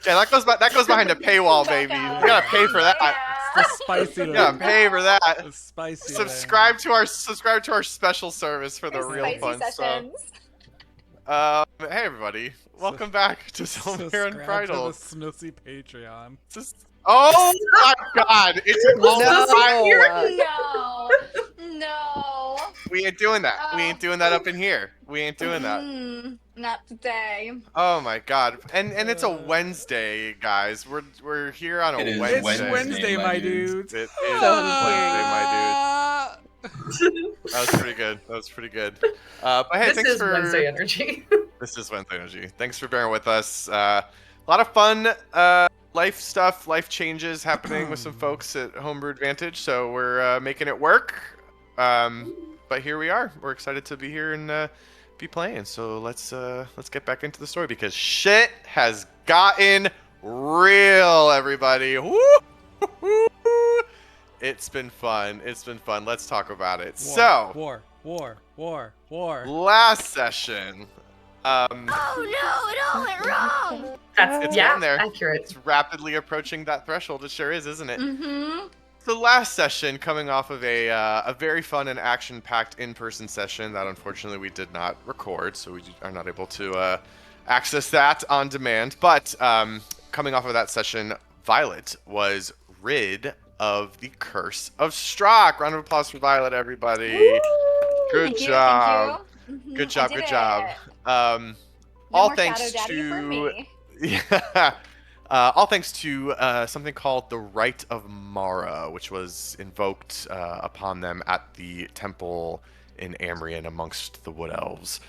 Yeah, that goes behind a paywall, baby. You gotta pay for that. The spicy You gotta pay for that. The spicy subscribe to our special service for the real fun sessions. stuff. Hey everybody, welcome back to Zholmyr and Subscribe to the Bridal. Snussy Patreon. Oh my God! It's all No. We ain't doing that. We ain't doing that up in here. We ain't doing that. Not today. Oh my God! And it's a Wednesday, guys. We're here on a It is Wednesday. It's Wednesday, my dudes. It is So Wednesday, my dude. That was pretty good. But hey, This is Wednesday energy. This is Wednesday energy. Thanks for bearing with us. A lot of fun life stuff, life changes happening with some folks at Homebrew Advantage. So we're making it work. But here we are. We're excited to be here and be playing. So let's get back into the story because shit has gotten real, everybody. Woo! It's been fun. Let's talk about it. War. Last session. Oh no, it all went wrong. That's getting there. Accurate. It's rapidly approaching that threshold. It sure is, isn't it? Mm-hmm. The last session, coming off of a very fun and action-packed in-person session that unfortunately we did not record, so we are not able to access that on demand. But coming off of that session, Violet was rid of the curse of Strock. Round of applause for Violet, everybody. Woo! Good Thank job. You. Mm-hmm. Good job. Good job. No All more thanks Shadow Daddy for to me. yeah. All thanks to something called the Rite of Mara, which was invoked upon them at the temple in Amrian amongst the Wood Elves.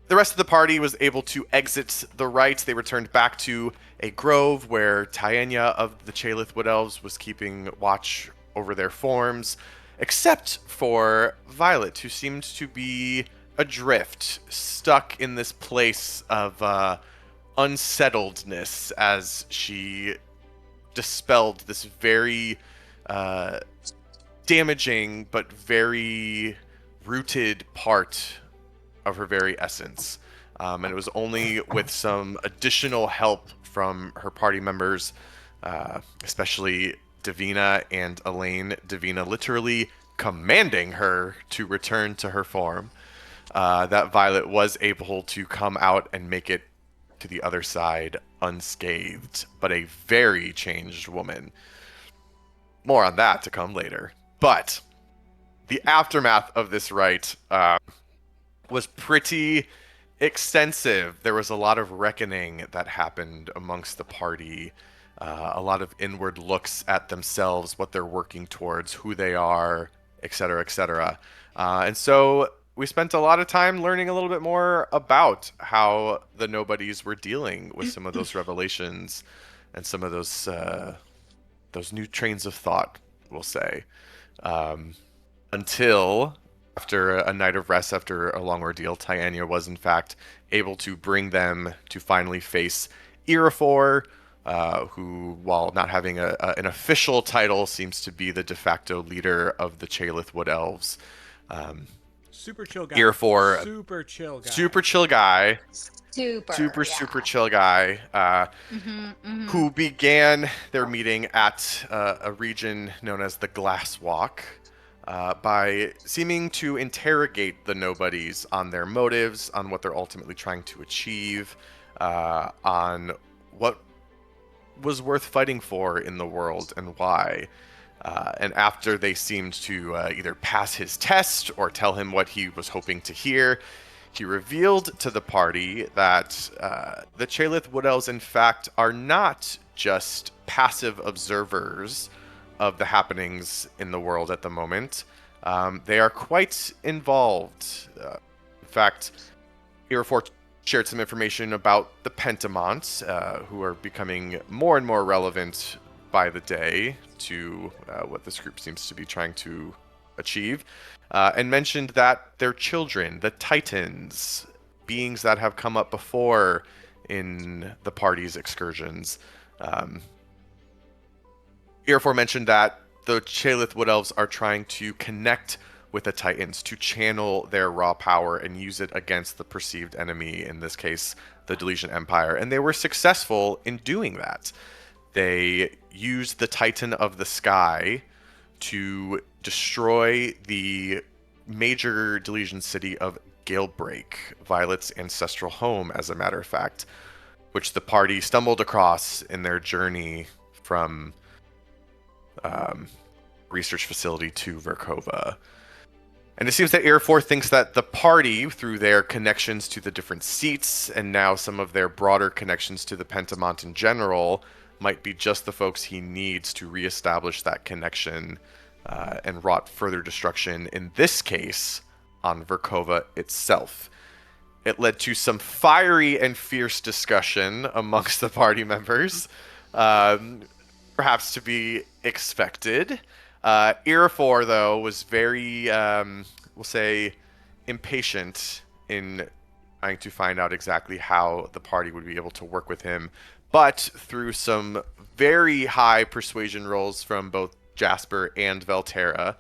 The rest of the party was able to exit the rite. They returned back to a grove where Tiania of the Chalith Wood Elves was keeping watch over their forms, except for Violet, who seemed to be adrift, stuck in this place of unsettledness as she dispelled this very damaging but very rooted part of her very essence. And it was only with some additional help from her party members, especially Davina and Elaine, Davina literally commanding her to return to her form, that Violet was able to come out and make it to the other side unscathed, but a very changed woman. More on that to come later. But the aftermath of this rite was pretty extensive. There was a lot of reckoning that happened amongst the party, a lot of inward looks at themselves, what they're working towards, who they are, etc., etc. And so we spent a lot of time learning a little bit more about how the Nobodies were dealing with some of those revelations and some of those new trains of thought, we'll say, until after a night of rest, after a long ordeal, Tiania was in fact able to bring them to finally face Irafor, who, while not having an official title, seems to be the de facto leader of the Chalith Wood Elves. Super chill guy. Irafor, super chill guy. Super chill guy. Super Chill guy, who began their meeting at a region known as the Glass Walk, by seeming to interrogate the Nobodies on their motives, on what they're ultimately trying to achieve, on what was worth fighting for in the world and why. And after they seemed to either pass his test or tell him what he was hoping to hear, he revealed to the party that the Chalith Wood Elves, in fact, are not just passive observers of the happenings in the world at the moment. They are quite involved. In fact, Irafor shared some information about the Pentamont, who are becoming more and more relevant by the day to what this group seems to be trying to achieve, and mentioned that their children, the Tritons, beings that have come up before in the party's excursions, Irafor mentioned that the Chalith Wood Elves are trying to connect with the Titans to channel their raw power and use it against the perceived enemy, in this case, the Deletion Empire. And they were successful in doing that. They used the Titan of the Sky to destroy the major Deletion city of Galebreak, Violet's ancestral home, as a matter of fact, which the party stumbled across in their journey from research facility to Verkova. And it seems that Irafor thinks that the party, through their connections to the different seats and now some of their broader connections to the Pentamont in general, might be just the folks he needs to reestablish that connection and wrought further destruction, in this case, on Verkova itself. It led to some fiery and fierce discussion amongst the party members, perhaps to be expected. Irafor, though, was very, we'll say, impatient in trying to find out exactly how the party would be able to work with him. But through some very high persuasion rolls from both Jasper and Velterra,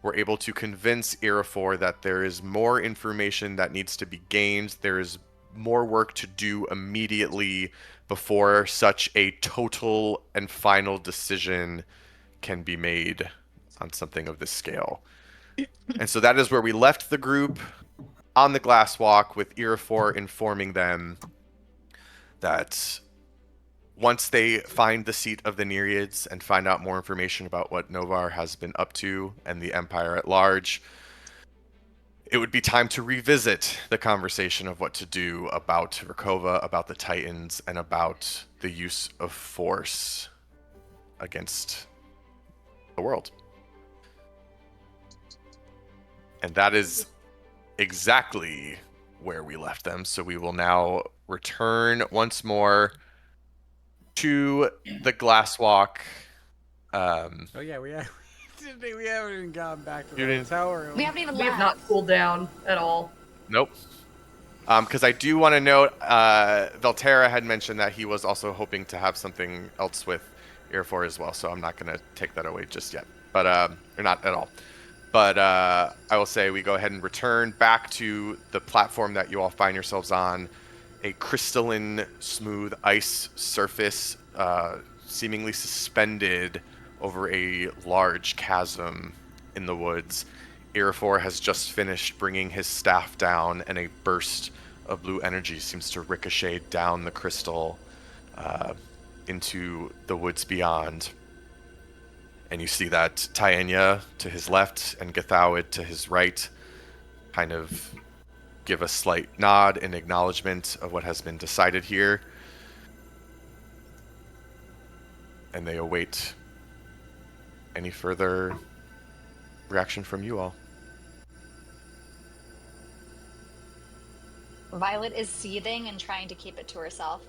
we're able to convince Irafor that there is more information that needs to be gained. There is more work to do immediately before such a total and final decision can be made on something of this scale. And so that is where we left the group on the glass walk, with Irafor informing them that once they find the seat of the Nereids and find out more information about what Novar has been up to and the Empire at large, it would be time to revisit the conversation of what to do about Verkova, about the Titans, and about the use of force against the world. And that is exactly where we left them. So we will now return once more to the glass walk. Oh yeah, we haven't even gone back to the tower. We haven't even We have left. not cooled down at all. Nope. Because I do want to note, Velterra had mentioned that he was also hoping to have something else with Irafor as well, so I'm not going to take that away just yet. But, or not at all. But I will say we go ahead and return back to the platform that you all find yourselves on, a crystalline, smooth ice surface, seemingly suspended over a large chasm in the woods. Irafor has just finished bringing his staff down, and a burst of blue energy seems to ricochet down the crystal into the woods beyond. And you see that Tyaenya to his left and Gathawid to his right kind of give a slight nod in acknowledgement of what has been decided here. And they await any further reaction from you all. Violet is seething and trying to keep it to herself.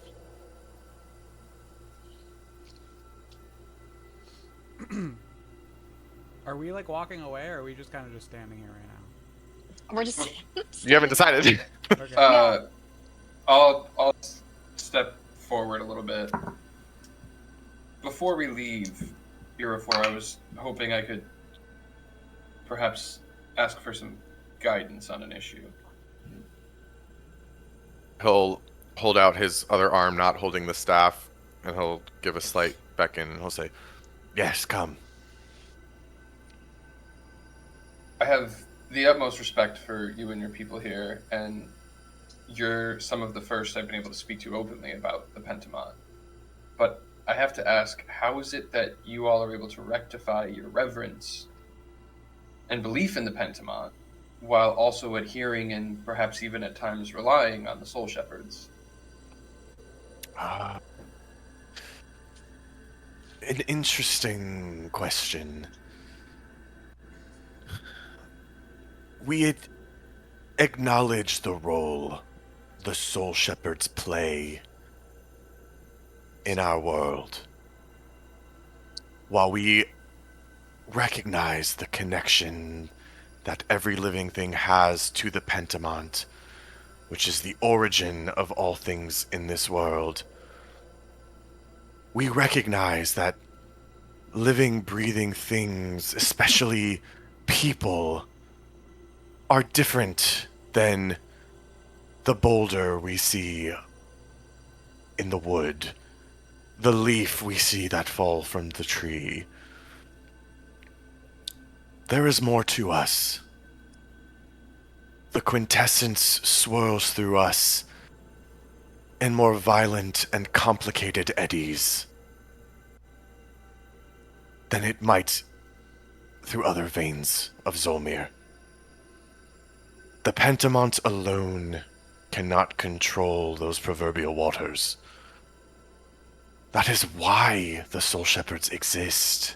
Are we like walking away, or are we just kind of just standing here right now? We're just. You haven't decided. Okay. I'll step forward a little bit. Before we leave Irafor, I was hoping I could perhaps ask for some guidance on an issue. He'll hold out his other arm, not holding the staff, and he'll give a slight beckon, and he'll say, "Yes, come." I have the utmost respect for you and your people here, and you're some of the first I've been able to speak to openly about the Pentamont. But I have to ask, how is it that you all are able to rectify your reverence and belief in the Pentamont while also adhering and perhaps even at times relying on the Soul Shepherds? An interesting question. We acknowledge the role the Soul Shepherds play in our world, while we recognize the connection that every living thing has to the Pentamont, which is the origin of all things in this world. We recognize that living, breathing things, especially people, are different than the boulder we see in the wood, the leaf we see that fall from the tree. There is more to us. The quintessence swirls through us in more violent and complicated eddies than it might through other veins of Zholmyr. The Pentamont alone cannot control those proverbial waters. That is why the Soul Shepherds exist.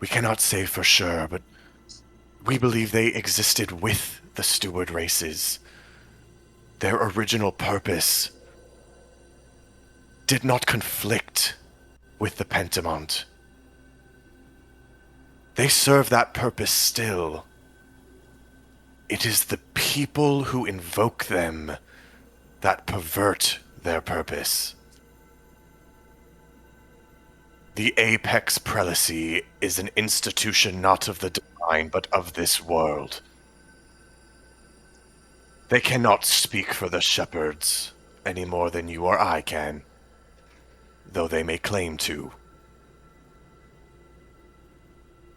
We cannot say for sure, but we believe they existed with the steward races. Their original purpose did not conflict with the Pentamont. They serve that purpose still. It is the people who invoke them that pervert their purpose. The Apex Prelacy is an institution not of the divine, but of this world. They cannot speak for the shepherds any more than you or I can, though they may claim to.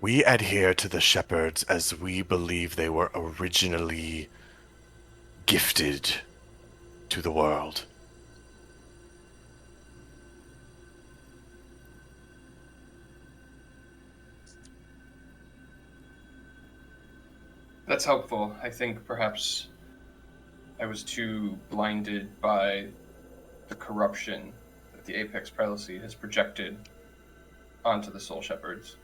We adhere to the shepherds as we believe they were originally gifted to the world. That's helpful. I think perhaps I was too blinded by the corruption that the Apex Prelacy has projected onto the Soul Shepherds.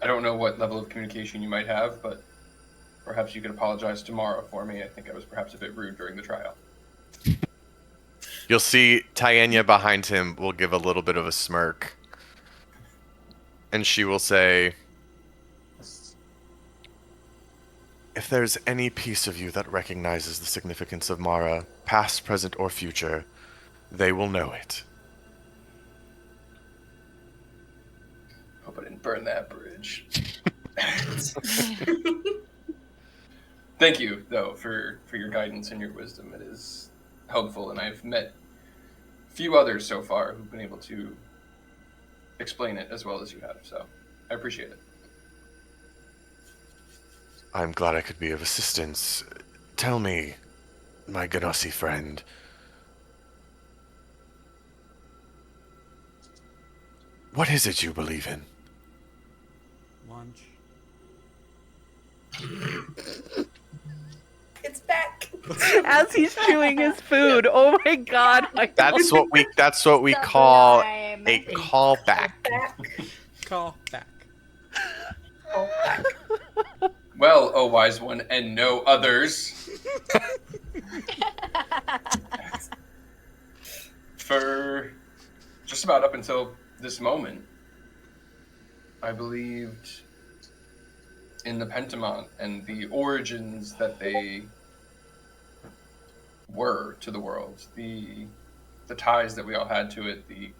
I don't know what level of communication you might have, but perhaps you could apologize tomorrow for me. I think I was perhaps a bit rude during the trial. You'll see Tyannia behind him will give a little bit of a smirk. And she will say, if there's any piece of you that recognizes the significance of Mara, past, present, or future, they will know it. Hope I didn't burn that bridge. Thank you, though, for your guidance and your wisdom. It is helpful, and I've met few others so far who've been able to explain it as well as you have, so I appreciate it. I'm glad I could be of assistance. Tell me, my Ganassi friend, what is it you believe in? Lunch. It's back. As he's chewing his food. Oh my god. That's what we call Sublime. a callback. Back. Call back. Oh, back. Well, O wise one, and no others. For just about up until this moment, I believed in the Pentamont and the origins that they were to the world, the ties that we all had to it, the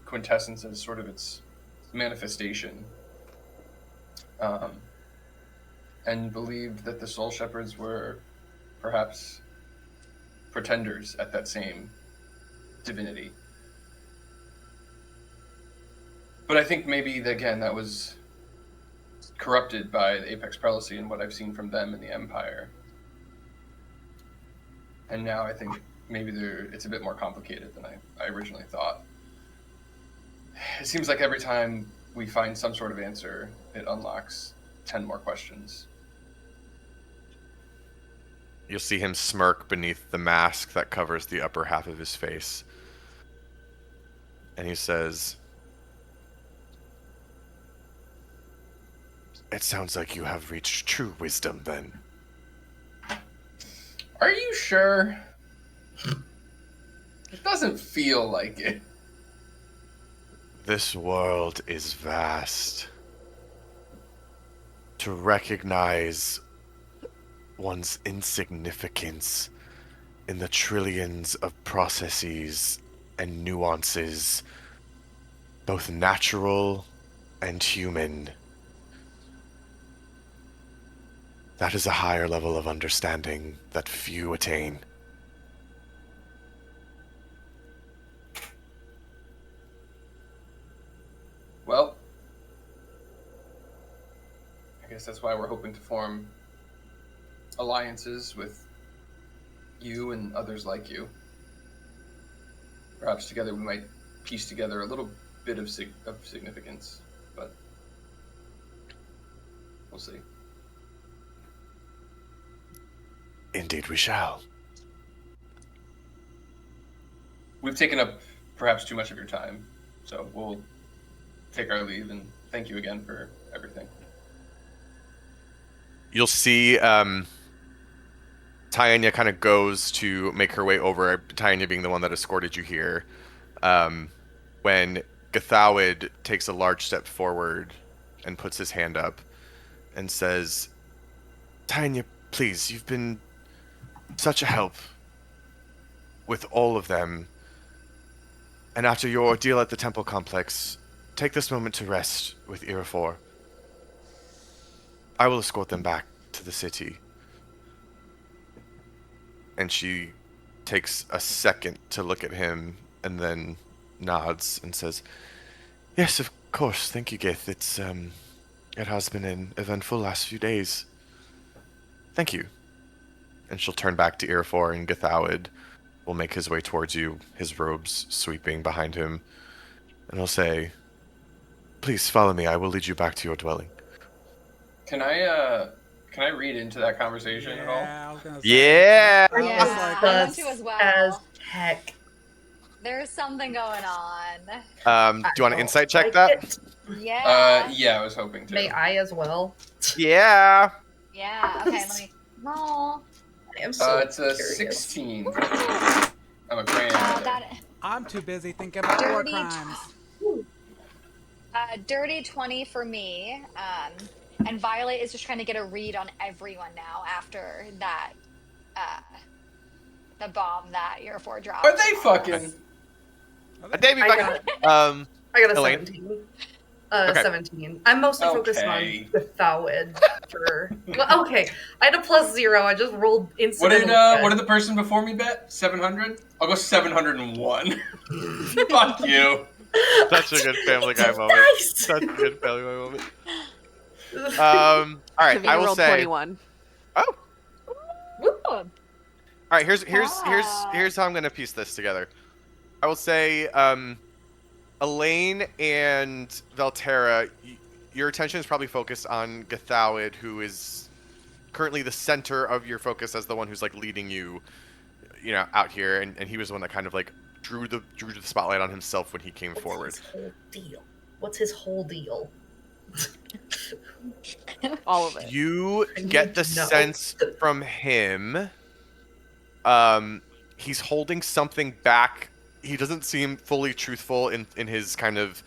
quintessence as sort of its manifestation, and believed that the Soul Shepherds were perhaps pretenders at that same divinity. But I think maybe, again, that was corrupted by the Apex Prelacy and what I've seen from them in the Empire. And now I think maybe it's a bit more complicated than I originally thought. It seems like every time we find some sort of answer, it unlocks 10 more questions. You'll see him smirk beneath the mask that covers the upper half of his face. And he says, it sounds like you have reached true wisdom, then. Are you sure? It doesn't feel like it. This world is vast. To recognize one's insignificance in the trillions of processes and nuances, both natural and human, That is a higher level of understanding that few attain. Well, I guess that's why we're hoping to form alliances with you and others like you. Perhaps together we might piece together a little bit of significance, but we'll see. Indeed we shall. We've taken up perhaps too much of your time, so we'll take our leave and thank you again for everything. You'll see Tyanna kind of goes to make her way over, Tyanna being the one that escorted you here, when Gathawid takes a large step forward and puts his hand up and says, Tyanna, please, you've been such a help with all of them. And after your ordeal at the temple complex, take this moment to rest with Irafor. I will escort them back to the city. And she takes a second to look at him and then nods and says, yes, of course. Thank you, Gith. It has been an eventful last few days. Thank you. And she'll turn back to Irafor, and Gathawid will make his way towards you, his robes sweeping behind him. And he'll say, please follow me. I will lead you back to your dwelling. Can I read into that conversation at all? I was gonna say. Yeah! I was Yeah, like, I want to as well. As heck. There's something going on. Do you want to insight check Like that? it. Yeah. Yeah, I was hoping to. May I as well? Yeah! Yeah. Okay, let me roll. I am so It's a curious. 16. I'm a grand. That I'm too busy thinking about war Dirty crimes. dirty 20 for me. And Violet is just trying to get a read on everyone now after that. The bomb that Irafor dropped. Are they fucking? Davey, I got, I got a Elaine? 17. Okay. 17. I'm mostly focused on Okay. the Thawid for. Well, okay, I had a +0. I just rolled What incident. did the person before me bet? 700? I'll go 701. Fuck you. Such a good Family Guy moment. Nice. Such a good Family Guy moment. All right, Davina I will rolled say. 21. Oh, Oh, all right. Here's how I'm gonna piece this together. I will say, Elaine and Valterra, your attention is probably focused on Gathawid, who is currently the center of your focus as the one who's like leading you, out here, and he was the one that kind of like drew the spotlight on himself when he came forward. What's his whole deal? All of it. You I need get the to know. sense from him, he's holding something back. He doesn't seem fully truthful in his kind of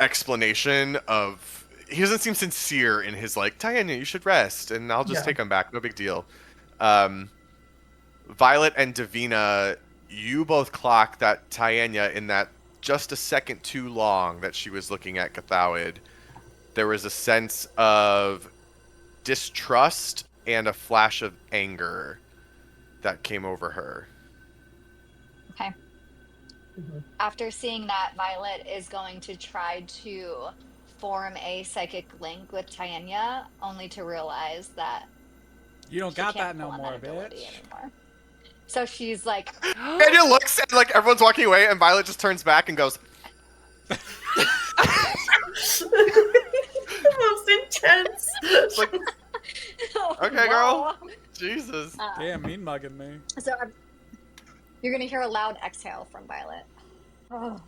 explanation of. He doesn't seem sincere in his like, Tyanna, you should rest, and I'll just take him back. No big deal. Violet and Davina, you both clock that Tyanna in that just a second too long that she was looking at Gathawid. There was a sense of distrust and a flash of anger that came over her. okay. Mhm. After seeing that, Violet is going to try to form a psychic link with Tyanna, only to realize that You don't she got can't that no pull on more, that ability bitch. anymore. So she's like, Tanya looks and like everyone's walking away, and Violet just turns back and goes, The most intense. like, okay, girl. "Whoa." Jesus. Damn, mean mugging me. So you're gonna hear a loud exhale from Violet. Oh.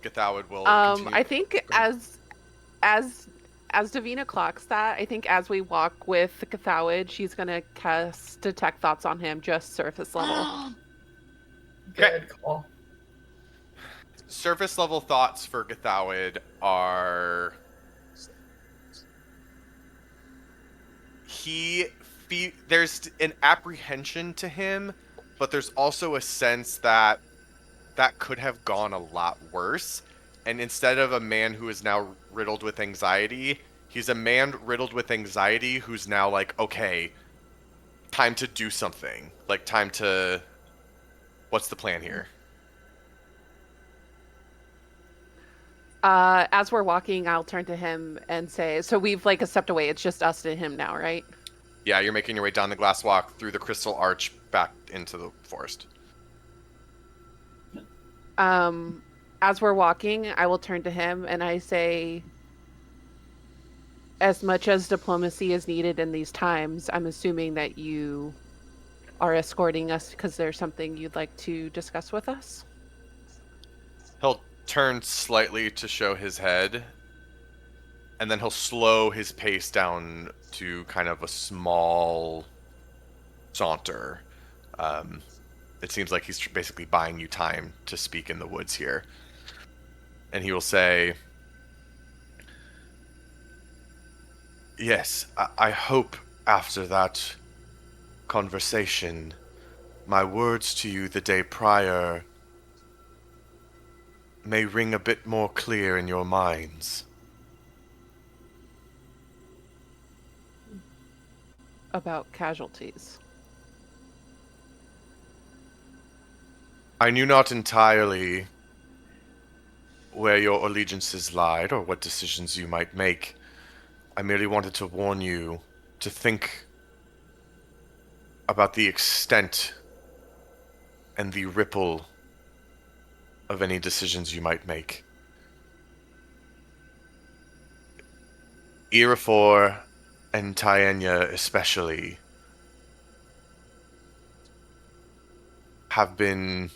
Gathawid will continue. I think as Davina clocks that, I think as we walk with Gathawid, she's gonna cast detect thoughts on him, just surface level. Good call. Surface level thoughts for Gathawid are there's an apprehension to him, but there's also a sense that could have gone a lot worse. And instead of a man who is now riddled with anxiety, He's a man riddled with anxiety who's now like, okay, time to do something. Like, time to... What's the plan here? As we're walking, I'll turn to him and say, so we've like stepped away. It's just us and him now, right? Yeah, you're making your way down the glass walk, through the crystal arch, back into the forest. As we're walking, I will turn to him and I say, as much as diplomacy is needed in these times, I'm assuming that you are escorting us because there's something you'd like to discuss with us? He'll turn slightly to show his head, and then he'll slow his pace down to kind of a small saunter. It seems like he's basically buying you time to speak in the woods here. And he will say, yes, I hope after that conversation, my words to you the day prior may ring a bit more clear in your minds. About casualties. I knew not entirely where your allegiances lied or what decisions you might make. I merely wanted to warn you to think about the extent and the ripple of any decisions you might make. Irafor and Tianya especially have been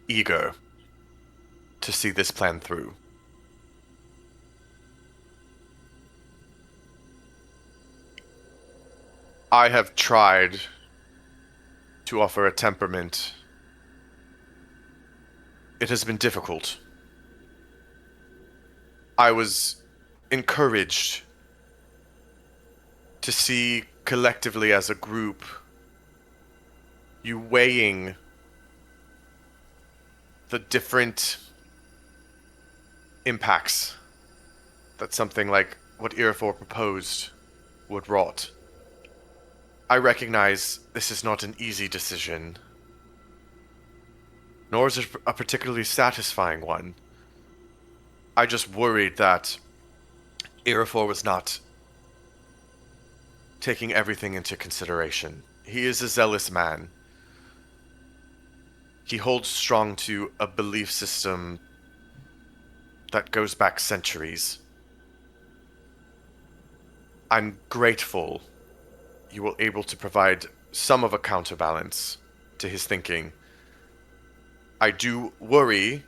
eager to see this plan through. I have tried to offer a temperament. It has been difficult. I was encouraged to see collectively as a group you weighing the different impacts that something like what Irafor proposed would wrought. I recognize this is not an easy decision, nor is it a particularly satisfying one. I just worried that Irafor was not taking everything into consideration. He is a zealous man. He holds strong to a belief system that goes back centuries. I'm grateful you were able to provide some of a counterbalance to his thinking. I do worry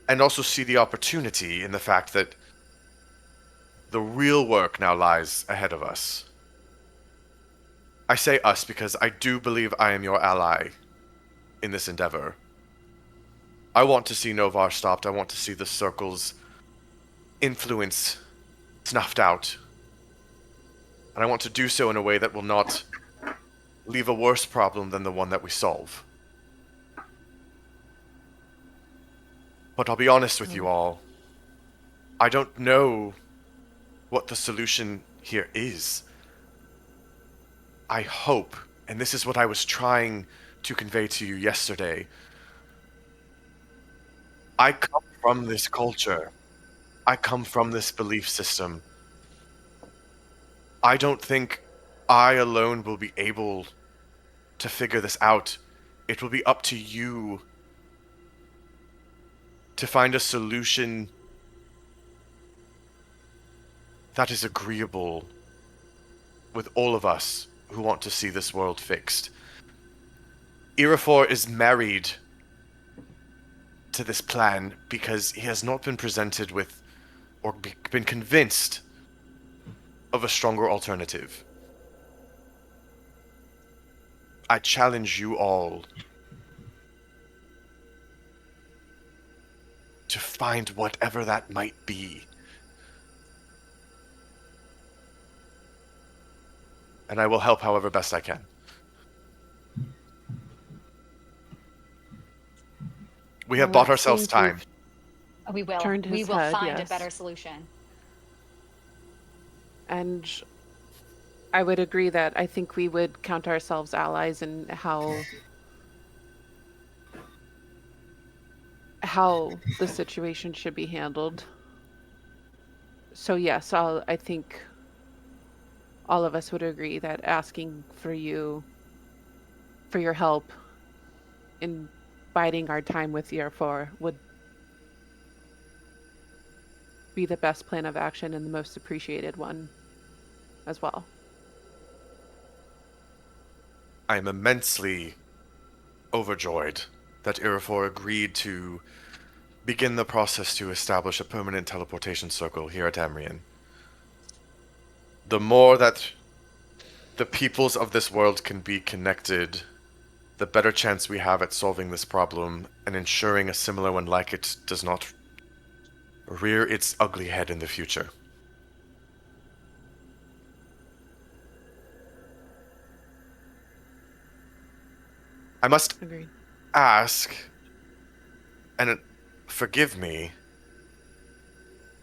and also see the opportunity in the fact that the real work now lies ahead of us. I say us because I do believe I am your ally in this endeavor. I want to see Novar stopped. I want to see the Circle's influence snuffed out. And I want to do so in a way that will not leave a worse problem than the one that we solve. But I'll be honest with you all. I don't know what the solution here is. I hope, and this is what I was trying to convey to you yesterday. I come from this culture. I come from this belief system. I don't think I alone will be able to figure this out. It will be up to you to find a solution that is agreeable with all of us who want to see this world fixed. Irafor is married to this plan because he has not been presented with or been convinced of a stronger alternative. I challenge you all to find whatever that might be. And I will help however best I can. We have bought ourselves time. We will. Turned We his will head, find a yes. better solution. And I would agree that I think we would count ourselves allies in how the situation should be handled. So yes, I think all of us would agree that asking for your help in biding our time with year 4 would be the best plan of action and the most appreciated one as well. I am immensely overjoyed that Irafor agreed to begin the process to establish a permanent teleportation circle here at Amrian. The more that the peoples of this world can be connected, the better chance we have at solving this problem and ensuring a similar one like it does not rear its ugly head in the future. I must Agreed. ask, and forgive me,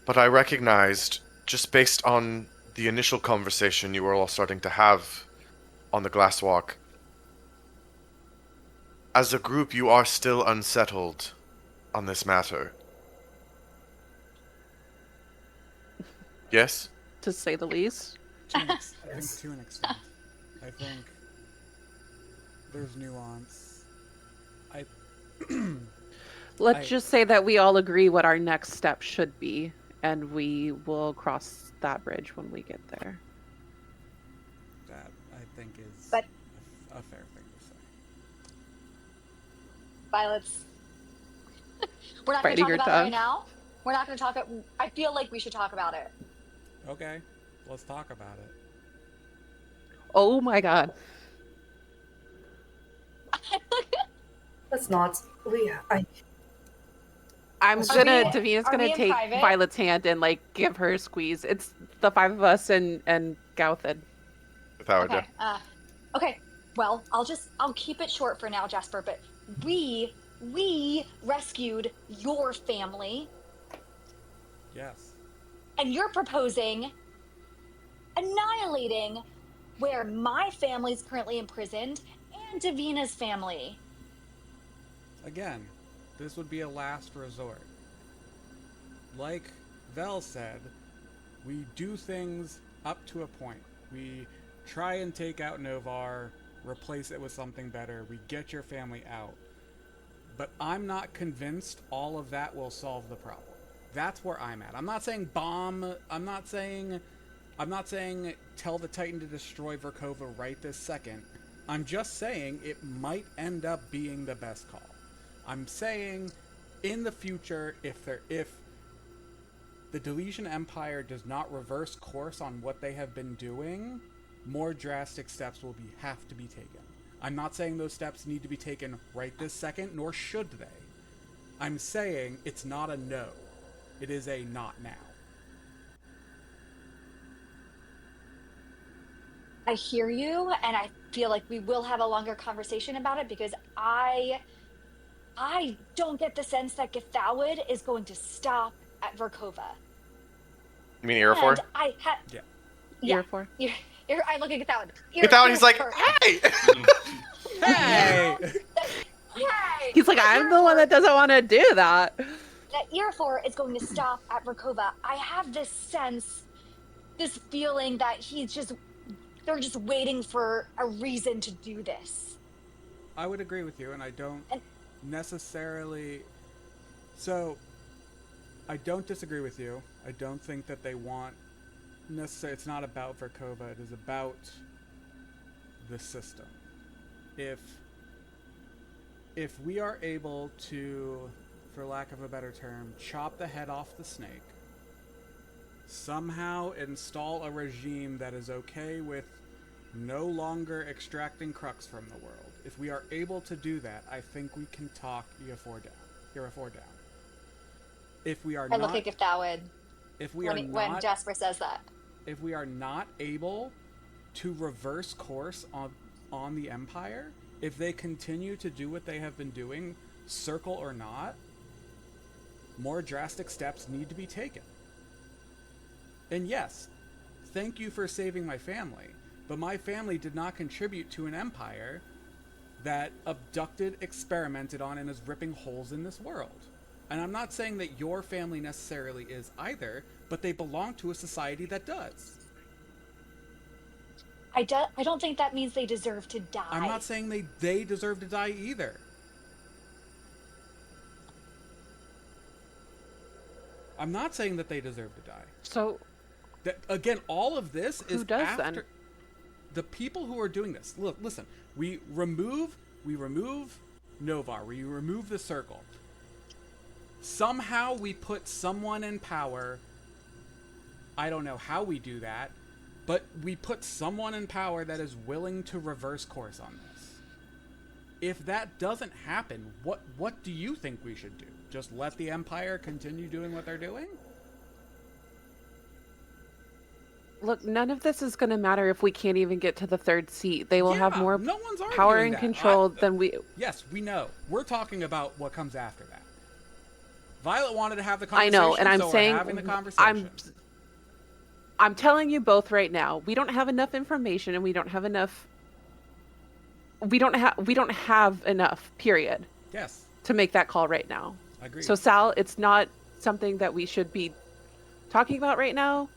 but I recognized, just based on the initial conversation you were all starting to have on the glass walk, as a group you are still unsettled on this matter. Yes? To say the least. I think to an extent. I think there's nuance. Let's just say that we all agree what our next step should be, and we will cross that bridge when we get there. That I think is But- a fair thing to say. Violet's. We're not going to Biting talk your about it tongue. right now. We're not going to talk. I feel like we should talk about it. Okay, let's talk about it. Oh my god. Let's not. Davina's are gonna we in take private? Violet's hand and like give her a squeeze. It's the 5 of us and Gauthed. Without Okay. Okay. Well, I'll keep it short for now, Jasper. But we rescued your family, Yes. and you're proposing annihilating where my family's currently imprisoned and Davina's family. Again, this would be a last resort. Like Vel said, we do things up to a point. We try and take out Novar, replace it with something better. We get your family out. But I'm not convinced all of that will solve the problem. That's where I'm at. I'm not saying bomb. I'm not saying tell the Titan to destroy Verkova right this second. I'm just saying it might end up being the best call. I'm saying in the future, if the Deletion Empire does not reverse course on what they have been doing, more drastic steps will have to be taken. I'm not saying those steps need to be taken right this second, nor should they. I'm saying it's not a no. It is a not now. I hear you, and I feel like we will have a longer conversation about it because I don't get the sense that Githawid is going to stop at Verkova. You mean Irafor? And I had Year 4. I look at Githawid. Without, he's like, hey! Hey! Hey! He's like, I'm the one that doesn't want to do that. That Irafor is going to stop at Verkova. I have this sense, this feeling that they're just waiting for a reason to do this. I would agree with you, and I don't necessarily... So, I don't disagree with you. I don't think that they want... necessarily. It's not about Verkova. It is about the system. If we are able to, for lack of a better term, chop the head off the snake, somehow install a regime that is okay with no longer extracting crux from the world. If we are able to do that, I think we can talk Irafor down. If we are I look at Githawid when Jasper says that. If we are not able to reverse course on the Empire, if they continue to do what they have been doing, circle or not, more drastic steps need to be taken. And yes, thank you for saving my family, but my family did not contribute to an empire that abducted, experimented on, and is ripping holes in this world. And I'm not saying that your family necessarily is either, but they belong to a society that does. I don't think that means they deserve to die. I'm not saying they deserve to die either. I'm not saying that they deserve to die. So, Again, all of this is who does after then? the people who are doing this. Look, listen. We remove Novar. We remove the circle. Somehow we put someone in power. I don't know how we do that, but we put someone in power that is willing to reverse course on this. If that doesn't happen, what do you think we should do? Just let the Empire continue doing what they're doing? Look, none of this is going to matter if we can't even get to the third seat. They will have more no one's arguing power and that. control than we... Yes, we know. We're talking about what comes after that. Violet wanted to have the I conversation, know, and I'm so saying... we're having the conversation. I'm telling you both right now, we don't have enough information and we don't have enough... We don't have enough, period. Yes. To make that call right now. Agreed. So Sal, it's not something that we should be talking about right now.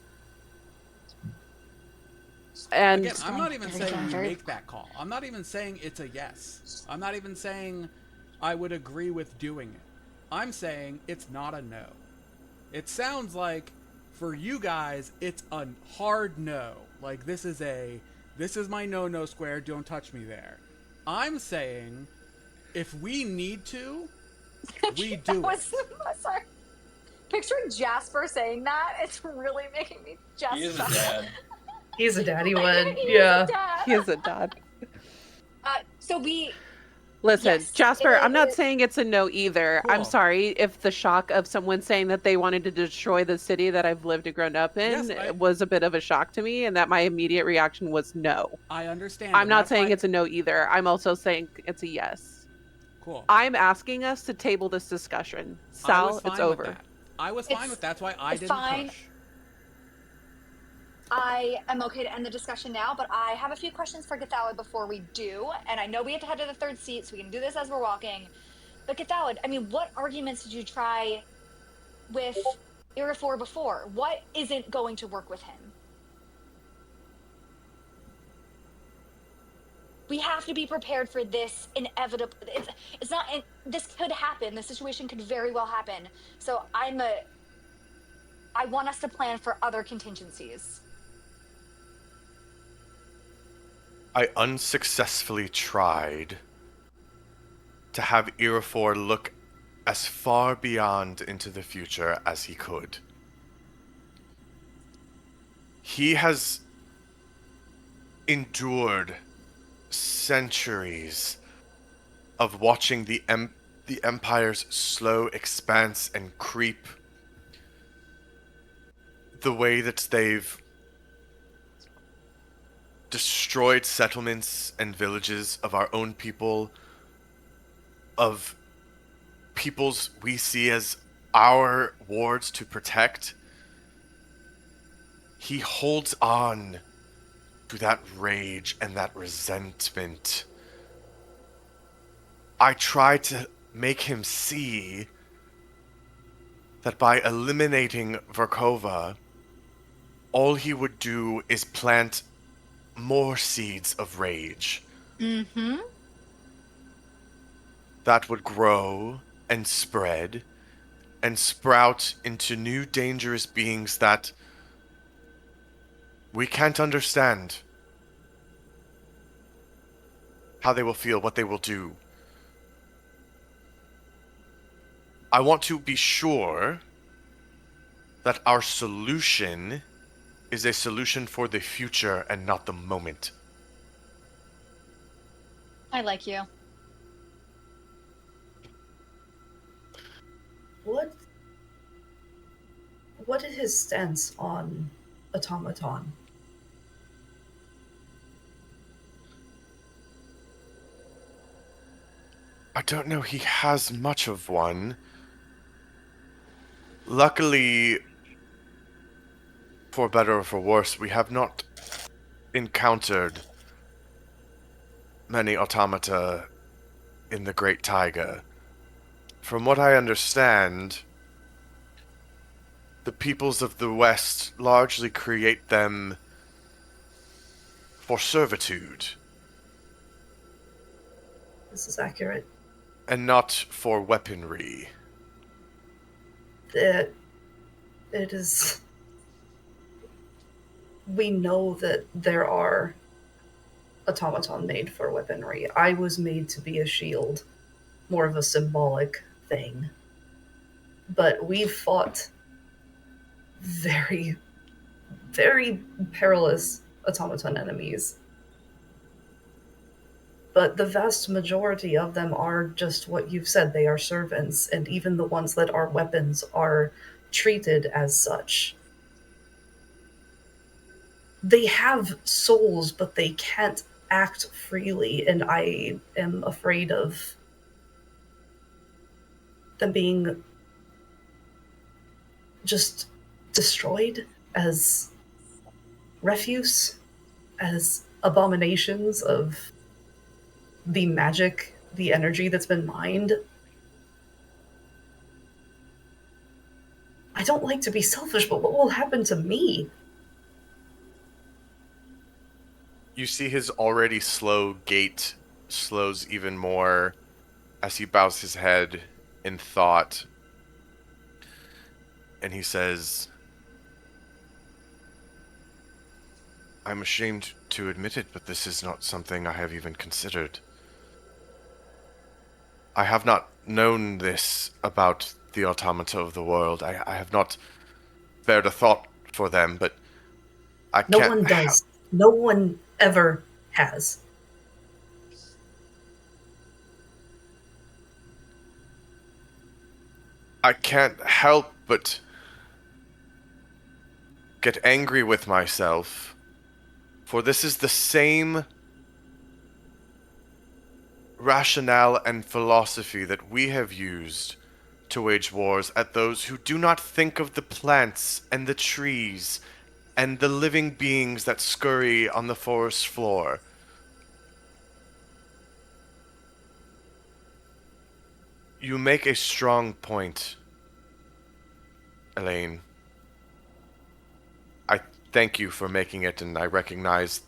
And again, I'm not even saying you make that call. I'm not even saying it's a yes. I'm not even saying I would agree with doing it. I'm saying it's not a no. It sounds like for you guys, it's a hard no. Like this is my no square, don't touch me there. I'm saying if we need to, we do it. Sorry. Picturing Jasper saying that, it's really making me just... He is a dad. He's a daddy one. He Yeah. he is a dad. So we... Listen, Yes, Jasper, I'm not saying it's a no either. Cool. I'm sorry if the shock of someone saying that they wanted to destroy the city that I've lived and grown up in was a bit of a shock to me, and that my immediate reaction was no. I understand. I'm not saying it's a no either. I'm also saying it's a yes. Cool. I'm asking us to table this discussion. Sal, it's over. I was fine with that. That's why I didn't fine. push. I am okay to end the discussion now, but I have a few questions for Gathalid before we do. And I know we have to head to the third seat, so we can do this as we're walking. But Gathalid, I mean, what arguments did you try with Irafor before? What isn't going to work with him? We have to be prepared for this inevitable. It's not. This could happen. The situation could very well happen. So I want us to plan for other contingencies. I unsuccessfully tried to have Irafor look as far beyond into the future as he could. He has endured centuries of watching the Empire's slow expanse and creep, the way that they've destroyed settlements and villages of our own people, of peoples we see as our wards to protect. He holds on to that rage and that resentment. I try to make him see that by eliminating Verkova, all he would do is plant more seeds of rage. Mm-hmm. That would grow and spread and sprout into new dangerous beings that we can't understand how they will feel, what they will do. I want to be sure that our solution is a solution for the future and not the moment. I like you. What is his stance on automaton? I don't know he has much of one. Luckily, for better or for worse, we have not encountered many automata in the Great Taiga. From what I understand, the peoples of the West largely create them for servitude, This is accurate. and not for weaponry. It is. We know that there are automaton made for weaponry. I was made to be a shield, more of a symbolic thing. But we've fought very, very perilous automaton enemies. But the vast majority of them are just what you've said. They are servants, and even the ones that are weapons are treated as such. They have souls, but they can't act freely, and I am afraid of them being just destroyed as refuse, as abominations of the magic, the energy that's been mined. I don't like to be selfish, but what will happen to me? You see his already slow gait slows even more as he bows his head in thought. And he says, I'm ashamed to admit it, but this is not something I have even considered. I have not known this about the automata of the world. I have not spared a thought for them, but I No can't one does. No one ever has. I can't help but get angry with myself, for this is the same rationale and philosophy that we have used to wage wars at those who do not think of the plants and the trees and the living beings that scurry on the forest floor. You make a strong point, Elaine. I thank you for making it, and I recognize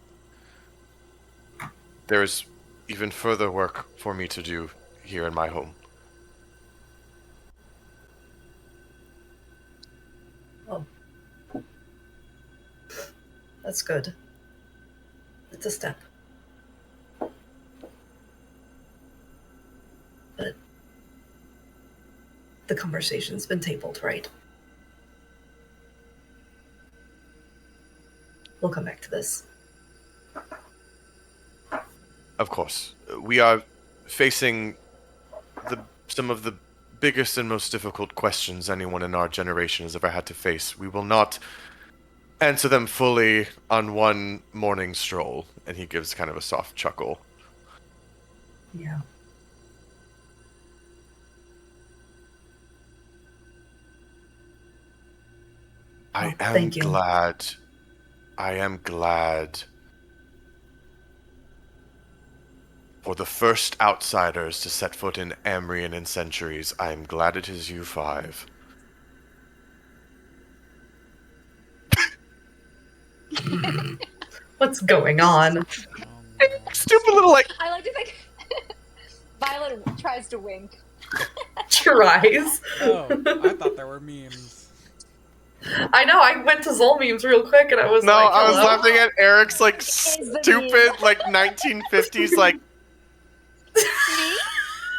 there is even further work for me to do here in my home. Oh. That's good. It's a step. But the conversation's been tabled, right? We'll come back to this. Of course. We are facing some of the biggest and most difficult questions anyone in our generation has ever had to face. We will not answer them fully on one morning stroll. And he gives kind of a soft chuckle. Yeah. I Oh, am thank you. glad. I am glad. For the first outsiders to set foot in Amrian in centuries, I am glad it is you five. What's going on? Stupid little, like, I like to think Violet tries to wink. Tries. Oh, I thought there were memes. I know, I went to Zholmyr real quick and I was no, like, I was hello? laughing at Eric's, like, Is the stupid, meme. like, 1950s, like, Me?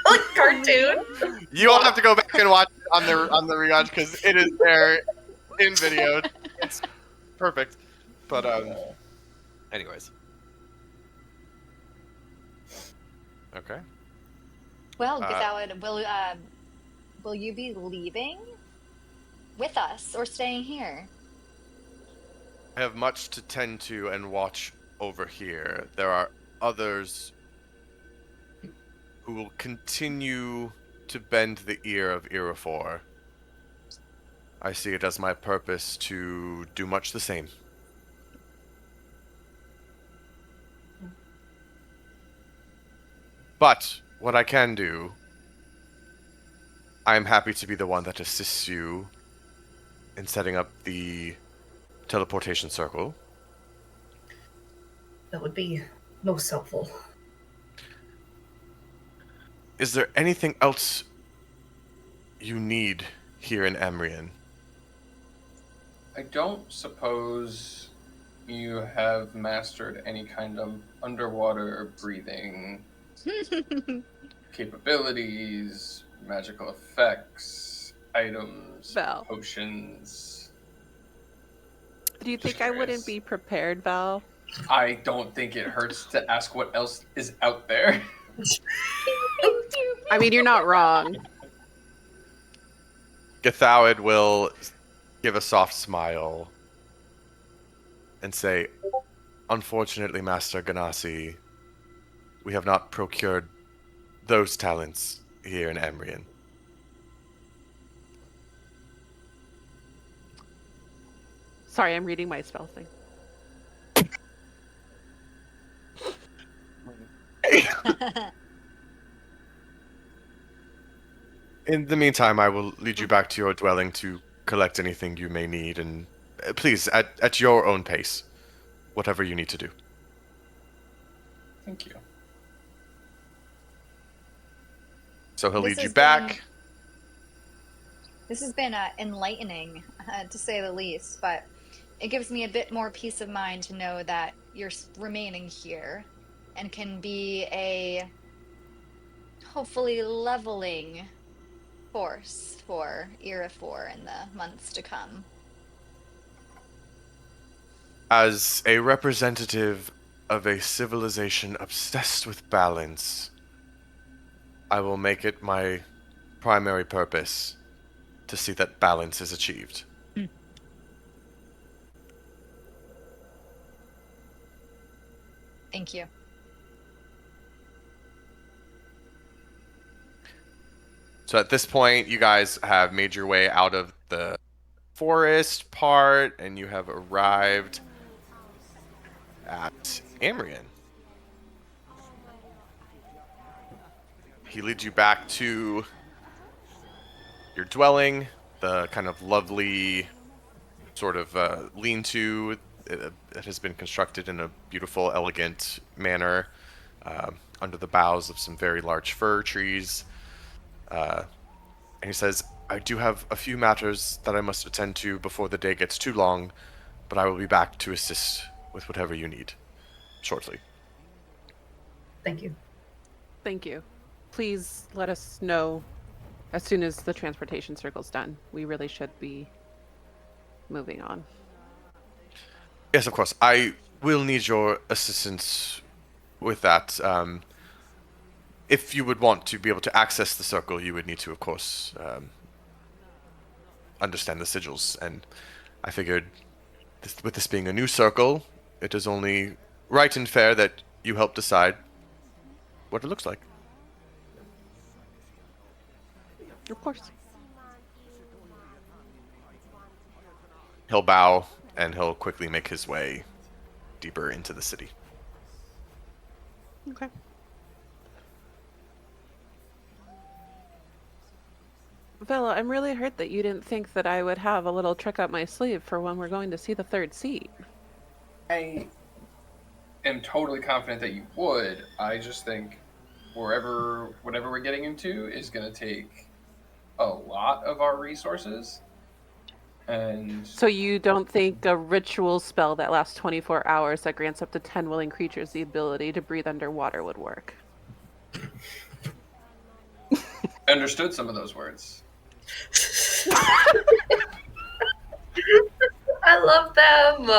Like cartoon. you all have to go back and watch it on the rewatch, because it is there in video. It's perfect. But, anyways. Okay. Well, Githowed, will you be leaving with us or staying here? I have much to tend to and watch over here. There are others who will continue to bend the ear of Irafor. I see it as my purpose to do much the same. But what I can do, I am happy to be the one that assists you in setting up the teleportation circle. That would be most helpful. Is there anything else you need here in Amrian? I don't suppose you have mastered any kind of underwater breathing capabilities, magical effects, items, Val. potions. Do you Just think I wouldn't curious. be prepared, Val? I don't think it hurts to ask what else is out there. I mean, you're not wrong. Gathowid will give a soft smile and say, "Unfortunately, Master Ganassi, we have not procured those talents here in Amrian." Sorry, I'm reading my spell thing. In the meantime, I will lead you back to your dwelling to collect anything you may need, and please, at your own pace, whatever you need to do. Thank you. So he'll This lead you has back. This has been enlightening, to say the least, but it gives me a bit more peace of mind to know that you're remaining here and can be a hopefully leveling force for Era 4 in the months to come. As a representative of a civilization obsessed with balance, I will make it my primary purpose to see that balance is achieved. Thank you. So at this point, you guys have made your way out of the forest part, and you have arrived at Amrian. He leads you back to your dwelling, the kind of lovely sort of lean-to that has been constructed in a beautiful, elegant manner under the boughs of some very large fir trees. And he says, "I do have a few matters that I must attend to before the day gets too long, but I will be back to assist with whatever you need shortly." Thank you. Thank you. Please let us know as soon as the transportation circle's done. We really should be moving on. Yes, of course. I will need your assistance with that. If you would want to be able to access the circle, you would need to, of course, understand the sigils. And I figured, with this being a new circle, it is only right and fair that you help decide what it looks like. Of course. He'll bow, and he'll quickly make his way deeper into the city. Okay. Vela, I'm really hurt that you didn't think that I would have a little trick up my sleeve for when we're going to see the third seat. I am totally confident that you would. I just think whatever we're getting into is going to take a lot of our resources. And So you don't think a ritual spell that lasts 24 hours that grants up to 10 willing creatures the ability to breathe underwater would work? I understood some of those words. I love them.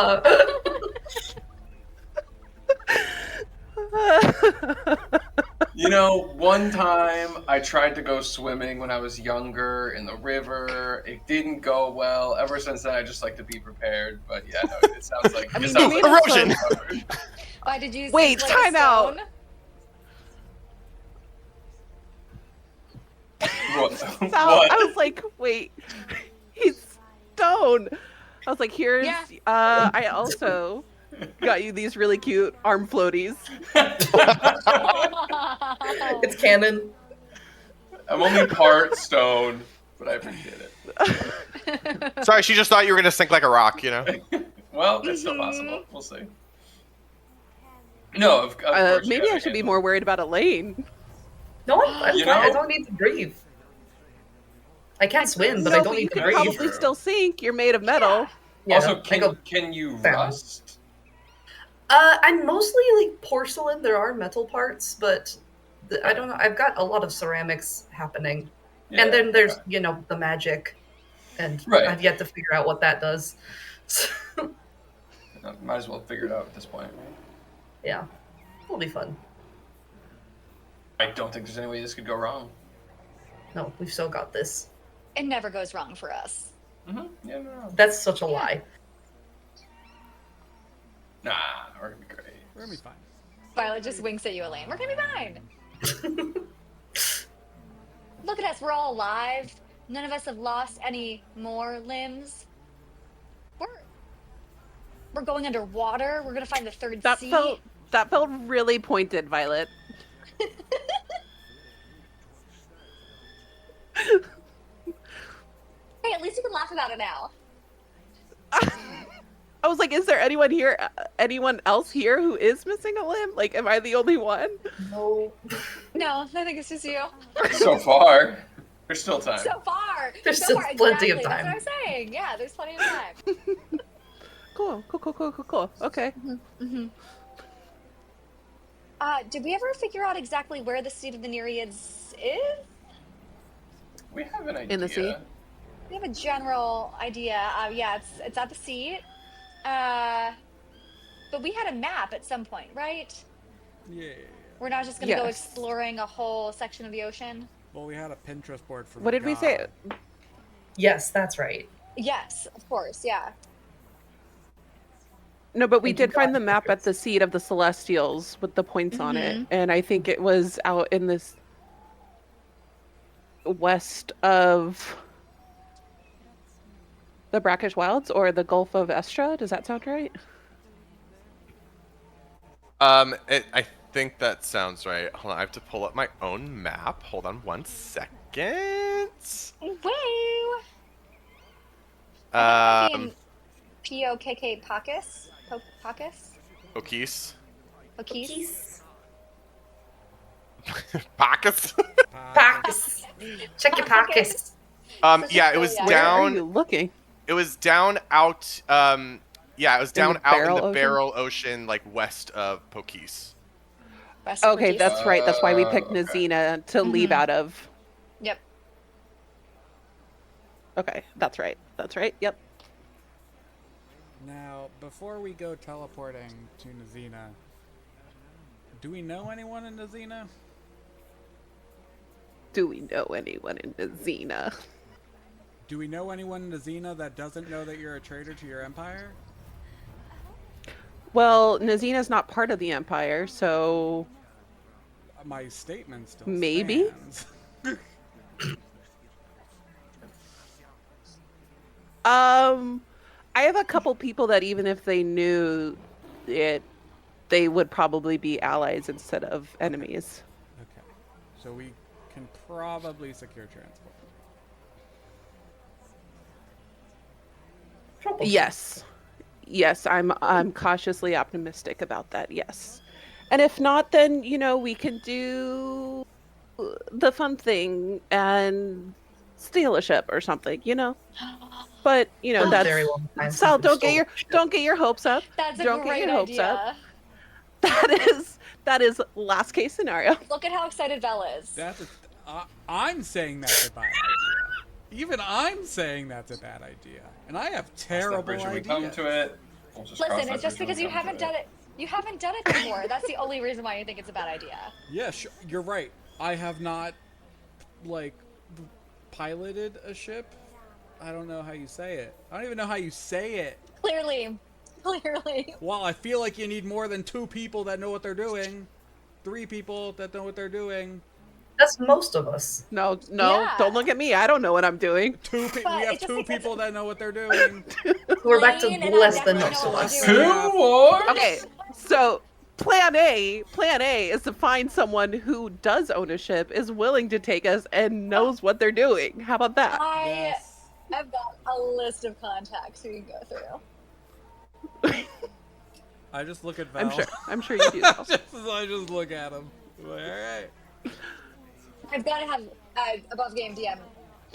You know, one time I tried to go swimming when I was younger in the river. It didn't go well. Ever since then, I just like to be prepared. But yeah, no, it sounds like I mean, it sounds you like made us erosion. Why did you Wait, sink like a time out. stone? What? Val, I was like, wait, he's own. I was like, here's, Yeah. I also got you these really cute arm floaties. It's canon. I'm only part stone, but I appreciate it. Sorry, she just thought you were gonna sink like a rock, you know? Well, it's still possible. We'll see. No, of course. you Maybe have I to should be handle more it. worried about Elaine. No, I'm You fine. I know- don't need to breathe. I can't swim, but I No, don't but you need to could breathe. probably True. still sink. You're made of metal. Yeah, Also, I go. can you down. rust? I'm mostly like porcelain. There are metal parts, but I don't know. I've got a lot of ceramics happening, Yeah, and then there's okay. the magic, and Right. I've yet to figure out what that does. Might as well figure it out at this point. Yeah, it'll be fun. I don't think there's any way this could go wrong. No, we've still got this. It never goes wrong for us. Yeah, no. That's such a lie. Nah, we're gonna be great. We're gonna be fine. Violet just winks at you, Elaine. We're gonna be fine. Look at us. We're all alive. None of us have lost any more limbs. We're going underwater. We're gonna find the third That sea. felt really pointed, Violet. Hey, at least you can laugh about it now. I was like, is there anyone else here who is missing a limb? Like, am I the only one? No. No, I think it's just you. So far, there's still time. So far. There's so still far, plenty of exactly. time. That's what I'm saying. Yeah, there's plenty of time. Cool. Okay. Did we ever figure out exactly where the seat of the Nereids is? We have an idea. In the sea? We have a general idea. Yeah, it's at the seat. But we had a map at some point, right? Yeah. We're not just gonna go Yes. exploring a whole section of the ocean. Well, we had a Pinterest board for. What did we say? Yes, that's right. Yes, of course. Yeah. No, but we Thank you, did find God. the map at the seat of the Celestials with the points on it, and I think it was out in this west of the Brackish Wilds or the Gulf of Estra. Does that sound right? I think that sounds right. Hold on, I have to pull up my own map. Hold on 1 second. Woo! P-O-K-K Pockus? Pockus? Okis. Pocus? Pockets. Pockets. Check your pockets. Yeah, it was Yeah. Where are down. you looking? It was down out. Yeah, it was down the out in Beryl the Ocean? Beryl Ocean, like west of Pokis. West of Okay, Pocus. that's right. That's why we picked Okay. Nazina to leave out of. Yep. Okay, that's right. Yep. Now, before we go teleporting to Nazina, do we know anyone in Nazina? Do we know anyone in Nazina? Do we know anyone in Nazina that doesn't know that you're a traitor to your empire? Well, Nazina's not part of the Empire, so My statement still Maybe? stands. I have a couple people that even if they knew it, they would probably be allies instead of enemies. Okay. So we can probably secure transport. Trouble. Yes. Yes, I'm cautiously optimistic about that. Yes. And if not, then, we can do the fun thing and steal a ship or something, But, Been a very long time Sal, since we've don't get your hopes up. That's a Don't get great your hopes idea. up. That is last case scenario. Look at how excited Belle is. That's I'm saying that's a bad idea. Even I'm saying that's a bad idea. And I have Cross that terrible bridge when we ideas. come to it. We'll just cross Listen, that it's just bridge when because we you come to haven't done it. You haven't done it before. That's the only reason why you think it's a bad idea. Yeah, sure, you're right. I have not, piloted a ship. I don't know how you say it. I don't even know how you say it. Clearly. Well, I feel like you need more than 2 people that know what they're doing. 3 people that know what they're doing. That's most of us. No, Yeah. don't look at me. I don't know what I'm doing. We But have it just two makes sense. people that know what they're doing. We're back to Elaine and I less than definitely most know of what us. we're doing. Two wars? Okay, so plan A is to find someone who does own a ship, is willing to take us, and knows what they're doing. How about that? Yes. I've got a list of contacts we can go through. I just look at Val. I'm sure you do. Though. I just look at him. Like, all right. I've got to have above game DM.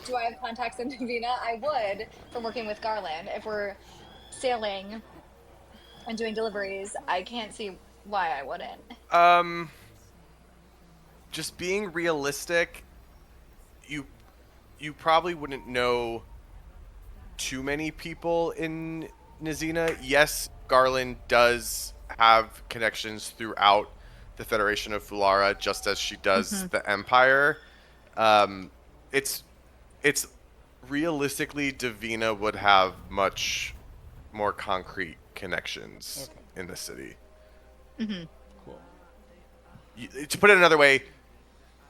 Do I have contacts in Navina? I would from working with Garland. If we're sailing and doing deliveries, I can't see why I wouldn't. Just being realistic, you probably wouldn't know too many people in Nizina. Yes, Garland does have connections throughout the Federation of Fulara, just as she does the Empire. It's realistically, Davina would have much more concrete connections in the city. Cool. To put it another way,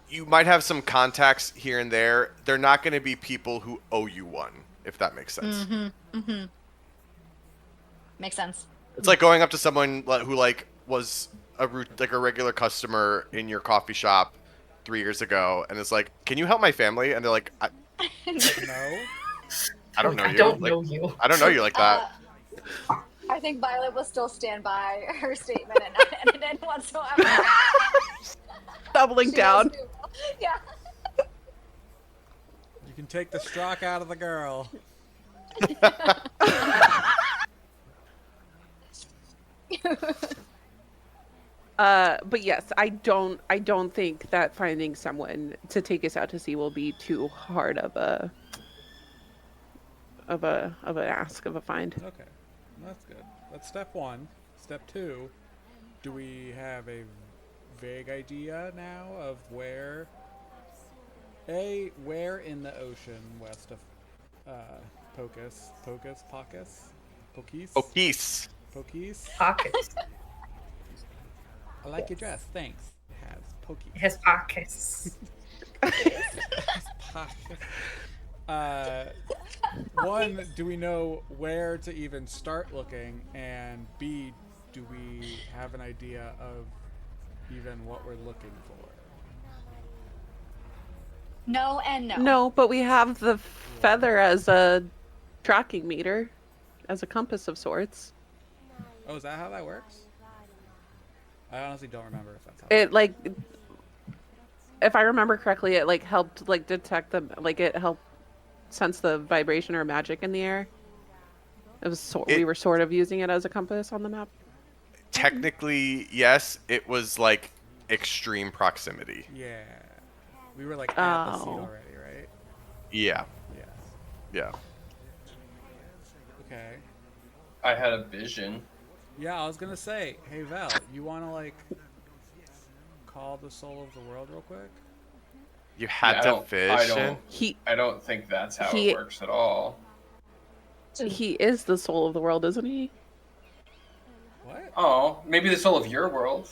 you might have some contacts here and there. They're not going to be people who owe you one, if that makes sense. Makes sense. It's like going up to someone who was a regular customer in your coffee shop 3 years ago, and it's like, "Can you help my family?" And they're like, No. "I don't know you. I don't know you. I don't know you like that." I think Violet will still stand by her statement and then whatsoever. Doubling down. Yeah. You can take the Strock out of the girl. But yes, I don't think that finding someone to take us out to sea will be too hard of an ask of a find. Okay, that's good. That's step one. Step two, do we have a vague idea now of where in the ocean west of Pocus? Pockets. I like your dress. Thanks. It has Pokey. It has pockets. One, do we know where to even start looking? And B, do we have an idea of even what we're looking for? No and no. No, but we have the feather as a tracking meter, as a compass of sorts. Oh, is that how that works? I honestly don't remember if that's how It if I remember correctly, it helped detect the it helped sense the vibration or magic in the air. It was we were sort of using it as a compass on the map. Technically, yes, it was extreme proximity. Yeah. We were at the seat already, right? Yeah. Yes. Yeah. Okay. I had a vision. Yeah, I was gonna say, hey Val, you wanna call the soul of the world real quick? You had to vision. I don't think that's how it works at all. He is the soul of the world, isn't he? What? Oh, maybe the soul of your world.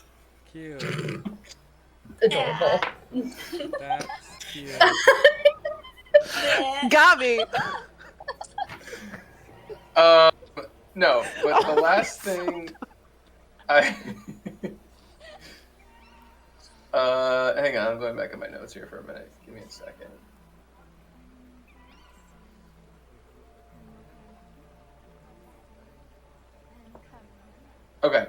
Cute. Adorable. That's cute. Got me. No, but the last thing hang on, I'm going back in my notes here for a minute. Give me a second. Okay.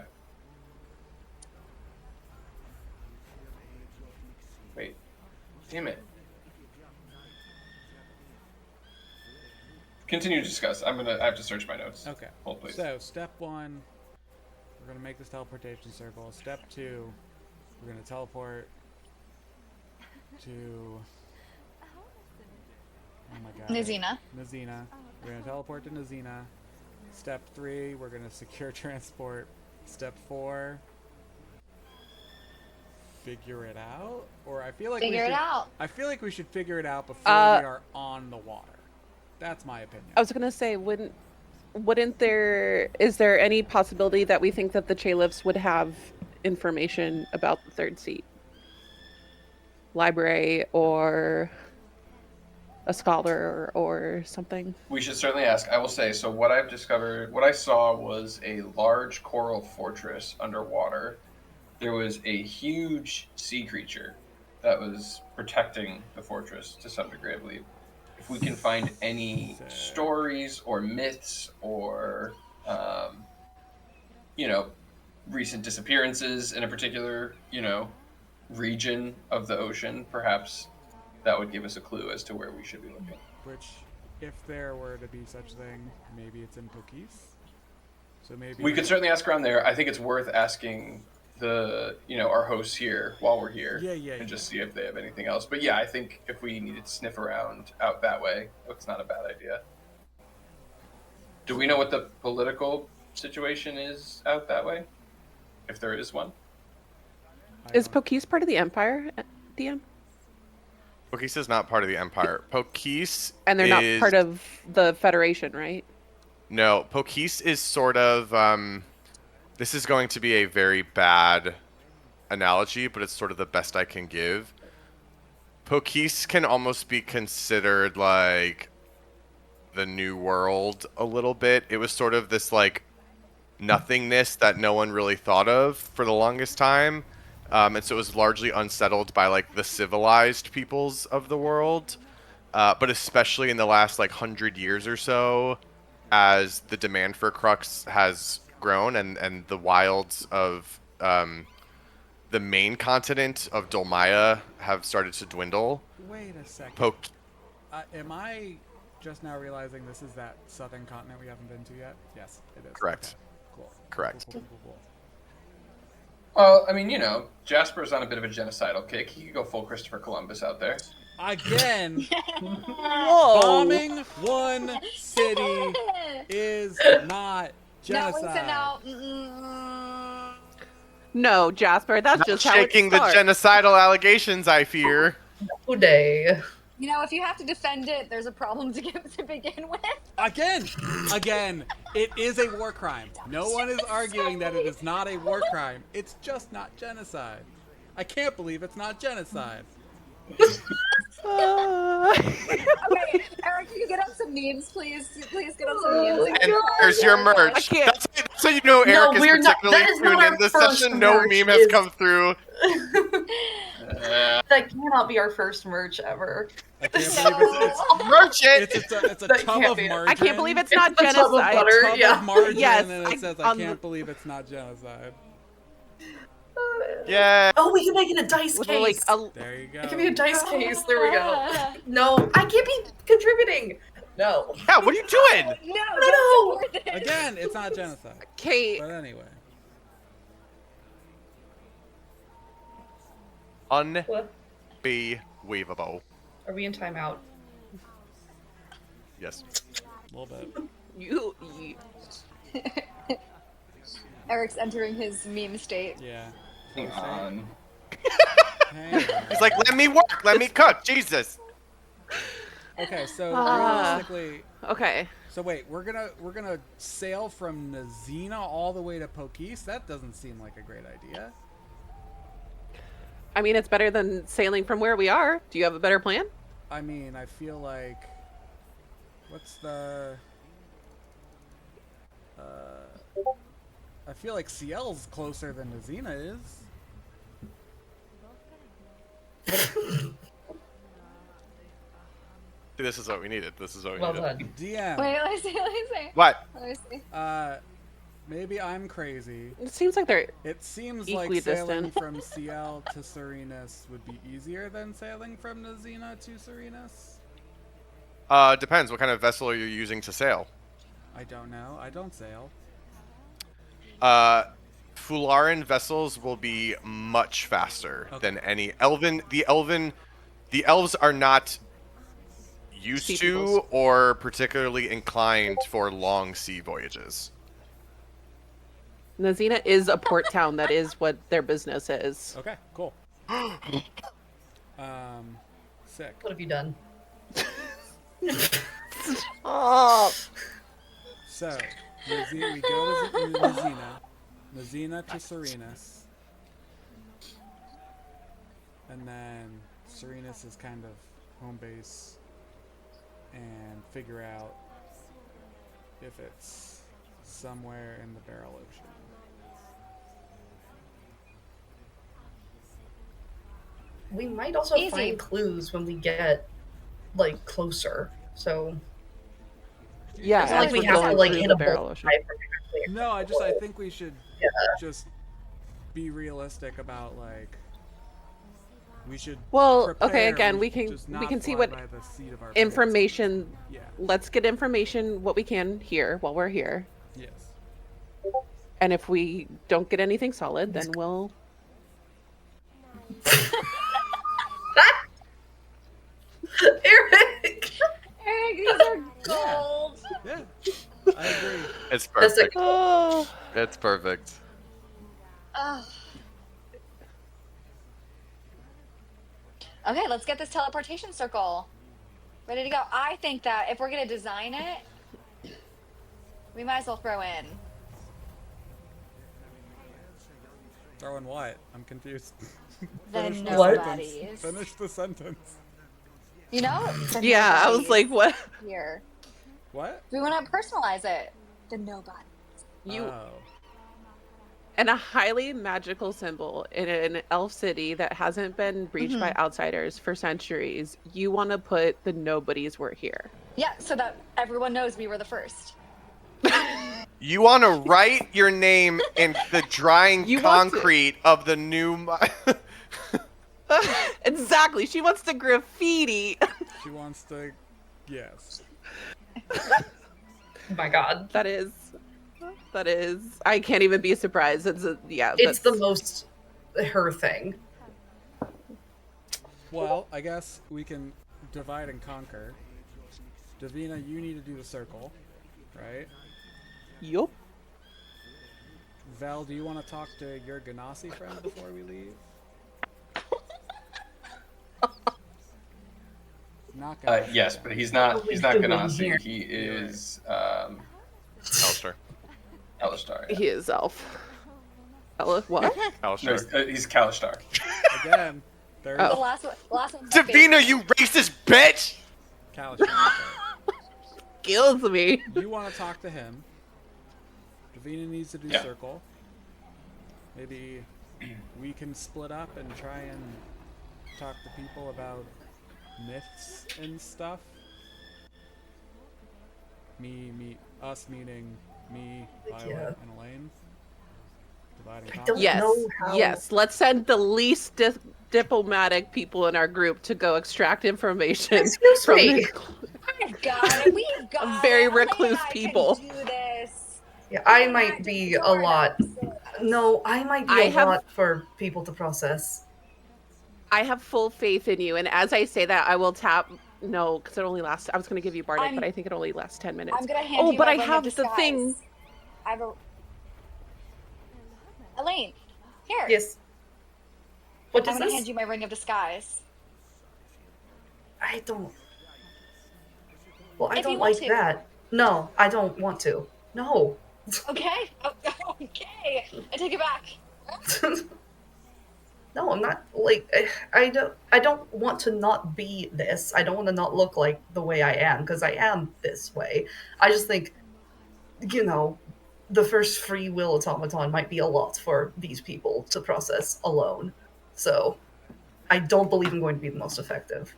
Wait. Damn it. Continue to discuss. I have to search my notes. Okay. Hold, please. So, step one, we're going to make this teleportation circle. Step two, we're going to teleport to... Oh my god. Nizina. Nizina. We're going to teleport to Nizina. Step three, we're going to secure transport. Step four, figure it out? Or I feel like Figure it out. I feel like we should figure it out before we are on the water. That's my opinion. I was gonna say, wouldn't is there any possibility that we think that the Chalifs would have information about the third seat? library or a scholar or something. We should certainly ask. I will say, so what I've discovered, what I saw was a large coral fortress underwater. There was a huge sea creature that was protecting the fortress to some degree, I believe. If we can find any stories or myths or, you know, recent disappearances in a particular, region of the ocean, perhaps that would give us a clue as to where we should be looking. Which, if there were to be such thing, maybe it's in Pokis. So maybe We could certainly ask around there. I think it's worth asking our hosts here while we're here, and just see if they have anything else. But yeah, I think if we needed to sniff around out that way, it's not a bad idea. Do we know what the political situation is out that way, if there is one? Is Pokis part of the Empire, DM? Pokis is not part of the Empire. Pokis And they're not part of the Federation, right? No, Pokis is sort of... this is going to be a very bad analogy, but it's sort of the best I can give. Pokis can almost be considered like the New World a little bit. It was sort of this like nothingness that no one really thought of for the longest time. And so it was largely unsettled by like the civilized peoples of the world. But especially in the last like 100 years or so, as the demand for Crux has grown and the wilds of the main continent of Zholmyr have started to dwindle. Wait a second. Am I just now realizing this is that southern continent we haven't been to yet? Yes, it is. Correct. Okay. Cool. Correct. Cool. Well, I mean, Jasper's on a bit of a genocidal kick. He could go full Christopher Columbus out there. Again, Whoa! bombing one city is not genocide. No, Jasper, that's Not just how shaking it the starts. genocidal allegations, I fear. No day. If you have to defend it, there's a problem to begin with. Again, it is a war crime. No one is arguing that it is not a war crime. It's just not genocide. I can't believe it's not genocide. Okay, Eric, can you get us some memes, please? Please get us some memes. And there's your merch. I can't. That's how you know Eric is we're not- particularly that is not tuned in our this first session. No merch meme has is- come through. That cannot be our first merch ever. I can't believe it's Merch it! it's a That tub can't of be it. margarine. I can't believe it's not a tub of genocide. butter. Tub Yeah. of margarine, Yes, and it says, I can't believe it's not genocide. Yeah. Oh, we can make it a dice With case. There you go. It can be a dice case. There we go. No, I can't be contributing. No. Yeah, what are you doing? No, No. don't support this. Again, it's not genocide. Kate, But anyway. What? Unbelievable. Are we in timeout? Yes. A little bit. you Eric's entering his meme state. Yeah. Hang on. Hang on. He's like, let me work, let me cook, Jesus. Okay, so Ah. realistically, okay. so wait, we're gonna sail from Nazina all the way to Pokis? That doesn't seem like a great idea. I mean, it's better than sailing from where we are. Do you have a better plan? I mean, I feel like what's the I feel like Ciel's closer than Nazina is. This is what we needed. This is what we Well needed. done. DM. Wait, let me see. What? Let me see. Maybe I'm crazy. It seems like they're It seems like sailing Equidistant. from Ciel to Serenus would be easier than sailing from Nazina to Serenus. Depends. What kind of vessel are you using to sail? I don't know. I don't sail. Fularan vessels will be much faster Okay. than any elven. The elves are not used Sea to peoples. or particularly inclined for long sea voyages. Nazina is a port town. That is what their business is. Okay, cool. Sick. What have you done? Oh. So, we go to Nazina to Serenus, and then Serenus' kind of home base and figure out if it's somewhere in the Beryl Ocean. We might also Easy. find clues when we get like closer. So Yeah, it's not like as we we're have to going like through hit the a Beryl bullseye Ocean. from exactly No, I think we should Yeah. just be realistic about like we should Well, prepare, okay, again, we just can not see fly what by the seat of our information. pants. Yeah. Let's get information what we can here while we're here. Yes. And if we don't get anything solid, then we'll Eric! Eric, these are gold. Yeah. I agree. It's That's perfect. Oh, It's perfect. Ugh. Okay, let's get this teleportation circle ready to go. I think that if we're gonna design it, we might as well throw in. Throw in what? I'm confused. The Finish the Nobodies. sentence. Finish the sentence. You know? The yeah. I was Nobodies like, what? here. What? We want to personalize it. The Nobodies. You Oh. and a highly magical symbol in an elf city that hasn't been reached by outsiders for centuries. You want to put the Nobodies were here. Yeah, so that everyone knows we were the first. You want to write your name in the drying You want to- concrete of the new. Exactly. She wants to graffiti. She wants to. Yes. Oh my god. That is. I can't even be surprised. It's It's the most her thing. Well, I guess we can divide and conquer. Davina, you need to do the circle, right? Yup. Val, do you want to talk to your Ganassi friend before we leave? Not Ganassi. Yes, but he's not. He's not Doing Ganassi. here. He is Alistair. Alistar. Yeah. He is elf. Elf what? No, Alistair. he's Kalistar. Again, there's Oh. The last one's my favorite. Davina, you racist bitch! Kalistar. Kills me. You want to talk to him. Davina needs to do Yeah. circle. Maybe we can split up and try and talk to people about myths and stuff. Us meaning me, Violet, Yeah. and Elaine. Divide and I conquer. don't Yes. know how. Yes. Let's send the least diplomatic people in our group to go extract information Excuse from me. We've got it. We've got Very it. recluse Elaine and I can people. do this. Yeah, I We're might not be just a doing lot. it. No, I might be I a have- lot for people to process. I have full faith in you, and as I say that, I will tap. No, because it only lasts. I was going to give you Bardic, I'm- but I think it only lasts 10 minutes. I'm gonna hand Oh, you but my I ring of have the disguise. thing. I have a. Elaine, here. Yes. What I'm is gonna this? hand you my ring of disguise. I don't. Well, I If you don't want like to. that. No, I don't want to. No. Okay. Oh, okay. I take it back. No, I'm not like I don't want to not be this. I don't want to not look like the way I am because I am this way. I just think the first free will automaton might be a lot for these people to process alone. So, I don't believe I'm going to be the most effective.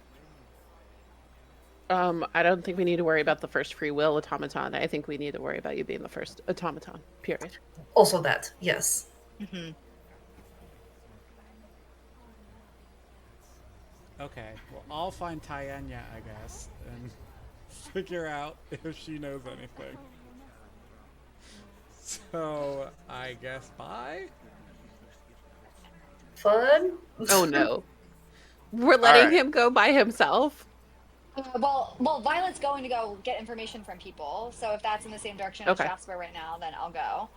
I don't think we need to worry about the first free will automaton. I think we need to worry about you being the first automaton. Period. Also that, yes. Okay, well, I'll find Tayanya, I guess, and figure out if she knows anything. So, I guess bye? Fun? Oh no. We're letting him go by himself. Well, Violet's going to go get information from people. So if that's in the same direction as Okay. Jasper right now, then I'll go.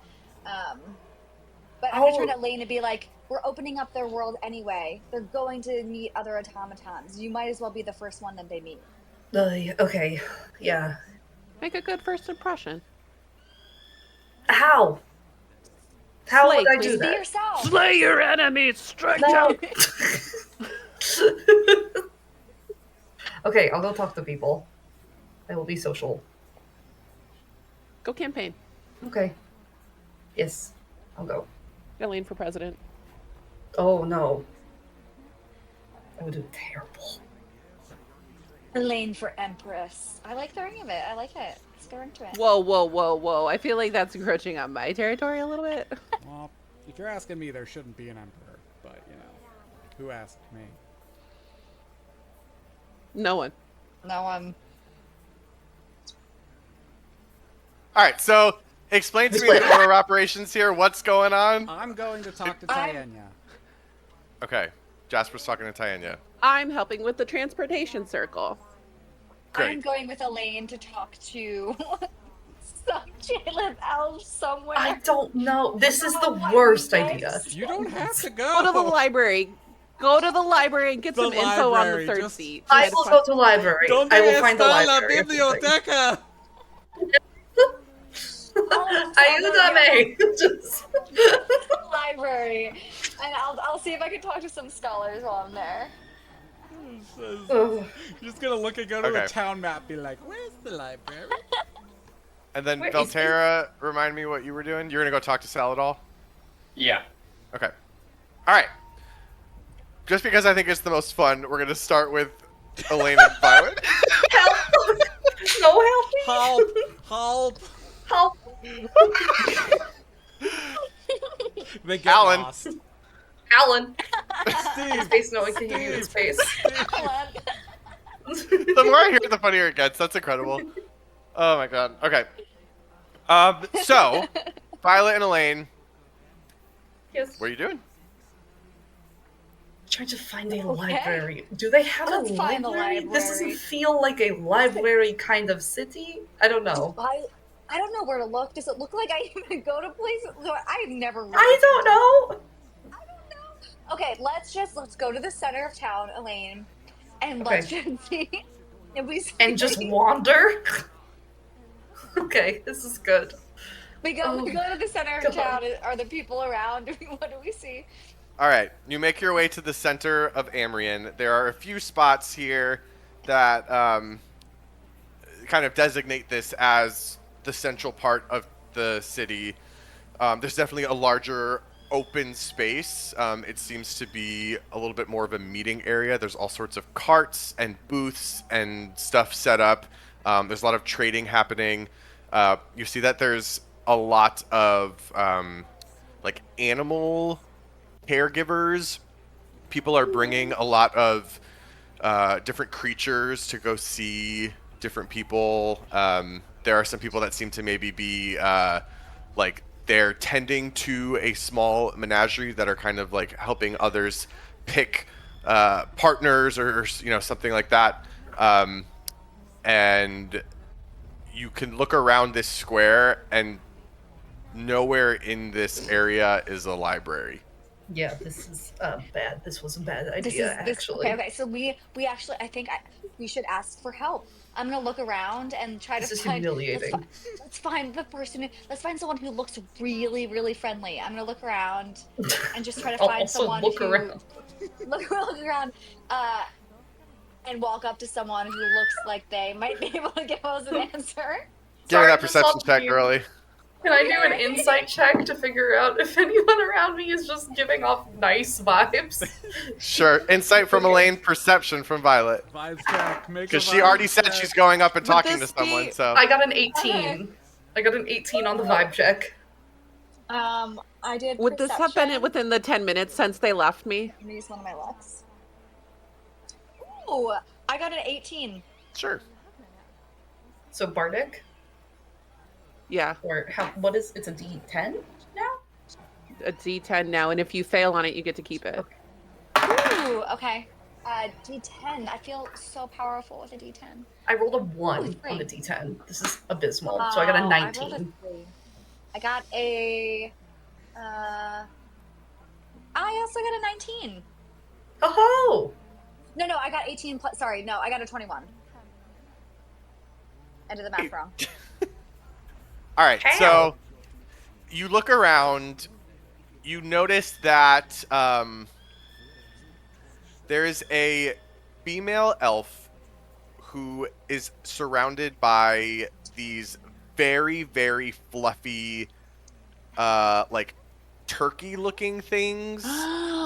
But I'm gonna turn to Elaine and be like, "We're opening up their world anyway. They're going to meet other automatons. You might as well be the first one that they meet." Okay, yeah. Make a good first impression. How? How Slay, would I please do Be that? yourself. Slay your enemies, strike No. out. Okay, I'll go talk to people. I will be social. Go campaign. Okay. Yes, I'll go. Elaine for president. Oh no. I would do terrible. Elaine for Empress. I like the ring of it. I like it. Let's go into it. Whoa, whoa, whoa, whoa. I feel like that's encroaching on my territory a little bit. Well, if you're asking me, there shouldn't be an emperor. But, who asked me? No one. No, All right, so explain to me the order of operations here. What's going on? I'm going to talk to I'm- Tayenya. Okay, Jasper's talking to Tayenya. I'm helping with the transportation circle. Great. I'm going with Elaine to talk to some Jalen elf somewhere. I don't know. This is the worst idea. You don't have to Go to the library. Go to the library and get The some info on the library, third just- seat. I will go to library. I will find the library. biblioteca! Ayúdame! Just... Library, and I'll see if I can talk to some scholars while I'm there. You're just gonna look and go to Okay. a town map, be like, "Where's the library?" And then Where is Velterra, remind me what you were doing. You're gonna go talk to Saladol. Yeah. Okay. All right. Just because I think it's the most fun, we're gonna start with Elaine and Violet. Help! No help! Help! Help! They get Alan. lost. Alan! Steve. Space, no one can hear you in space. The more I hear it, the funnier it gets. That's incredible. Oh my god. Okay. So, Violet and Elaine, Yes. what are you doing? Trying to find a Okay. library. Do they have Let's a find a library? This doesn't library. feel like a library kind of city. I don't know. I don't know where to look. Does it look like I even go to places? I've never. Really I don't know. Okay, let's go to the center of town, Elaine, and Okay. let's just see if we see. And just wander. Okay, this is good. we go to the center of God. town. Are the people around? What do we see? All right, you make your way to the center of Amrian. There are a few spots here that kind of designate this as the central part of the city. There's definitely a larger open space. It seems to be a little bit more of a meeting area. There's all sorts of carts and booths and stuff set up. There's a lot of trading happening. You see that there's a lot of like animal caregivers. People are bringing a lot of different creatures to go see different people. There are some people that seem to maybe be like they're tending to a small menagerie that are kind of like helping others pick partners or something like that. And you can look around this square and nowhere in this area is a library. Yeah, this is bad. This was a bad idea, actually. Okay. So we actually, I think we should ask for help. I'm gonna look around and try This to is find. humiliating. Let's find the person. Let's find someone who looks really, really friendly. I'm gonna look around and just try to I'll find also someone look who around. look around, and walk up to someone who looks like they might be able to give us an answer. Give me Sorry that to perception stop check you. early. Can I do an insight check to figure out if anyone around me is just giving off nice vibes? Sure. Insight from Elaine, perception from Violet. Vibes check. Make a Because she vibes already said check. she's going up and Would talking to this someone, be- so. I got an 18. Okay. I got an 18 on the vibe check. I did. Would this have been perception. within the 10 minutes since they left me? I'm gonna use one of my lucks. Ooh, I got an 18. Sure. So Bardic, Yeah, or what is it's a D10 now? a D10 now, and if you fail on it, you get to keep it. Ooh, okay. D10. I feel so powerful with a D10. I rolled a 1 Ooh, on the three. D10. This is abysmal. So I got a Wow, 19. rolled a 3. I got a. I also got a 19. Oh No, I got 18 plus. Sorry, no, I got a 21. I did the math wrong. All right, How? so you look around. You notice that there is a female elf who is surrounded by these very, very fluffy, like turkey-looking things.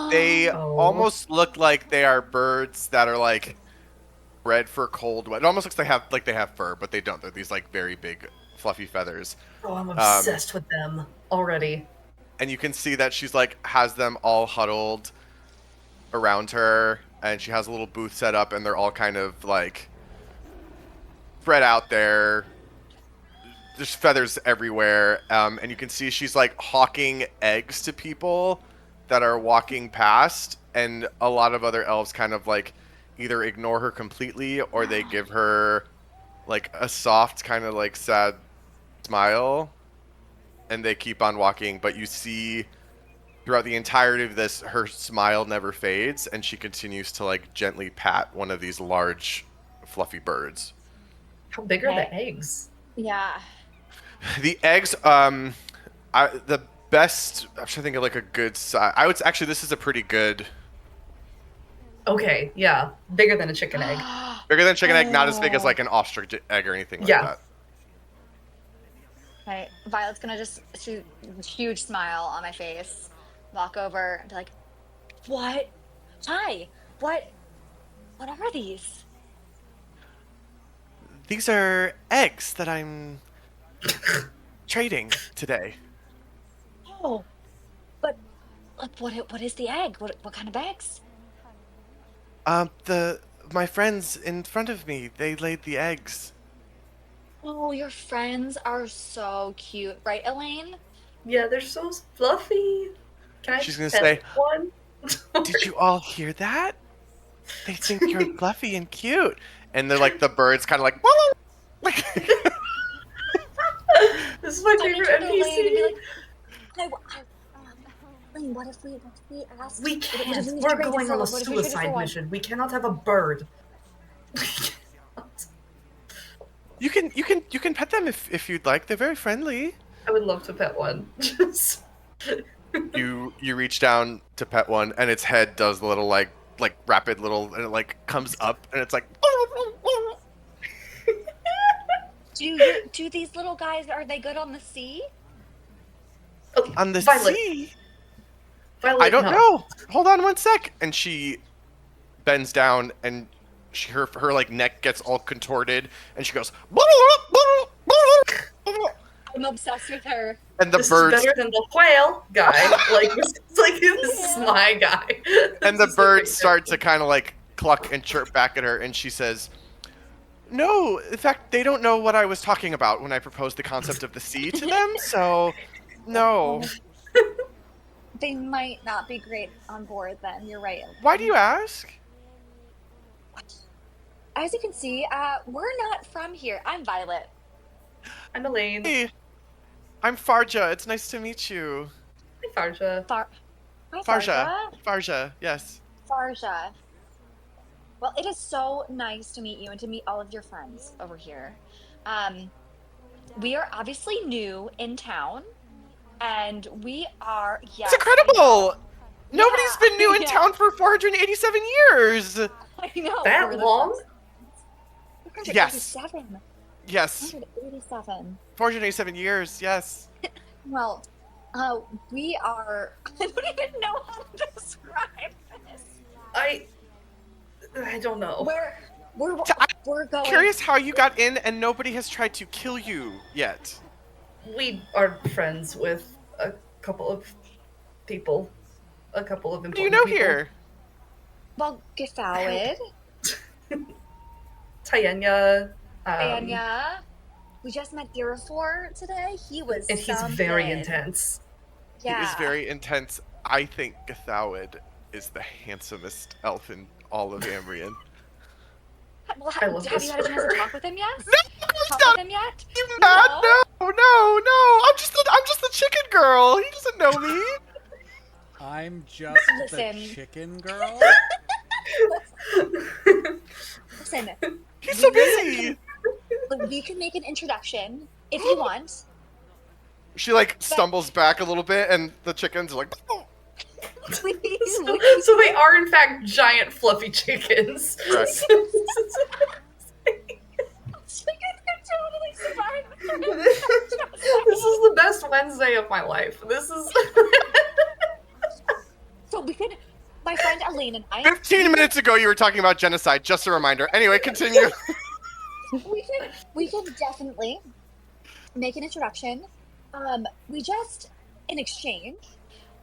They Oh. almost look like they are birds that are like bred for cold weather. It almost looks like they have fur, but they don't. They're these like very big, fluffy feathers. Oh, I'm obsessed with them already. And you can see that she's like has them all huddled around her, and she has a little booth set up, and they're all kind of like spread out there. There's feathers everywhere, and you can see she's like hawking eggs to people that are walking past, and a lot of other elves kind of like either ignore her completely or they give her like a soft kind of like sad smile, and they keep on walking. But you see throughout the entirety of this, her smile never fades, and she continues to like gently pat one of these large fluffy birds. How big are the eggs? Yeah. The eggs, the best. I'm trying to think of like a good size. I would actually. This is a pretty good. Okay, yeah, bigger than a chicken egg. Bigger than chicken egg, not as big as like an ostrich egg or anything like that. Okay, Violet's gonna just shoot a huge smile on my face, walk over and be like, "What? Hi. What are these?" These are eggs that I'm trading today. Oh, but what is the egg? What kind of eggs? My friends in front of me, they laid the eggs. Oh, your friends are so cute, right, Elaine? Yeah, they're so fluffy. Can I She's gonna pet say, one? "Did you all hear that? They think you're fluffy and cute." And they're like the birds, kind of like, like. This is my So I'm favorite gonna turn to Elaine and be NPC. like, Elaine, what if we ask? We what if can't. we We're trade it going for- on a what if we trade it for suicide one? mission. We cannot have a bird. You can pet them if you'd like. They're very friendly. I would love to pet one. Just You reach down to pet one, and its head does the little like rapid little, and it like comes up, and it's like. Do these little guys, are they good on the sea? oh, On the Violet. sea? Violet, I don't no. know. Hold on one sec. And she bends down, and her like neck gets all contorted, and she goes. I'm obsessed with her. And the This birds is better than the whale guy. This is my guy. and the This is birds great. start to kind of like cluck and chirp back at her, and she says, "No, in fact, they don't know what I was talking about when I proposed the concept of the sea to them, so no." They might not be great on board then. You're right. Why do you ask? As you can see, we're not from here. I'm Violet. I'm Elaine. Hey, I'm Farja. It's nice to meet you. Hi, Farja. Hi, Farja. Farja, yes. Farja. Well, it is so nice to meet you and to meet all of your friends over here. We are obviously new in town, and we are. It's incredible! Nobody's been new in yeah. town for 487 years! I know. That we're the long? first- Yes. 487. Yes. 487. 487 years, yes. Well, we are. I don't even know how to describe this. I don't know. We're I'm going. curious how you got in and nobody has tried to kill you yet. We are friends with a couple of people. A couple of What important do you know people. here? Well, Gefalid, Tayenya. Anya. We just met Dirafor today. He was. And he's very something. intense. Yeah. He is very intense. I think Gathawid is the handsomest elf in all of Ambrian. Well, I love have this you had a for chance her. to talk with him yet? No, Talk stop! with him yet? You mad? No? No. I'm just the chicken girl. He doesn't know me. I'm just Listen. the chicken girl. Listen, He's so busy. we can make an introduction if you want. She like stumbles back a little bit, and the chickens are like. "Oh." Please, So they are in fact giant fluffy chickens. Correct. This is the best Wednesday of my life. This is. So we could, my friend Elaine and I. 15 minutes ago, you were talking about genocide. Just a reminder. Anyway, continue. We could definitely make an introduction. We just, in exchange,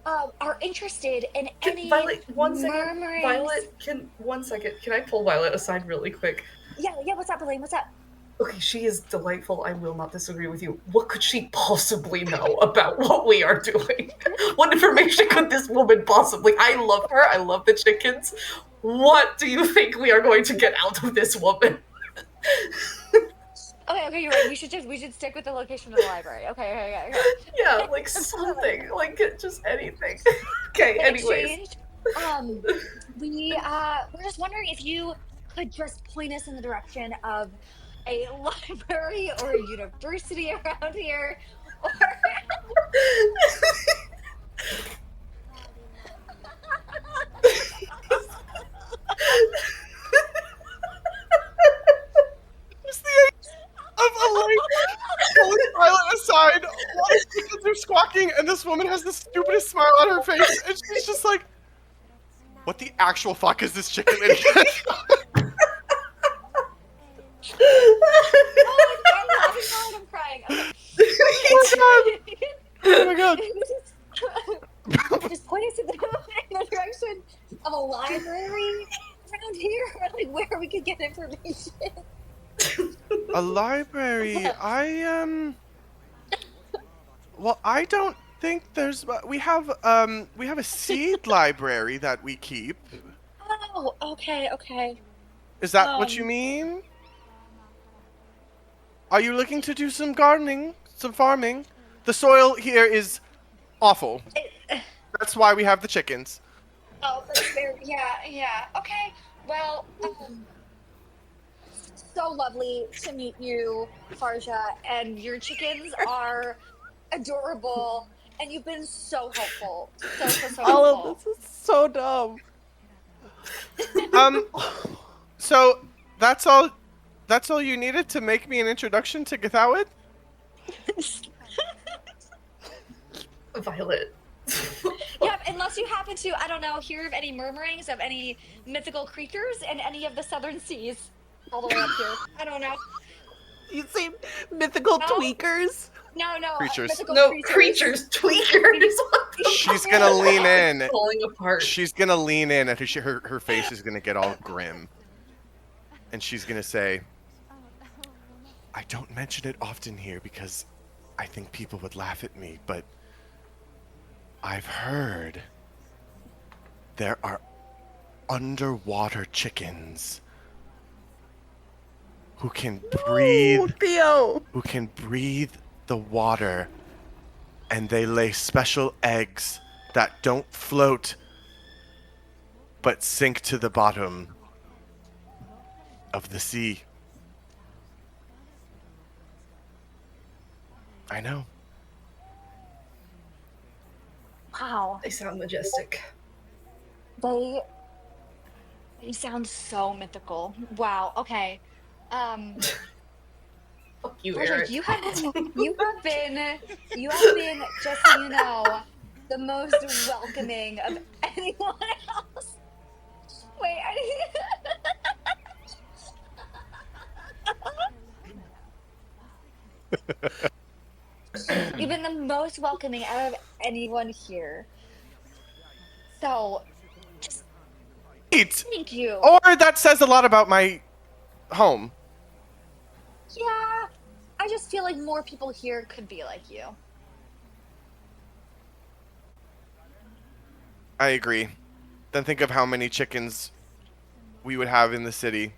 are interested in any Violet, one second. murmurings. Violet, one second. Can I pull Violet aside really quick? Yeah, what's up, Elaine? What's up? Okay, she is delightful. I will not disagree with you. What could she possibly know about what we are doing? What information could this woman possibly? I love her. I love the chickens. What do you think we are going to get out of this woman? Okay, you're right. We should stick with the location of the library. Okay. Yeah, like something, like just anything. Okay, In anyways. exchange, we're just wondering if you could just point us in the direction of a library or a university around here, or Just the idea of Elaine pulling Violet aside while the chickens are squawking, and this woman has the stupidest smile on her face, and she's just like, "What the actual fuck is this chicken idiot?" I'm crying. Oh my god! Just point us in the direction of a library around here, like where we could get information. A library? Well, I don't think there's. We have a seed library that we keep. Oh, okay. Is that what you mean? Are you looking to do some gardening, some farming? The soil here is awful. That's why we have the chickens. Oh, that's fair. Yeah. Okay. Well, so lovely to meet you, Farja, and your chickens are adorable, and you've been so helpful. So helpful. All of this is so dumb. So that's all you needed to make me an introduction to Gathawid? Violet. Yeah, unless you happen to, I don't know, hear of any murmurings of any mythical creatures in any of the southern seas all the way up here. I don't know. You say mythical No? tweakers? No. Creatures. Mythical No, creatures. tweakers. She's gonna lean in. Falling apart. She's gonna lean in, and her face is gonna get all grim. And she's gonna say, "I don't mention it often here because I think people would laugh at me, but I've heard there are underwater chickens who can breathe, Theo! who can breathe the water, and they lay special eggs that don't float but sink to the bottom of the sea." I know. Wow. They sound majestic. They sound so mythical. Wow. Okay. Fuck you, Farja, Eric. you have been, just so you know, the most welcoming of anyone else. Wait, you've been the most welcoming out of anyone here. So, just Eat. thank you. Or that says a lot about my home. Yeah, I just feel like more people here could be like you. I agree. Then think of how many chickens we would have in the city.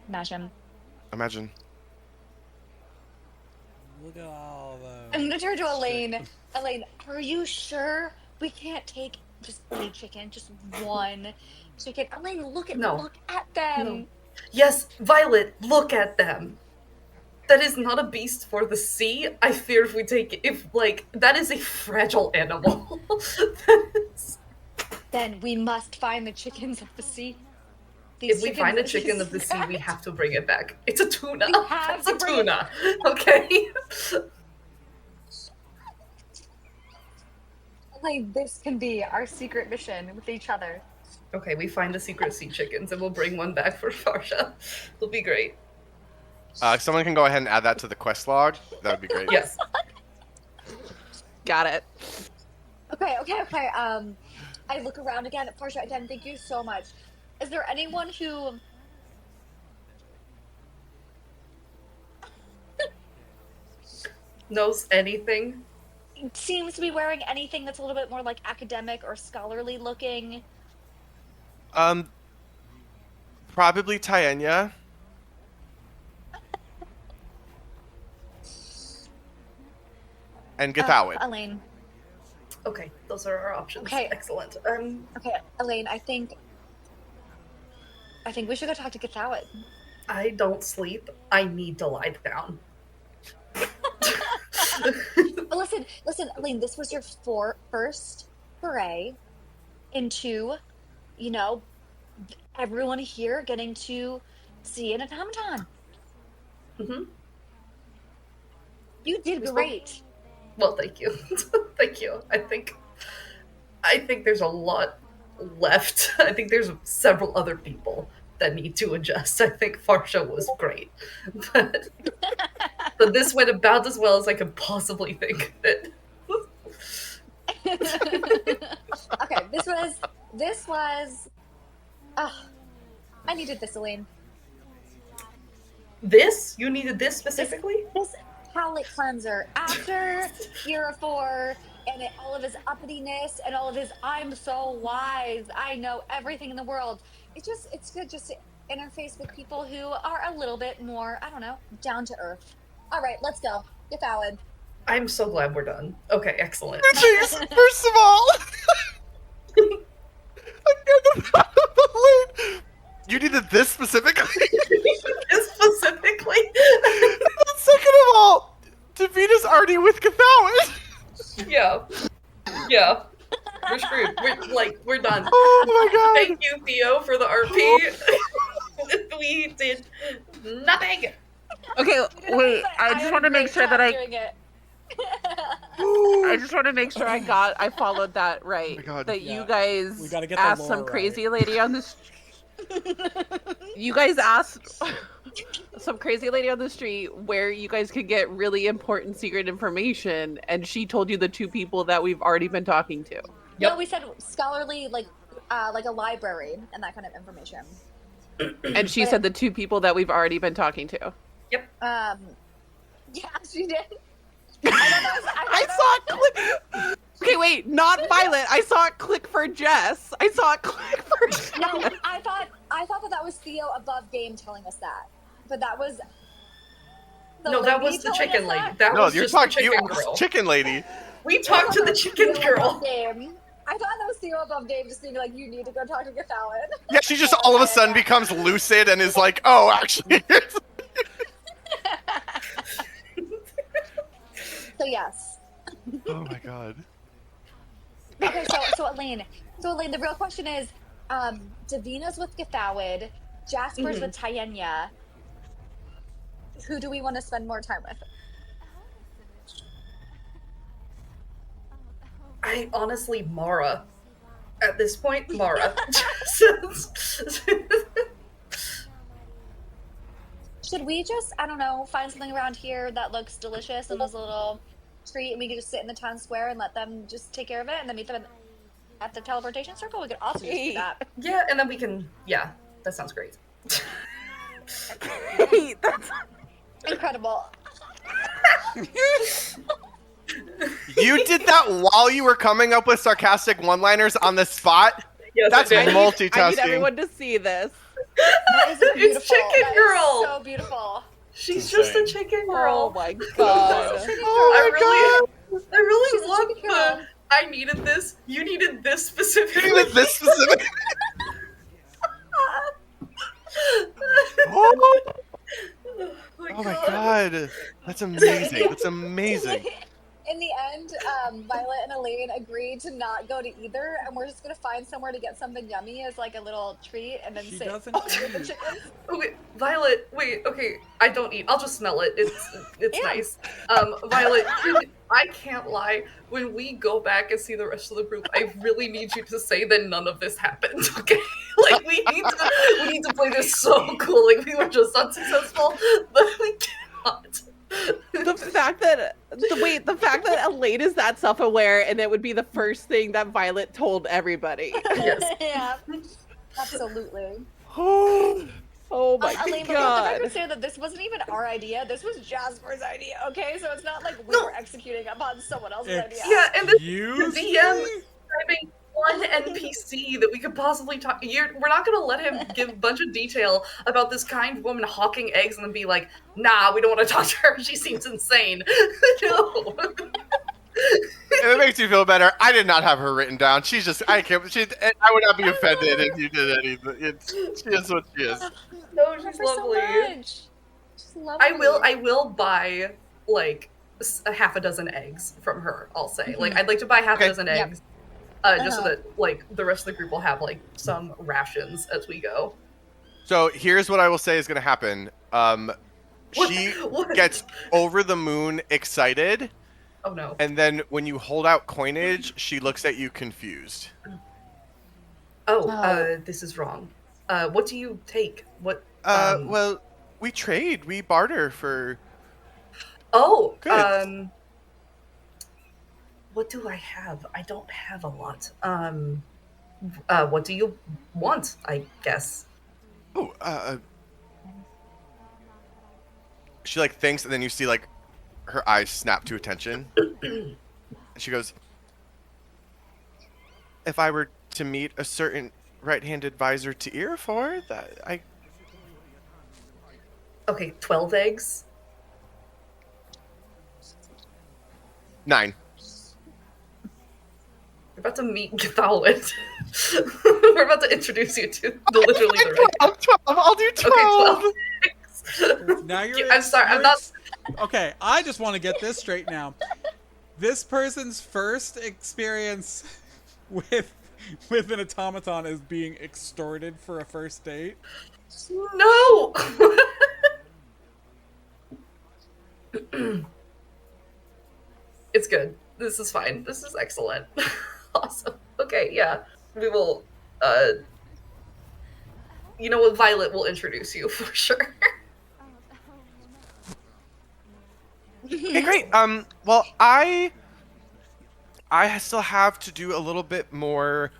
Imagine. Imagine. Look at all those. I'm gonna turn to Elaine. chickens. Elaine, are you sure we can't take just a chicken, just one chicken? Elaine, look at No. them. No. Yes, Violet, look at them. That is not a beast for the sea. I fear that is a fragile animal. That is... Then we must find the chickens of the sea. If we find a chickens chicken of the sea, we exist. have to bring it back. It's a tuna. We have It's a to bring it tuna. Okay. Like, this can be our secret mission with each other. Okay, we find the secret sea chickens and we'll bring one back for Farsha. It'll be great. Someone can go ahead and add that to the quest log. That would be great. Yes. Got it. Okay. I look around again at Portia again. Thank you so much. Is there anyone who Knows anything? seems to be wearing anything that's a little bit more like academic or scholarly looking? Probably Tianya. And Githawin. Elaine. Okay, those are our options. Okay. Excellent. Okay, Elaine, I think we should go talk to Githawin. I don't sleep. I need to lie down. But listen, Elaine, this was your first foray into, everyone here getting to see an automaton. Mm-hmm. You did great. Well, thank you. Thank you. I think there's a lot left. I think there's several other people that need to adjust. I think Farsha was great. But this went about as well as I could possibly think of it. Okay, this was I needed this, Elaine. This? You needed this specifically? This palate cleanser after Year 4 and all of his uppityness and all of his I'm so wise, I know everything in the world. It's good just to interface with people who are a little bit more, I don't know, down to earth. All right, let's go. Get valid. I'm so glad we're done. Okay, excellent. First of all, you needed this specifically? This specifically? Second of all, Davina's already with Githawin. Yeah. We're screwed. We're done. Oh my god. Thank you, Theo, for the RP. We did nothing. Okay, wait. I just want to make sure that doing it. I just want to make sure I followed that right. Oh my God. That Yeah. you guys We gotta get the asked lore some right. crazy lady on the You guys asked some crazy lady on the street where you guys could get really important secret information, and she told you the two people that we've already been talking to. Yep. No, we said scholarly, like a library and that kind of information. And she said the two people that we've already been talking to. Yeah, she did. I saw it click. Okay, wait, not Violet. I saw it click for Jess. I saw it click for Jess. No, I thought that was Theo above game telling us that, but that was. No, that was the telling chicken us lady. that? That No, was you're just talking the chicken girl. chicken lady. We talked to the chicken Theo girl. above game. I thought that was Theo above game, just being like, "You need to go talk to Githawin." Yeah, she just all of a sudden becomes lucid and is like, oh, actually. So yes. Oh my god. Okay, so Elaine, the real question is, Davina's with Githawin, Jasper's with Tianya. Who do we want to spend more time with? I honestly, Mara. At this point, Mara. Should we just, I don't know, find something around here that looks delicious and is a little treat, and we could just sit in the town square and let them just take care of it, and then meet them at the teleportation circle? We could also just do that. Yeah, and then we can. Yeah, that sounds great. Wait, that's Incredible. You did that while you were coming up with sarcastic one-liners on the spot? Yes, That's I did. multitasking. I need everyone to see this. That is beautiful. It's Chicken That is Girl. so beautiful. She's Insane. just a chicken girl. Oh my god. Oh my I really She's a want chicken girl. the. I needed this. You needed this specifically. god. This specific. Oh my god. That's amazing. That's amazing. in the end, Violet and Elaine agreed to not go to either, and we're just gonna find somewhere to get something yummy as like a little treat, and then She sit doesn't with the eat. chickens. Okay, Violet. Wait. Okay, I don't eat. I'll just smell it. It's Yeah. nice. Violet, I can't lie. When we go back and see the rest of the group, I really need you to say that none of this happened. Okay, like we need to play this so cool. Like we were just unsuccessful, but we cannot. The fact that Elaine is that self-aware, and it would be the first thing that Violet told everybody. Yes. Yeah, absolutely. Oh my Elaine, but we have to god! record say that this wasn't even our idea. This was Jasper's idea. Okay, so it's not like we were executing upon someone else's idea. Yeah, and the Excuse DM me? describing one NPC that we could possibly talk. We're not gonna let him give a bunch of detail about this kind woman hawking eggs and then be like, "Nah, we don't want to talk to her. She seems insane." No. If it makes you feel better, I did not have her written down. She's just, I can't, I would not be offended if you did anything. She is what she is. No, Love she's her lovely. So much. She's lovely. I will buy like a half a dozen eggs from her. I'll say, like, I'd like to buy half a dozen eggs, just so that like the rest of the group will have like some rations as we go. So here's what I will say is going to happen. She What? gets over the moon excited, Oh no. and then when you hold out coinage, she looks at you confused. Oh, this is wrong. What do you take? What? Well, we trade, we barter for. Oh, Good. what do I have? I don't have a lot. What do you want? I guess. Oh, she like thinks, and then you see like her eyes snap to attention. And she goes, "If I were to meet a certain right-hand advisor to Irafor, that I." Okay, 12 eggs. 9. We're about to meet Githawit. We're about to introduce you to literally the right. 12. I'll do 12. Okay, 12 eggs. Now you're. I'm sorry, I'm not. Okay, I just want to get this straight now. This person's first experience with an automaton is being extorted for a first date. No! It's good. This is fine. This is excellent. Awesome. Okay, yeah. We will, you know what? Violet will introduce you for sure. Okay, great. Well, I still have to do a little bit more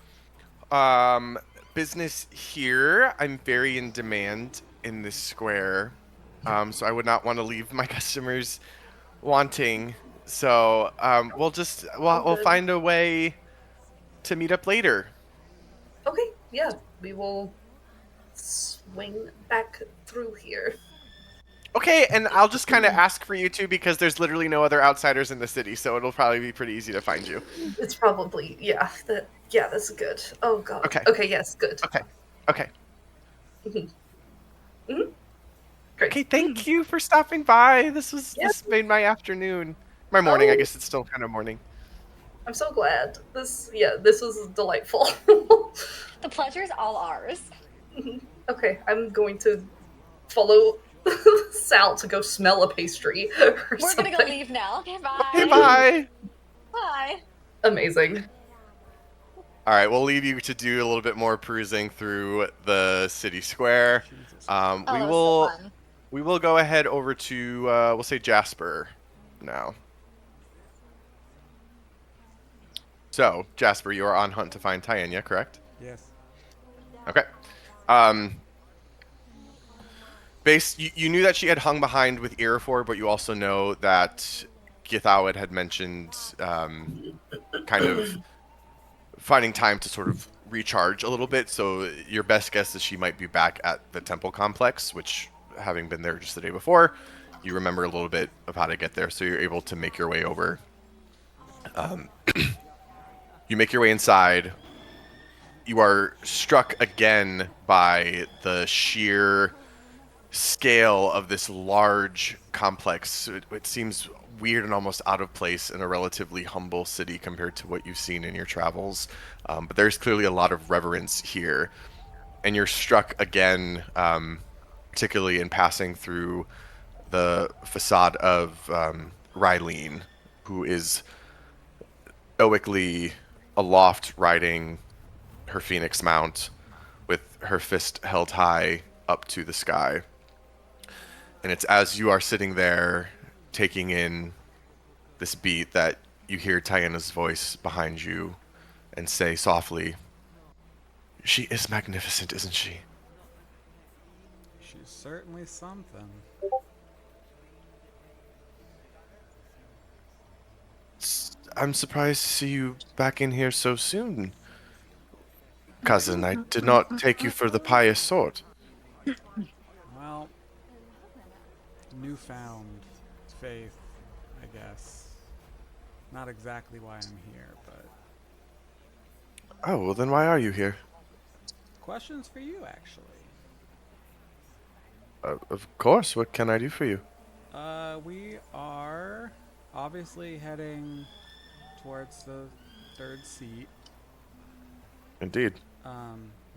business here. I'm very in demand in this square, so I would not want to leave my customers wanting. So we'll find a way to meet up later. Okay, yeah. We will swing back through here. Okay, and I'll just kind of ask for you too, because there's literally no other outsiders in the city, so it'll probably be pretty easy to find you. It's probably, yeah. That's good. Oh god. Okay. Okay, yes, good. Okay. Great. Okay, thank you for stopping by. This made my afternoon. My morning, I guess it's still kind of morning. I'm so glad. This was delightful. The pleasure's all ours. Okay, I'm going to follow Sal to go smell a pastry. We're gonna go leave now. Okay, bye. Okay, bye. Bye. Amazing. All right, we'll leave you to do a little bit more perusing through the city square. We will go ahead over to we'll say Jasper now. So, Jasper, you are on hunt to find Tyannia, correct? Yes. Okay. You knew that she had hung behind with Irafor, but you also know that Githawit had mentioned kind of finding time to sort of recharge a little bit. So your best guess is she might be back at the temple complex, which, having been there just the day before, you remember a little bit of how to get there. So you're able to make your way over. You make your way inside. You are struck again by the sheer scale of this large complex. It seems weird and almost out of place in a relatively humble city compared to what you've seen in your travels. But there's clearly a lot of reverence here. And you're struck again, particularly in passing through the facade of Rylene, who is stoically aloft riding her phoenix mount with her fist held high up to the sky. And it's as you are sitting there taking in this beat that you hear Tiana's voice behind you and say softly, "She is magnificent, isn't she?" She's certainly something. I'm surprised to see you back in here so soon, cousin. I did not take you for the pious sort. Well, newfound faith, I guess. Not exactly why I'm here, but Oh, well then why are you here? questions for you, actually. Of course, what can I do for you? We are obviously heading towards the third seat. Indeed.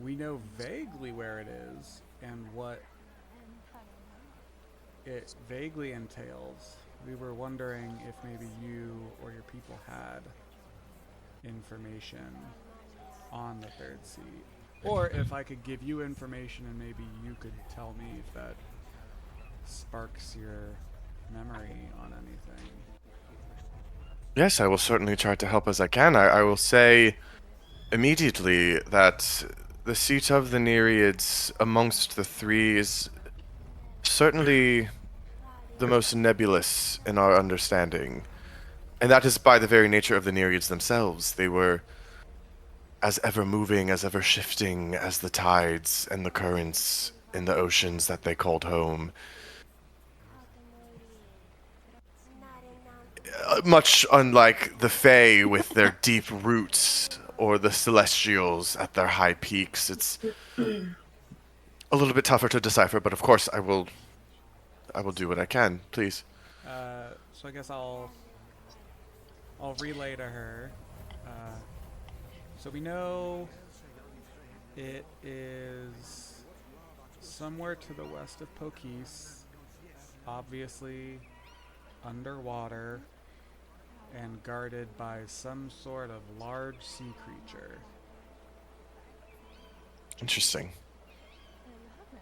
We know vaguely where it is and what it vaguely entails. We were wondering if maybe you or your people had information on the third seat. Or if I could give you information and maybe you could tell me if that sparks your memory on anything. Yes, I will certainly try to help as I can. I will say immediately that the seat of the Nereids amongst the three is certainly the most nebulous in our understanding. And that is by the very nature of the Nereids themselves. They were as ever moving, as ever shifting as the tides and the currents in the oceans that they called home. Much unlike the Fae with their deep roots, or the Celestials at their high peaks, it's a little bit tougher to decipher. But of course, I will do what I can. Please. So I guess I'll relay to her. So we know it is somewhere to the west of Pokis, obviously underwater and guarded by some sort of large sea creature. Interesting.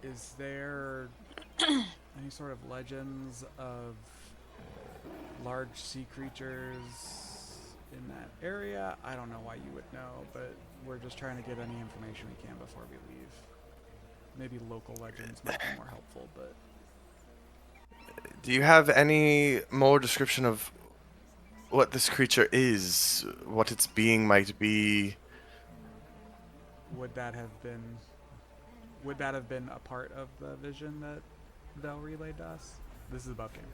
Is there any sort of legends of large sea creatures in that area? I don't know why you would know, but we're just trying to get any information we can before we leave. Maybe local legends might be more helpful, but... Do you have any more description of what this creature is? What its being might be? Would that have been a part of the vision that Vel relayed to us? This is above game.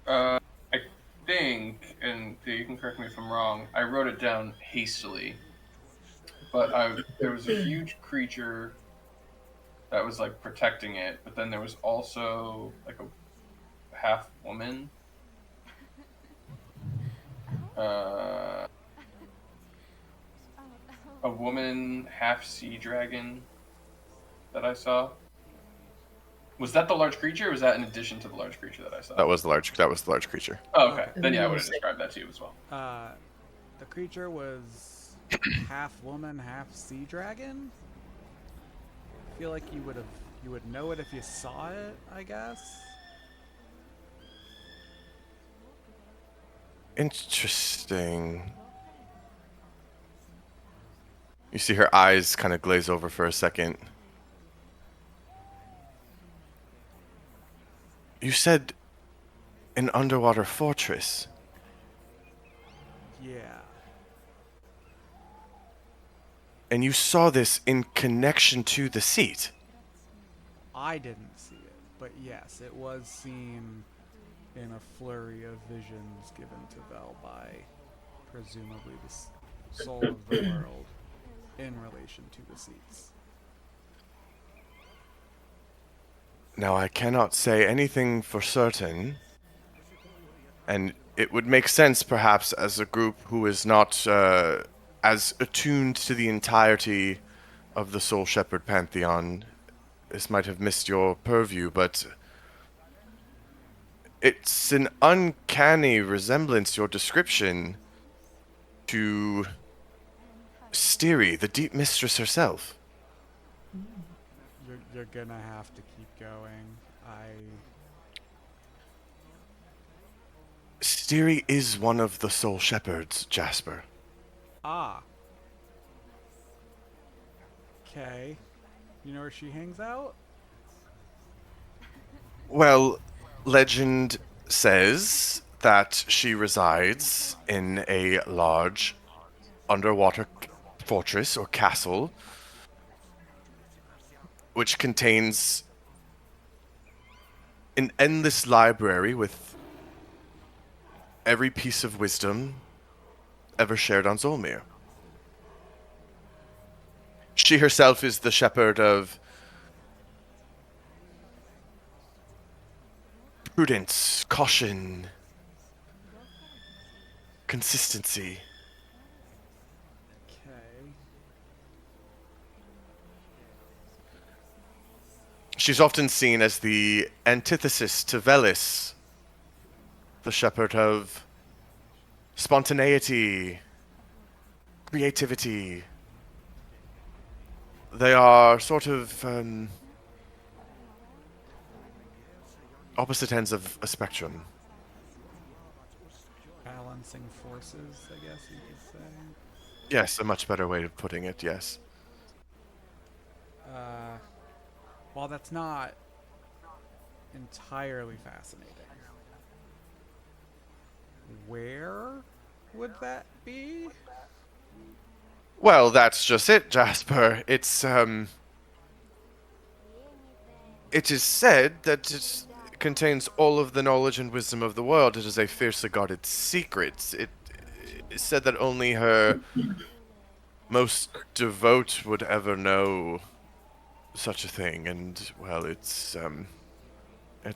I think, and you can correct me if I'm wrong, I wrote it down hastily, but there was a huge creature that was like protecting it, but then there was also like a half woman. A woman half sea dragon that I saw. Was that the large creature, or was that in addition to the large creature that I saw? That was the large creature. Oh, okay. Then yeah, I would have described that to you as well. The creature was half woman, half sea dragon. I feel like you would know it if you saw it, I guess. Interesting. You see her eyes kind of glaze over for a second. You said an underwater fortress. Yeah. And you saw this in connection to the seat. I didn't see it, but yes, it was seen in a flurry of visions given to Vel by presumably the soul of the world in relation to the seats. Now, I cannot say anything for certain, and it would make sense, perhaps, as a group who is not as attuned to the entirety of the Soul Shepherd Pantheon. This might have missed your purview, but it's an uncanny resemblance, your description, to Stiri, the Deep Mistress herself. You're gonna have to keep going. Stiri is one of the Soul Shepherds, Jasper. Ah. Okay. You know where she hangs out? Well, legend says that she resides in a large underwater fortress or castle, which contains an endless library with every piece of wisdom ever shared on Zholmyr. She herself is the shepherd of prudence, caution, consistency. Okay. She's often seen as the antithesis to Velis, the shepherd of spontaneity, creativity. They are sort of opposite ends of a spectrum. Balancing forces, I guess you could say. Yes, a much better way of putting it, yes. While that's not entirely fascinating, where would that be? Well, that's just it, Jasper. It is said that it contains all of the knowledge and wisdom of the world. It is a fiercely guarded secret. It is said that only her most devout would ever know such a thing, and, well, it's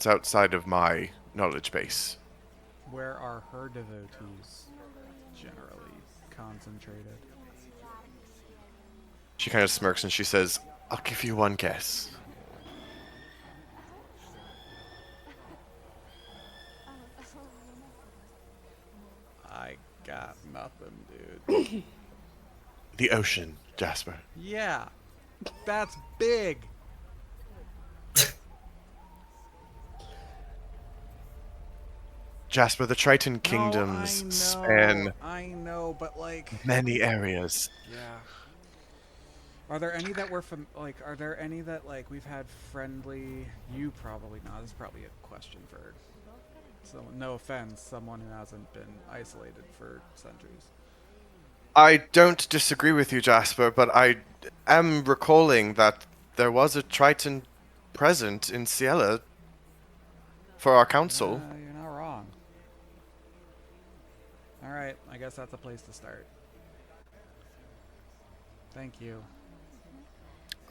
outside of my knowledge base. Where are her devotees generally concentrated? She kind of smirks and she says, I'll give you one guess. I got nothing, dude. The ocean, Jasper. Yeah, that's big. Jasper, the Triton kingdoms span I know, but like many areas. yeah. Are there any that we're are there any that like we've had friendly? You probably not. This is probably a question for someone. No offense, someone who hasn't been isolated for centuries. I don't disagree with you, Jasper, but I am recalling that there was a Triton present in Ciela for our council. You're not wrong. All right, I guess that's a place to start. Thank you.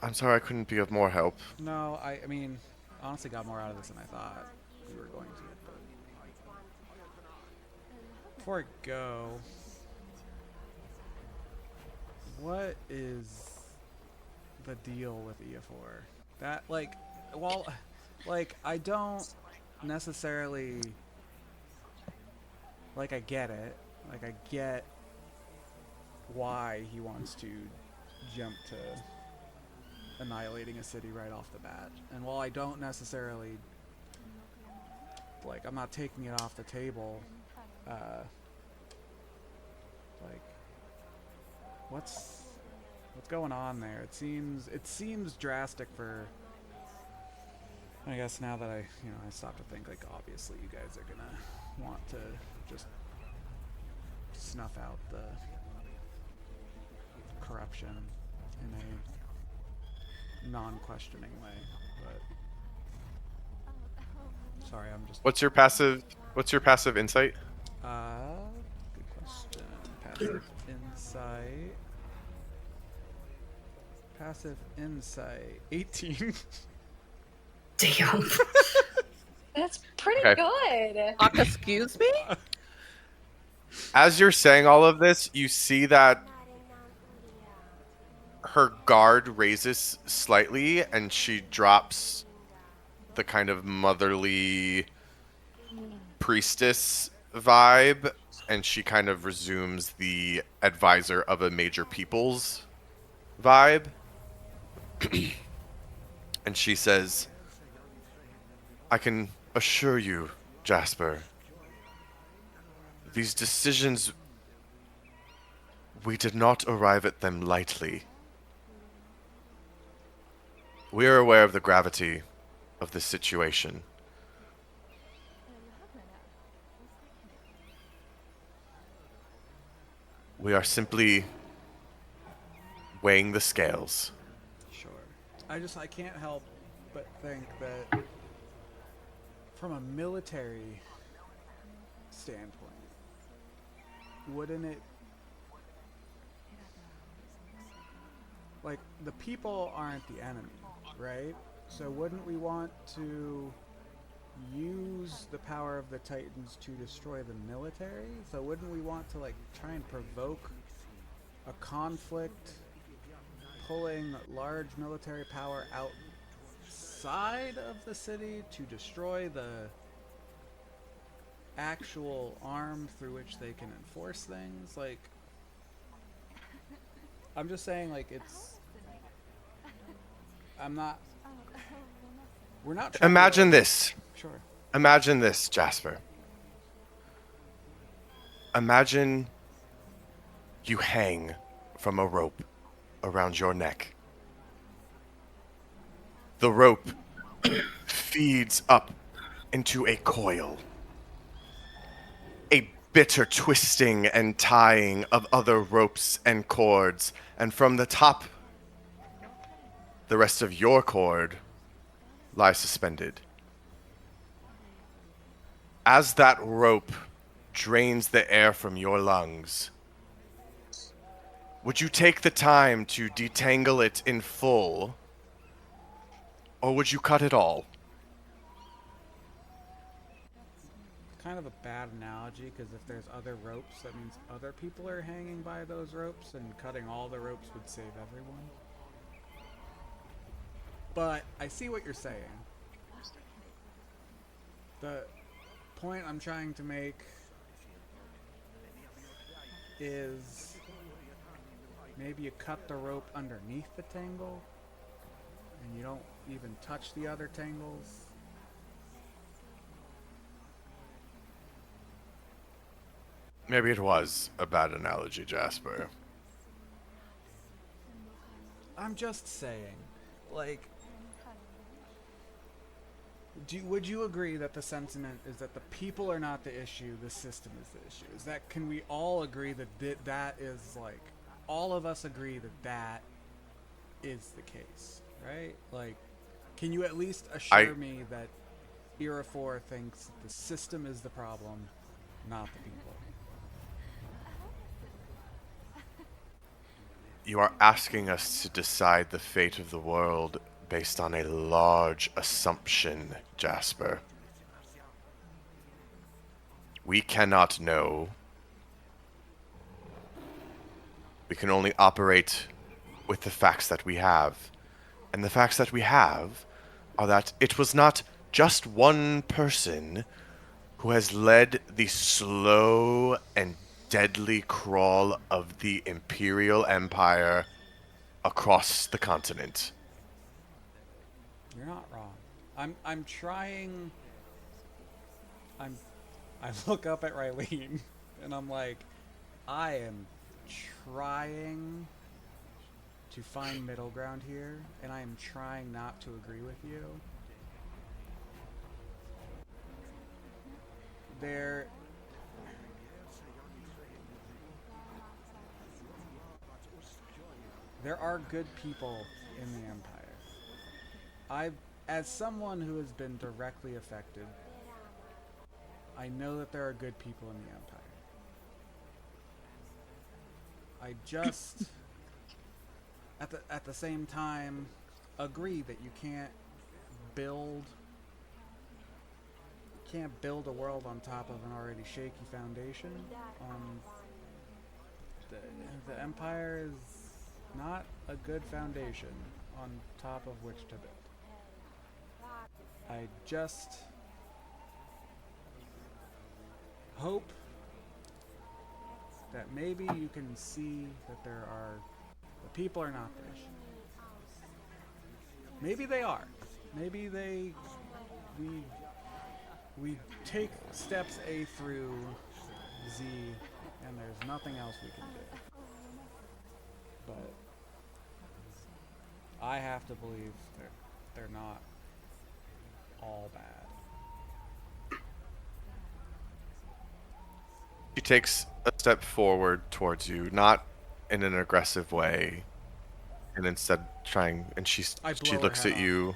I'm sorry I couldn't be of more help. No, I mean, honestly got more out of this than I thought we were going to. But before I go, what is the deal with EF4? That, like, well, like, I don't necessarily, like, I get it. Like, I get why he wants to jump to annihilating a city right off the bat. And while I don't necessarily, like, I'm not taking it off the table, like, what's going on there? It seems drastic for, I guess now that I stopped to think, like, obviously you guys are gonna want to just snuff out the corruption in a non-questioning way, but sorry, I'm just What's your passive insight? good question. Passive insight 18. Damn. That's pretty Okay. good. Excuse me? As you're saying all of this, you see that her guard raises slightly and she drops the kind of motherly priestess vibe, and she kind of resumes the advisor of a major people's vibe. And she says, I can assure you, Jasper, these decisions, we did not arrive at them lightly. We are aware of the gravity of this situation. We are simply weighing the scales. Sure. I can't help but think that from a military standpoint, wouldn't it, like, the people aren't the enemy, right? So wouldn't we want to use the power of the Titans to destroy the military? So wouldn't we want to, like, try and provoke a conflict, pulling large military power outside of the city to destroy the actual arm through which they can enforce things? Like, I'm just saying, like, we're not trying Imagine to, this. Sure. Imagine this, Jasper. Imagine you hang from a rope around your neck. The rope feeds up into a coil. A bitter twisting and tying of other ropes and cords, and from the top, the rest of your cord lies suspended. As that rope drains the air from your lungs, would you take the time to detangle it in full, or would you cut it all? Kind of a bad analogy, because if there's other ropes, that means other people are hanging by those ropes, and cutting all the ropes would save everyone. But I see what you're saying. The point I'm trying to make is maybe you cut the rope underneath the tangle and you don't even touch the other tangles. Maybe it was a bad analogy, Jasper. I'm just saying, like, would you agree that the sentiment is that the people are not the issue, the system is the issue? Is that, can we all agree that that is, like, all of us agree that that is the case, right? Like, can you at least assure me that Era 4 thinks the system is the problem, not the people? You are asking us to decide the fate of the world based on a large assumption, Jasper. We cannot know. We can only operate with the facts that we have. And the facts that we have are that it was not just one person who has led the slow and deadly crawl of the Imperial Empire across the continent. You're not wrong. I'm trying. I look up at Rylene and I'm like, I am trying to find middle ground here, and I am trying not to agree with you. There are good people in the Empire. As someone who has been directly affected, I know that there are good people in the Empire. I just, at the same time, agree that you can't build a world on top of an already shaky foundation. The Empire is not a good foundation on top of which to build. I just hope that maybe you can see that the people are not the issue. Maybe they are. Maybe we take steps A through Z and there's nothing else we can do. But I have to believe they're not all bad. She takes a step forward towards you, not in an aggressive way, and instead she looks at you,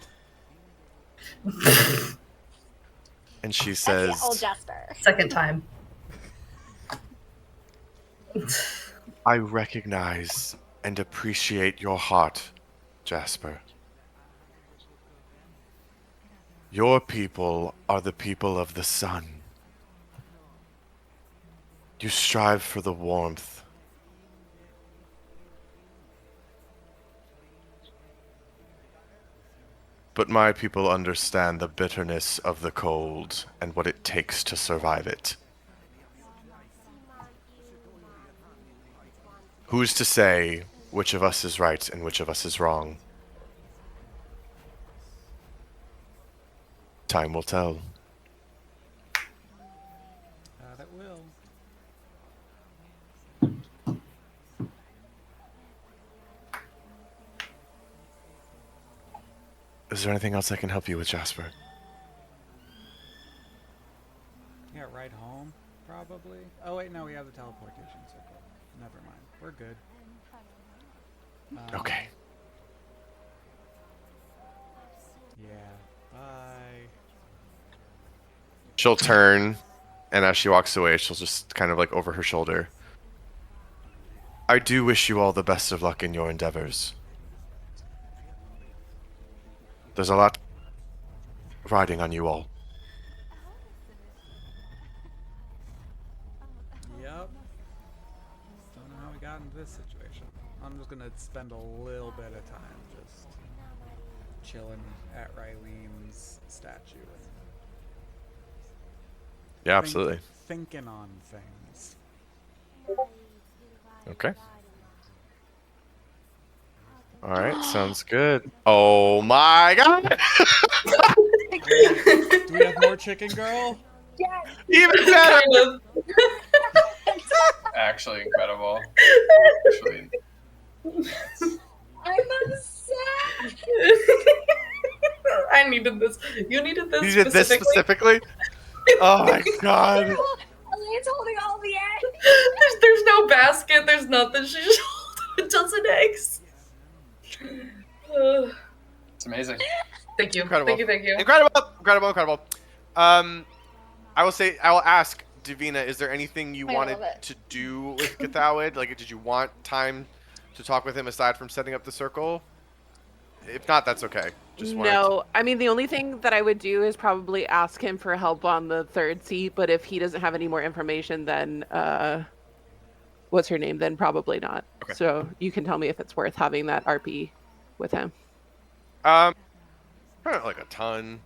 and she says, That's old Jasper. Second time. I recognize and appreciate your heart, Jasper. Your people are the people of the sun. You strive for the warmth. But my people understand the bitterness of the cold and what it takes to survive it. Who's to say which of us is right and which of us is wrong? Time will tell. That will. Is there anything else I can help you with, Jasper? Yeah, right home, probably. Oh wait, no, we have the teleportation circle. Never mind, we're good. Okay. Yeah, bye. She'll turn, and as she walks away, she'll just kind of like over her shoulder. I do wish you all the best of luck in your endeavors. There's a lot riding on you all. Yep. Don't know how we got into this situation. I'm just gonna spend a little bit of time just chilling at Rylene's statue. Yeah, absolutely. Thinking on things. Okay. All right, sounds good. Oh my god! Do we have more chicken girl? Yes. Even better! Kind of. Actually incredible. Actually, I'm upset. I needed this. You needed this You did this specifically? Oh my god. Elaine's holding all the eggs. There's no basket. There's nothing. She just holding a dozen eggs. it's amazing. Thank you. Incredible. Thank you. Incredible. I will ask Davina, is there anything you I wanted love it. to do with Cathawid? Like, did you want time to talk with him aside from setting up the circle? If not, that's okay. No, I mean, the only thing that I would do is probably ask him for help on the third seat, but if he doesn't have any more information, then, what's her name? Then probably not. Okay. So you can tell me if it's worth having that RP with him. Probably not like a ton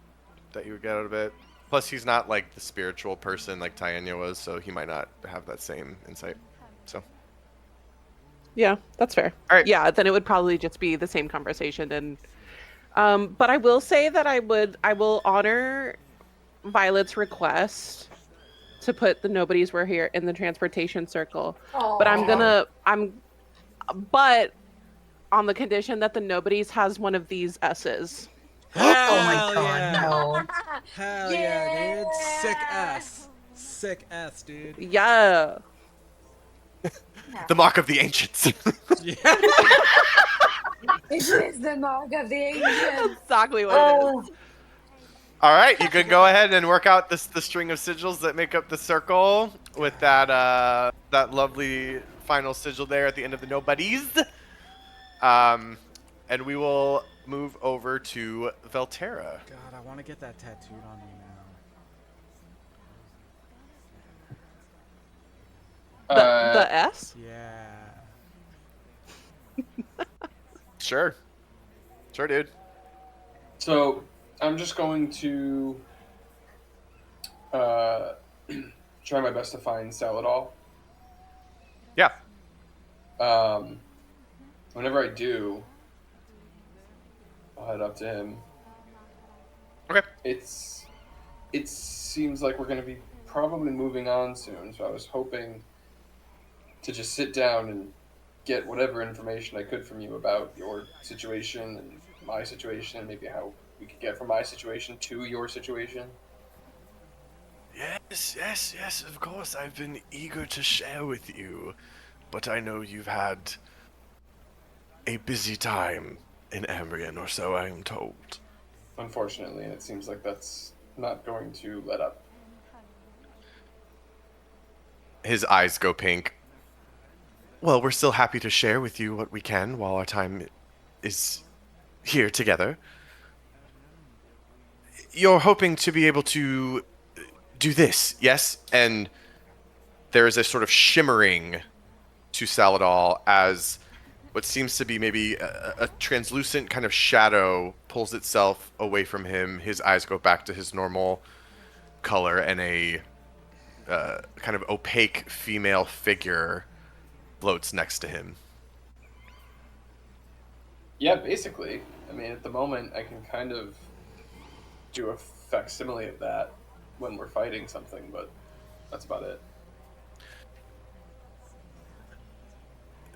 that you would get out of it. Plus, he's not like the spiritual person like Tyannia was, so he might not have that same insight. So. Yeah, that's fair. All right. Yeah, then it would probably just be the same conversation. And but I will say that I will honor Violet's request to put the Nobodies were here in the transportation circle. But but on the condition that the Nobodies has one of these S's. Oh my Hell god, yeah. no. Hell yeah, dude. Sick S. Sick S, dude. Yeah. The mark of the ancients. Yeah. This is the mark of the ancients. Exactly what it is. All right, you can go ahead and work out the string of sigils that make up the circle with that lovely final sigil there at the end of the Nobodies. And we will move over to Velterra. God, I want to get that tattooed on me now. The S? Yeah. Sure, dude. So I'm just going to try my best to find Saladol. Yeah. Whenever I do, I'll head up to him. Okay. It seems like we're going to be probably moving on soon, so I was hoping to just sit down and get whatever information I could from you about your situation and my situation, and maybe how we could get from my situation to your situation. Yes, of course. I've been eager to share with you, but I know you've had a busy time in Ambrian, or so I am told. Unfortunately, and it seems like that's not going to let up. His eyes go pink. Well, we're still happy to share with you what we can while our time is here together. You're hoping to be able to do this, yes? And there is a sort of shimmering to Saladol as what seems to be maybe a translucent kind of shadow pulls itself away from him. His eyes go back to his normal color, and a kind of opaque female figure floats next to him. Yeah, basically. I mean, at the moment, I can kind of do a facsimile of that when we're fighting something, but that's about it.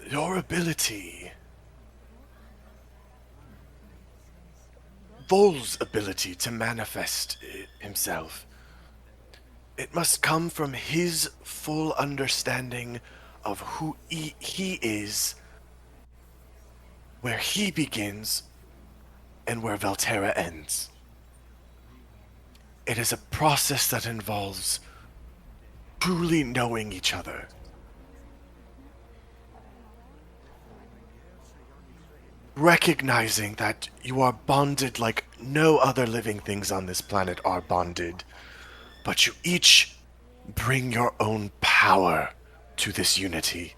Your ability, Vol's ability to manifest himself, it must come from his full understanding of who he is, where he begins, and where Velterra ends. It is a process that involves truly knowing each other. Recognizing that you are bonded like no other living things on this planet are bonded, but you each bring your own power to this unity.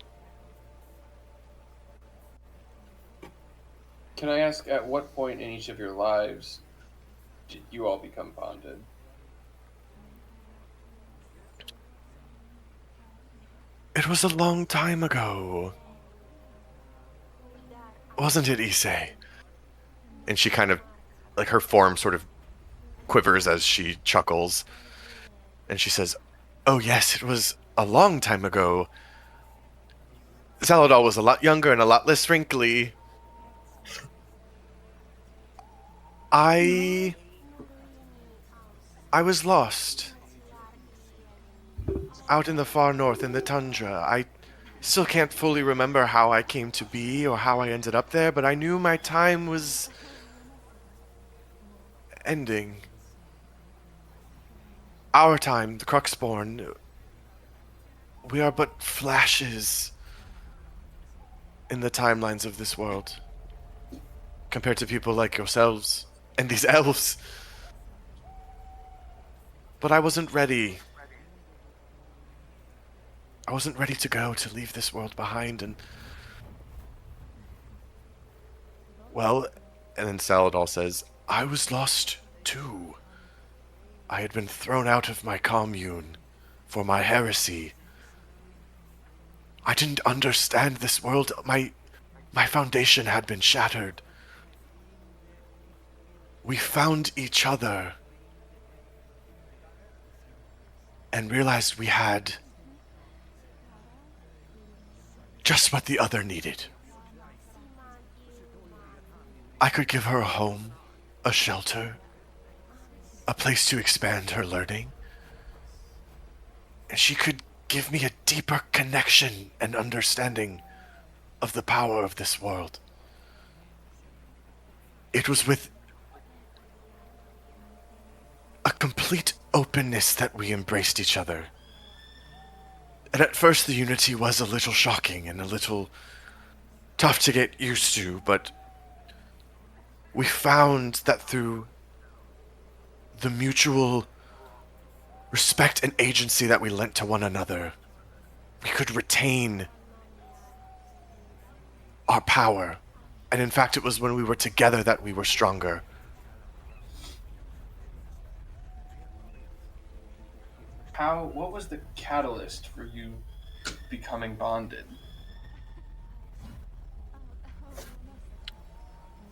Can I ask, at what point in each of your lives did you all become bonded? It was a long time ago. Wasn't it, Issei? And she kind of, like, her form sort of quivers as she chuckles. And she says, "Oh yes, it was a long time ago. Saladol was a lot younger and a lot less wrinkly. I was lost. Out in the far north in the tundra. I still can't fully remember how I came to be or how I ended up there, but I knew my time was ending. Our time, the Cruxborn, we are but flashes in the timelines of this world compared to people like yourselves and these elves. But I wasn't ready. I wasn't ready to go, to leave this world behind, and... Well, and then Saladol says, I was lost too. I had been thrown out of my commune for my heresy. I didn't understand this world. My foundation had been shattered. We found each other and realized we had just what the other needed. I could give her a home, a shelter, a place to expand her learning, and she could give me a deeper connection and understanding of the power of this world. It was with a complete openness that we embraced each other. And at first the unity was a little shocking and a little tough to get used to, but We found that through the mutual respect and agency that we lent to one another, we could retain our power. And in fact, it was when we were together that we were stronger. What was the catalyst for you becoming bonded?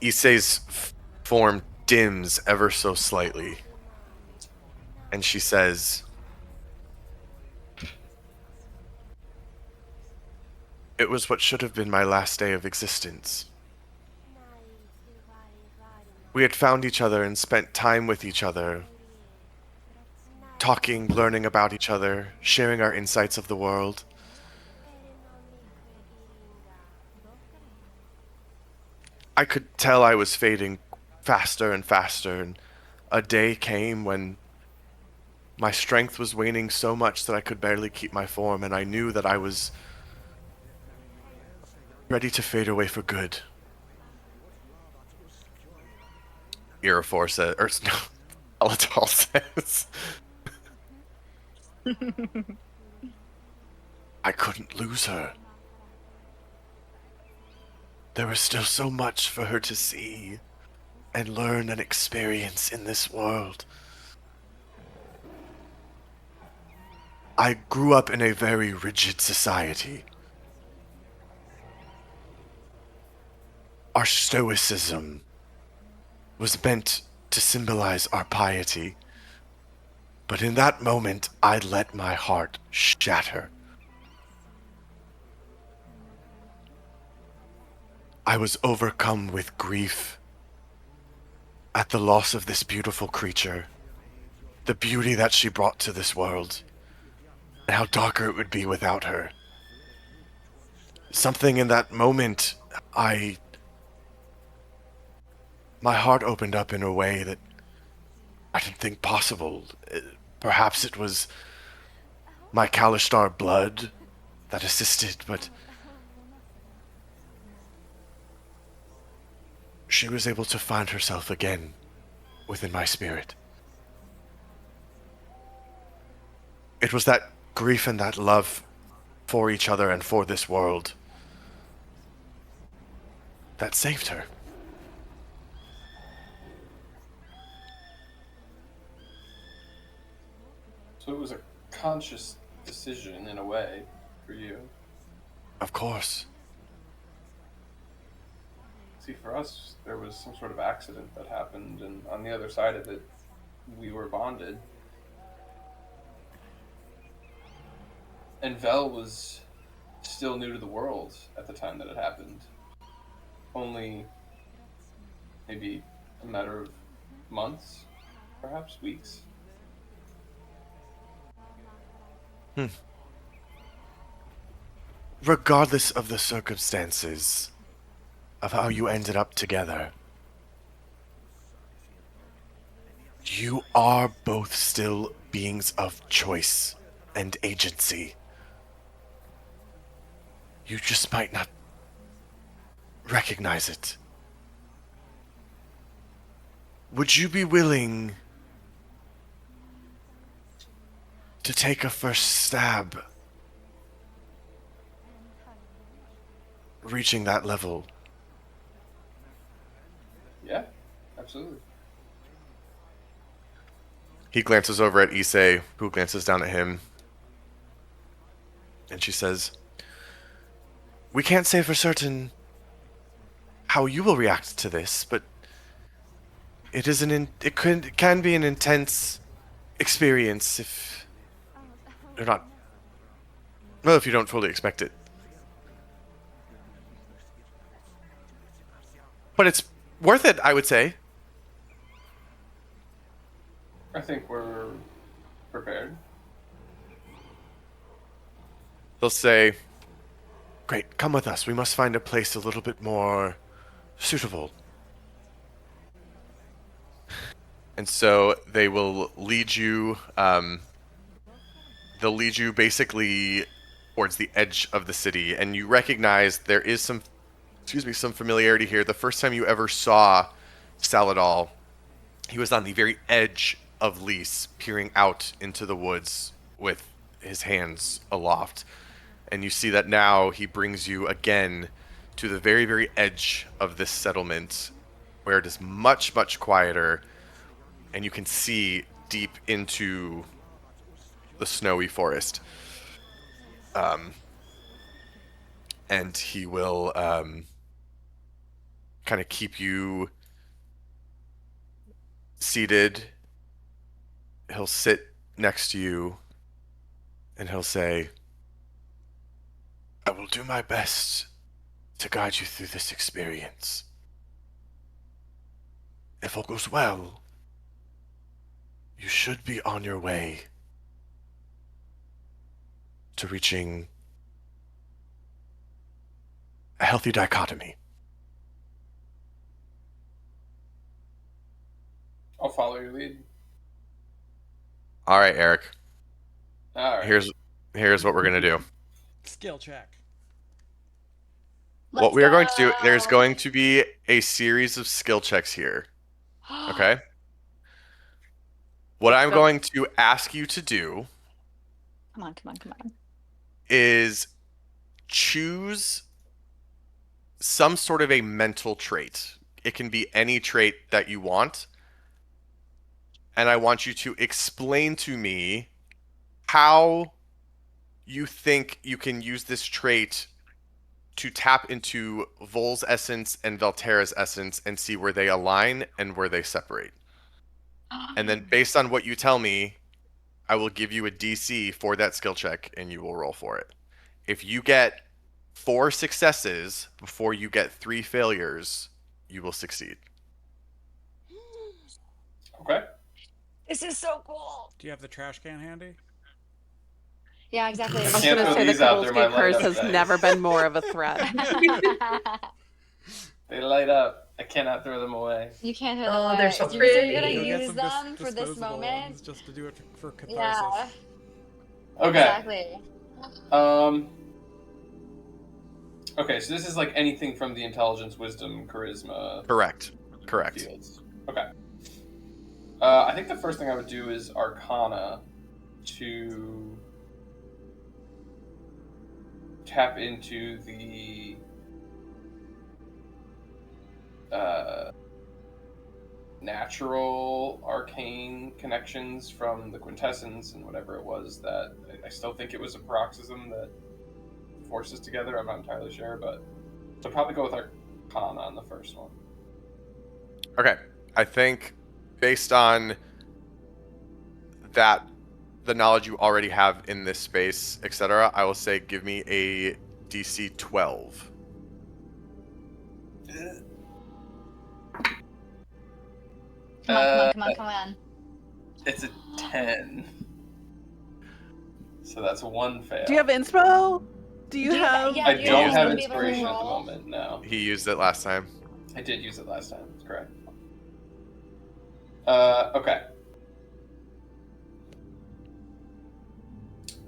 Issei's form dims ever so slightly. And she says, "It was what should have been my last day of existence. We had found each other and spent time with each other, talking, learning about each other, sharing our insights of the world. I could tell I was fading faster and faster, and a day came when my strength was waning so much that I could barely keep my form, and I knew that I was ready to fade away for good." Irafor says, or no, Alatal says, "I couldn't lose her. There was still so much for her to see and learn and experience in this world. I grew up in a very rigid society. Our stoicism was meant to symbolize our piety, but in that moment, I let my heart shatter. I was overcome with grief at the loss of this beautiful creature, the beauty that she brought to this world, and how darker it would be without her. Something in that moment, my heart opened up in a way that I didn't think possible. Perhaps it was my Kalishtar blood that assisted, but she was able to find herself again within my spirit. It was that grief and that love for each other and for this world that saved her." So it was a conscious decision in a way for you. Of course. See, for us, there was some sort of accident that happened, and on the other side of it, we were bonded. And Vel was still new to the world at the time that it happened. Only maybe a matter of months, perhaps weeks. Regardless of the circumstances of how you ended up together, you are both still beings of choice and agency. You just might not recognize it. Would you be willing to take a first stab reaching that level? Yeah, absolutely. He glances over at Issei, who glances down at him. And she says, "We can't say for certain how you will react to this, but it can be an intense experience if you're not, well, if you don't fully expect it. But it's worth it, I would say." I think we're prepared. They'll say, "Great, come with us. We must find a place a little bit more suitable." And so they will lead you, they'll lead you basically towards the edge of the city, and you recognize there is some familiarity here. The first time you ever saw Saladal, he was on the very edge of Lys, peering out into the woods with his hands aloft. And you see that now he brings you again to the very, very edge of this settlement, where it is much, much quieter, and you can see deep into the snowy forest. And he will kind of keep you seated. He'll sit next to you, and he'll say, I will do my best to guide you through this experience. If all goes well, you should be on your way to reaching a healthy dichotomy. I'll follow your lead. All right, Eric. All right. Here's what we're gonna do. Skill check. What we are going to do, there's going to be a series of skill checks here. Okay? What I'm going to ask you to do Come on. is choose some sort of a mental trait. It can be any trait that you want. And I want you to explain to me how you think you can use this trait to tap into Vol's essence and Valterra's essence and see where they align and where they separate. And then based on what you tell me, I will give you a DC for that skill check and you will roll for it. If you get 4 successes before you get 3 failures, you will succeed. Okay. This is so cool. Do you have the trash can handy? Yeah, exactly. I was Can't going to throw say the these out, they're my Kowalski curse light-up has dice. never been more of a threat. They light up. I cannot throw them away. You can't hear Oh, them. they're so You're gonna pretty. Go get use some them for this disposable moment. ones just to do it for catharsis. Yeah, Okay. exactly. Okay, so this is like anything from the intelligence, wisdom, charisma Correct. fields. Okay. I think the first thing I would do is Arcana to tap into the natural arcane connections from the quintessence and whatever it was that I still think it was a paroxysm that forces together. I'm not entirely sure, but so probably go with Arcana on the first one. Okay. I think based on that, the knowledge you already have in this space, etc., I will say give me a DC 12. Come on. It's a 10. So that's 1 fail. Do you have inspo? Do you Do you have- have? yeah, I do you don't have have to be able to inspiration at the roll? moment, no. He used it last time. I did use it last time, that's correct. Okay.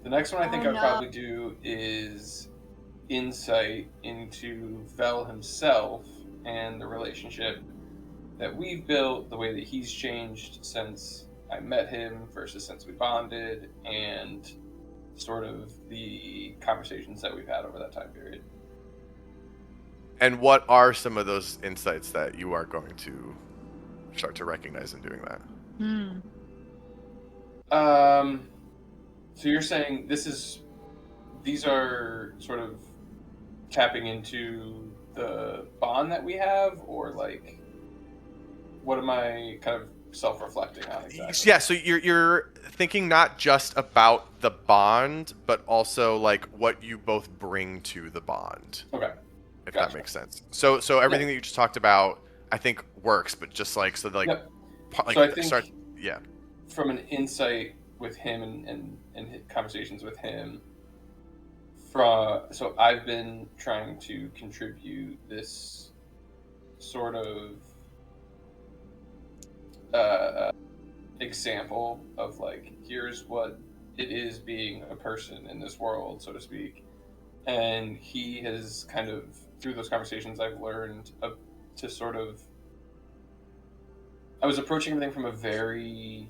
The next one I think Oh, I'd no. probably do is insight into Vel himself and the relationship that we've built, the way that he's changed since I met him versus since we bonded, and sort of the conversations that we've had over that time period. And what are some of those insights that you are going to start to recognize in doing that? So you're saying these are sort of tapping into the bond that we have, or like, what am I kind of self-reflecting on exactly? Yeah, so you're thinking not just about the bond, but also like what you both bring to the bond. Okay. If Gotcha. that makes sense. So everything that you just talked about, I think works, but just like so like, Yep. like So I think start. Yeah. from an insight with him and his conversations with him, so I've been trying to contribute this sort of example of like, here's what it is being a person in this world, so to speak. And he has kind of, through those conversations, I've learned to sort of I was approaching everything from a very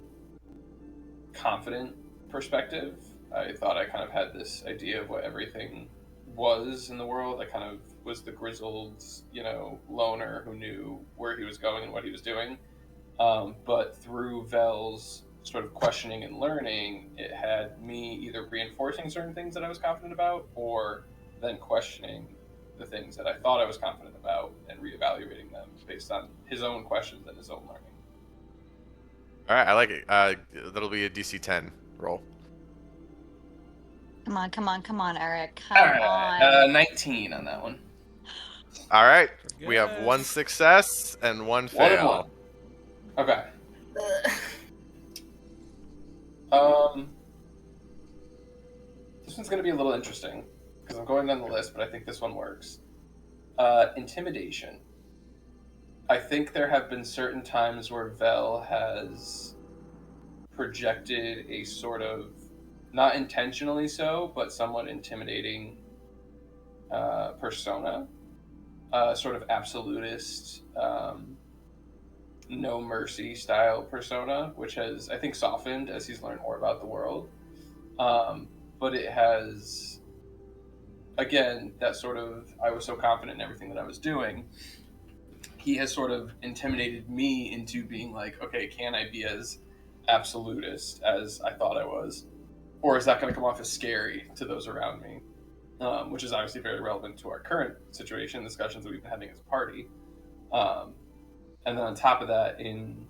confident perspective. I thought I kind of had this idea of what everything was in the world. I kind of was the grizzled, loner who knew where he was going and what he was doing. But through Vel's sort of questioning and learning, it had me either reinforcing certain things that I was confident about, or then questioning the things that I thought I was confident about and reevaluating them based on his own questions and his own learning. All right, I like it. That'll be a DC 10 roll. Come on, Eric. All Come right, on. 19 on that one. All right, Good. we have one success and one One fail. and one. Okay. This one's going to be a little interesting because I'm going down the list, but I think this one works. Intimidation. I think there have been certain times where Vel has projected a sort of, not intentionally so, but somewhat intimidating persona. Sort of absolutist, no mercy style persona, which has, I think, softened as he's learned more about the world. But it has, again, that sort of, I was so confident in everything that I was doing. He has sort of intimidated me into being like, okay, can I be as absolutist as I thought I was? Or is that going to come off as scary to those around me? Which is obviously very relevant to our current situation, discussions that we've been having as a party. And then on top of that, in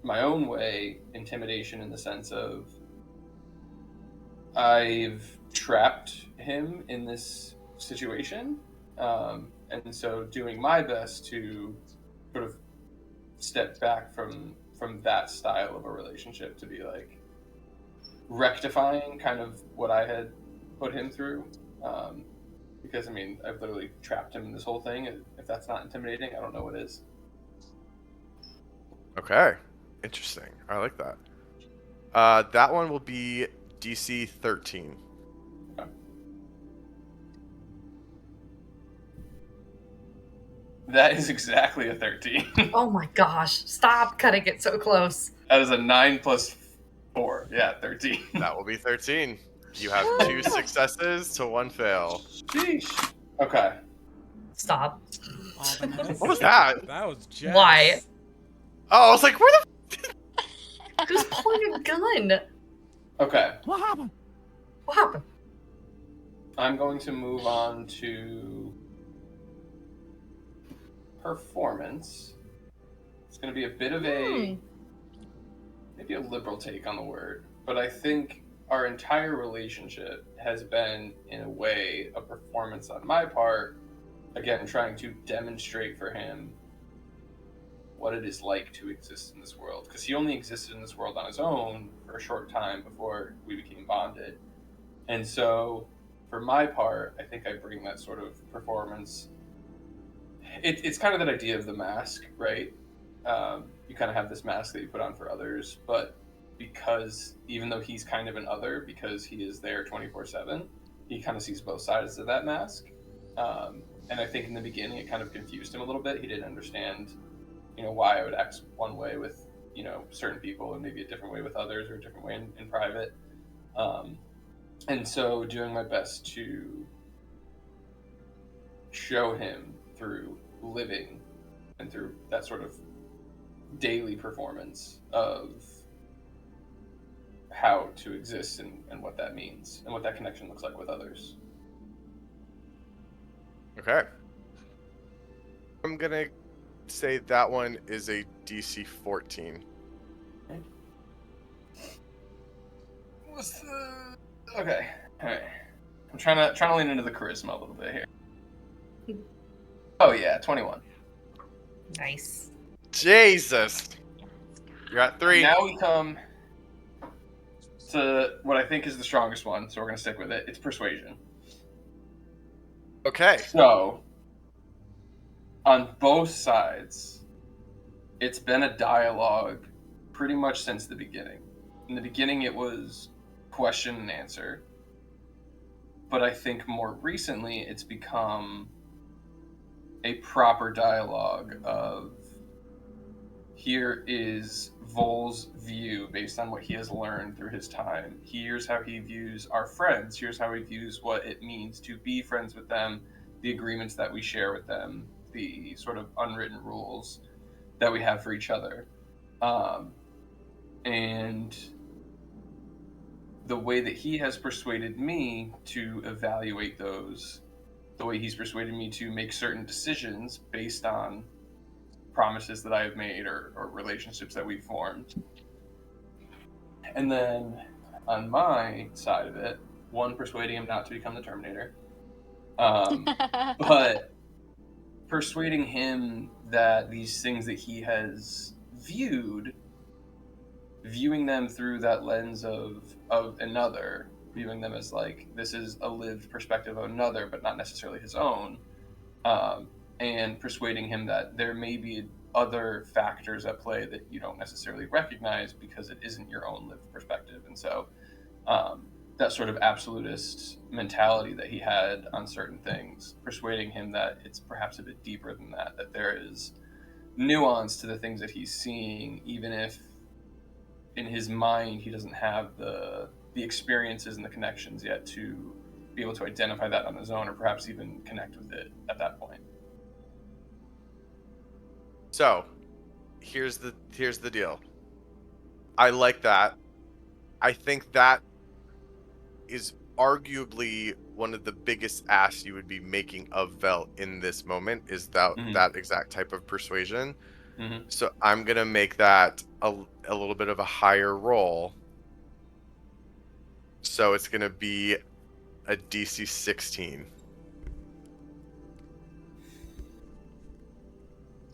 my own way, intimidation in the sense of I've trapped him in this situation. And so doing my best to sort of step back from that style of a relationship to be like rectifying kind of what I had put him through. Because, I mean, I've literally trapped him in this whole thing. And if that's not intimidating, I don't know what is. Okay, interesting. I like that. That one will be DC 13. Okay. That is exactly a 13. Oh my gosh. Stop cutting it so close. That is a 9 plus 4. Yeah, 13. That will be 13. You have 2 successes to 1 fail. Sheesh. Okay. Stop. Ominous. What was that? That was Jess. Why? Oh, I was like, where the... Who's pulling a gun? Okay. What happened? What happened? I'm going to move on to performance. It's going to be a bit of a, maybe a liberal take on the word, but I think our entire relationship has been, in a way, a performance on my part, again, trying to demonstrate for him what it is like to exist in this world. Because he only existed in this world on his own for a short time before we became bonded. And so, for my part, I think I bring that sort of performance. It's kind of that idea of the mask, right? You kind of have this mask that you put on for others, but because even though he's kind of an other, because he is there 24/7, he kind of sees both sides of that mask. And I think in the beginning it kind of confused him a little bit. He didn't understand, why I would act one way with, certain people and maybe a different way with others or a different way in private. And so doing my best to show him through living and through that sort of daily performance of how to exist and what that means and what that connection looks like with others. Okay. I'm going to say that one is a DC 14. What's the... Okay. All right. I'm trying to lean into the charisma a little bit here. Oh yeah, 21. Nice. Jesus. You're at 3. Now we come to what I think is the strongest one, so we're going to stick with it. It's persuasion. Okay. So, on both sides, it's been a dialogue pretty much since the beginning. In the beginning, it was question and answer. But I think more recently, it's become a proper dialogue of here is Vol's view based on what he has learned through his time. Here's how he views our friends. Here's how he views what it means to be friends with them, the agreements that we share with them, the sort of unwritten rules that we have for each other. And the way that he has persuaded me to evaluate those, the way he's persuaded me to make certain decisions based on promises that I have made or relationships that we've formed. And then on my side of it, one, persuading him not to become the Terminator, but persuading him that these things that he has viewing them through that lens of another, viewing them as like, this is a lived perspective of another, but not necessarily his own, and persuading him that there may be other factors at play that you don't necessarily recognize because it isn't your own lived perspective. And so that sort of absolutist mentality that he had on certain things, persuading him that it's perhaps a bit deeper than that, that there is nuance to the things that he's seeing, even if in his mind he doesn't have the experiences and the connections yet to be able to identify that on his own, or perhaps even connect with it at that point. So, here's the deal. I like that. I think that is arguably one of the biggest asks you would be making of Vel in this moment, is that exact type of persuasion. So I'm gonna make that a little bit of a higher roll. So it's gonna be a DC 16.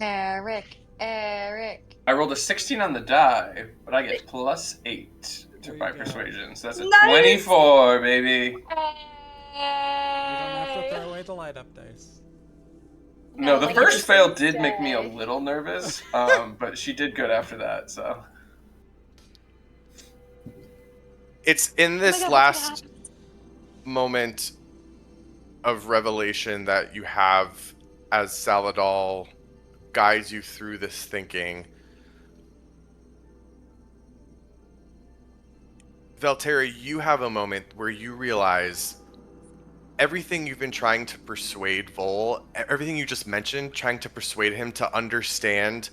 Eric. I rolled a 16 on the die, but I get +8 to There my you go. persuasion, so that's a Nice! 24, baby. You don't have to throw away the light up dice. No, the like first it's fail did make me a Tuesday. little nervous, but she did good after that, so. It's in Oh my this God, what's last gonna moment of revelation that you have as Saladal guides you through this thinking. Valteri, you have a moment where you realize everything you've been trying to persuade Vol, everything you just mentioned, trying to persuade him to understand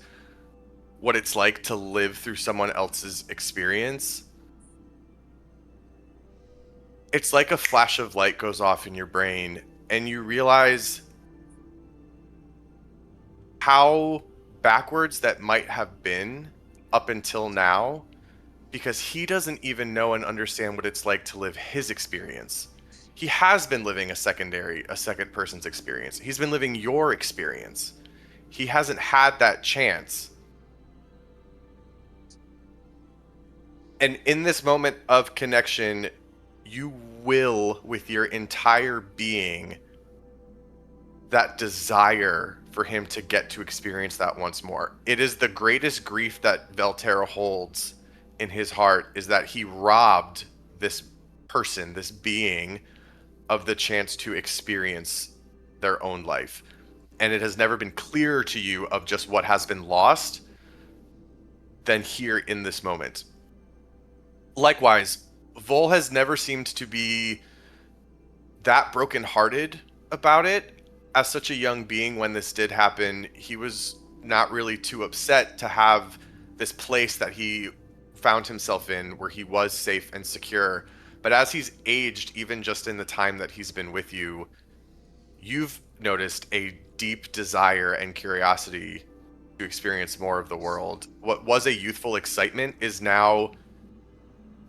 what it's like to live through someone else's experience. It's like a flash of light goes off in your brain, and you realize how backwards that might have been up until now, because he doesn't even know and understand what it's like to live his experience. He has been living a second person's experience. He's been living your experience. He hasn't had that chance. And in this moment of connection, you will, with your entire being, that desire for him to get to experience that once more. It is the greatest grief that Valtera holds in his heart, is that he robbed this person, this being, of the chance to experience their own life. And it has never been clearer to you of just what has been lost than here in this moment. Likewise, Vol has never seemed to be that brokenhearted about it. As such a young being, when this did happen, he was not really too upset to have this place that he found himself in where he was safe and secure. But as he's aged, even just in the time that he's been with you, you've noticed a deep desire and curiosity to experience more of the world. What was a youthful excitement is now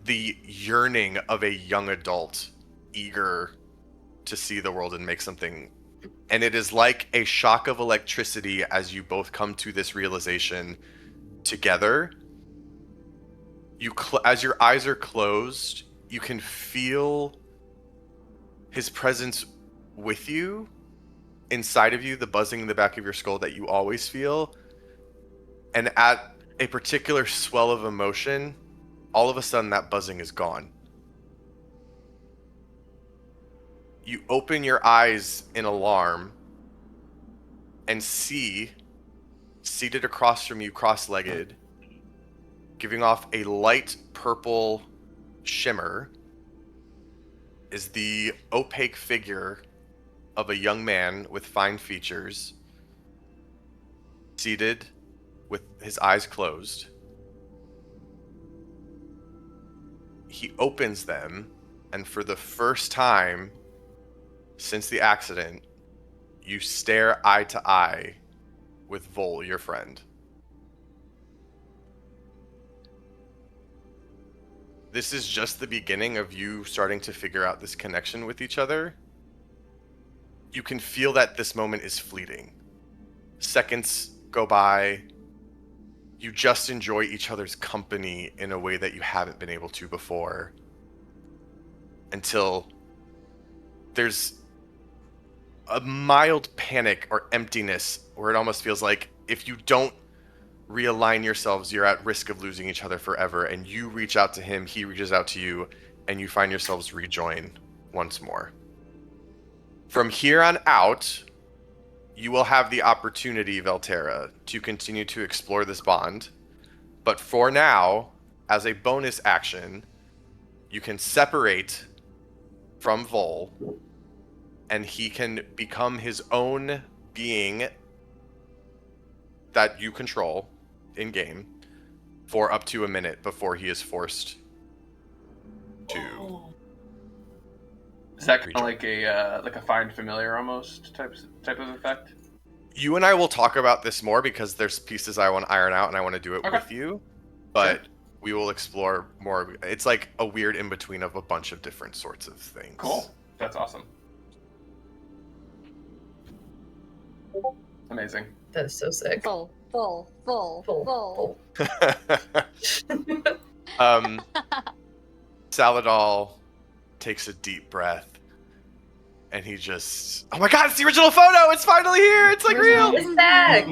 the yearning of a young adult eager to see the world and make something. And it is like a shock of electricity as you both come to this realization together. As your eyes are closed, you can feel his presence with you, inside of you, the buzzing in the back of your skull that you always feel. And at a particular swell of emotion, all of a sudden that buzzing is gone. You open your eyes in alarm and see seated across from you, cross-legged, giving off a light purple shimmer, is the opaque figure of a young man with fine features, seated with his eyes closed. He opens them, and for the first time since the accident, you stare eye to eye with Vol, your friend. This is just the beginning of you starting to figure out this connection with each other. You can feel that this moment is fleeting. Seconds go by. You just enjoy each other's company in a way that you haven't been able to before. Until there's a mild panic or emptiness where it almost feels like if you don't realign yourselves, you're at risk of losing each other forever. And you reach out to him, he reaches out to you, and you find yourselves rejoin once more. From here on out, you will have the opportunity, Velterra, to continue to explore this bond. But for now, as a bonus action, you can separate from Vol, and he can become his own being that you control in-game for up to a minute before he is forced to... Is that kind of like a find familiar almost type of effect? You and I will talk about this more because there's pieces I want to iron out and I want to do it with you, but we will explore more. It's like a weird in-between of a bunch of different sorts of things. Cool. That's awesome. Amazing. That is so sick. Full. Saladal takes a deep breath and he just, oh my god, it's the original photo! It's finally here! It's like real! It's back!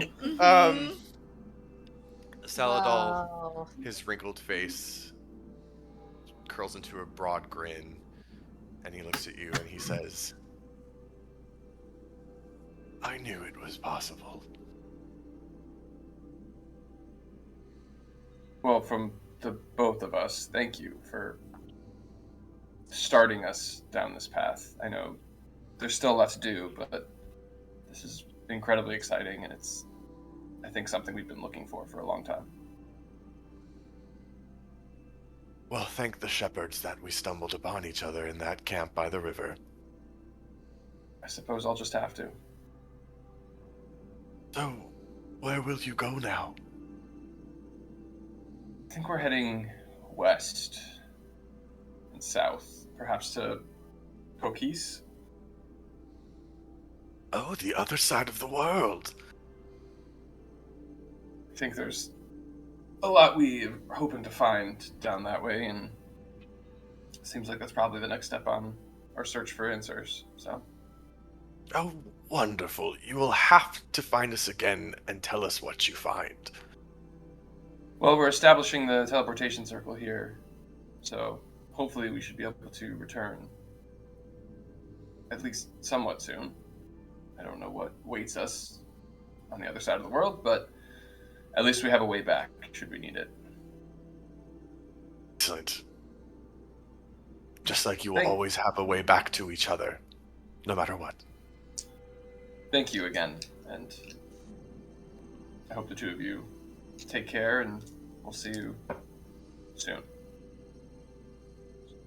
Saladal, his wrinkled face curls into a broad grin and he looks at you and he says, I knew it was possible. Well, from the both of us, thank you for starting us down this path. I know there's still a lot to do, but this is incredibly exciting, and it's, I think, something we've been looking for a long time. Well, thank the shepherds that we stumbled upon each other in that camp by the river. I suppose I'll just have to. So, where will you go now? I think we're heading west and south, perhaps to Pokis. Oh, the other side of the world. I think there's a lot we are hoping to find down that way, and it seems like that's probably the next step on our search for answers, so. Oh, wonderful. You will have to find us again and tell us what you find. Well, we're establishing the teleportation circle here, so hopefully we should be able to return at least somewhat soon. I don't know what waits us on the other side of the world, but at least we have a way back, should we need it. Excellent. Just like you will always have a way back to each other, no matter what. Thank you again, and I hope the two of you take care, and we'll see you soon.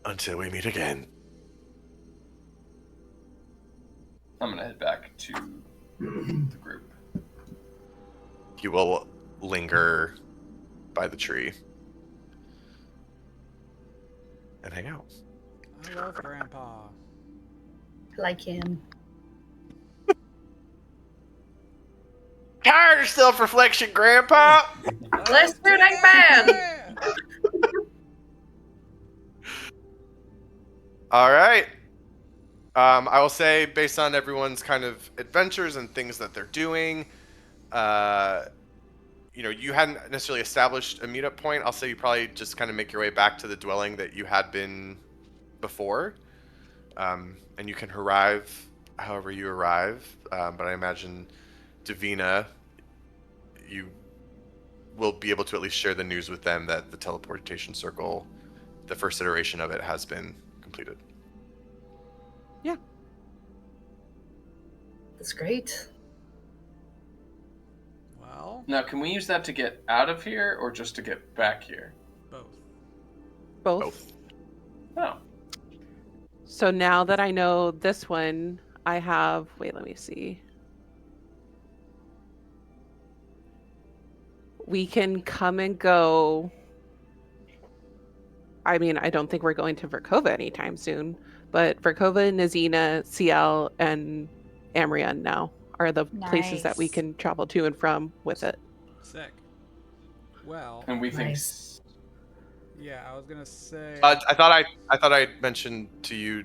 Until we meet again. I'm gonna head back to the group. You will linger by the tree and hang out. I love Grandpa. Like him. Tired of self-reflection, Grandpa! Let's do that band! All right. I will say, based on everyone's kind of adventures and things that they're doing, you hadn't necessarily established a meetup point. I'll say you probably just kind of make your way back to the dwelling that you had been before. And you can arrive however you arrive. But I imagine Davina, you will be able to at least share the news with them that the teleportation circle, the first iteration of it, has been completed. Yeah. That's great. Well, Now, can we use that to get out of here or just to get back here? both. Both. Oh. So now that I know this one, I have. Wait, let me see. We can come and go. I mean, I don't think we're going to Verkova anytime soon, but Verkova, Nazina, CL, and Amrian now are the places that we Nice. can travel to and from with it. Sick. Well, And we Nice. yeah, I was gonna say. I thought I mentioned to you,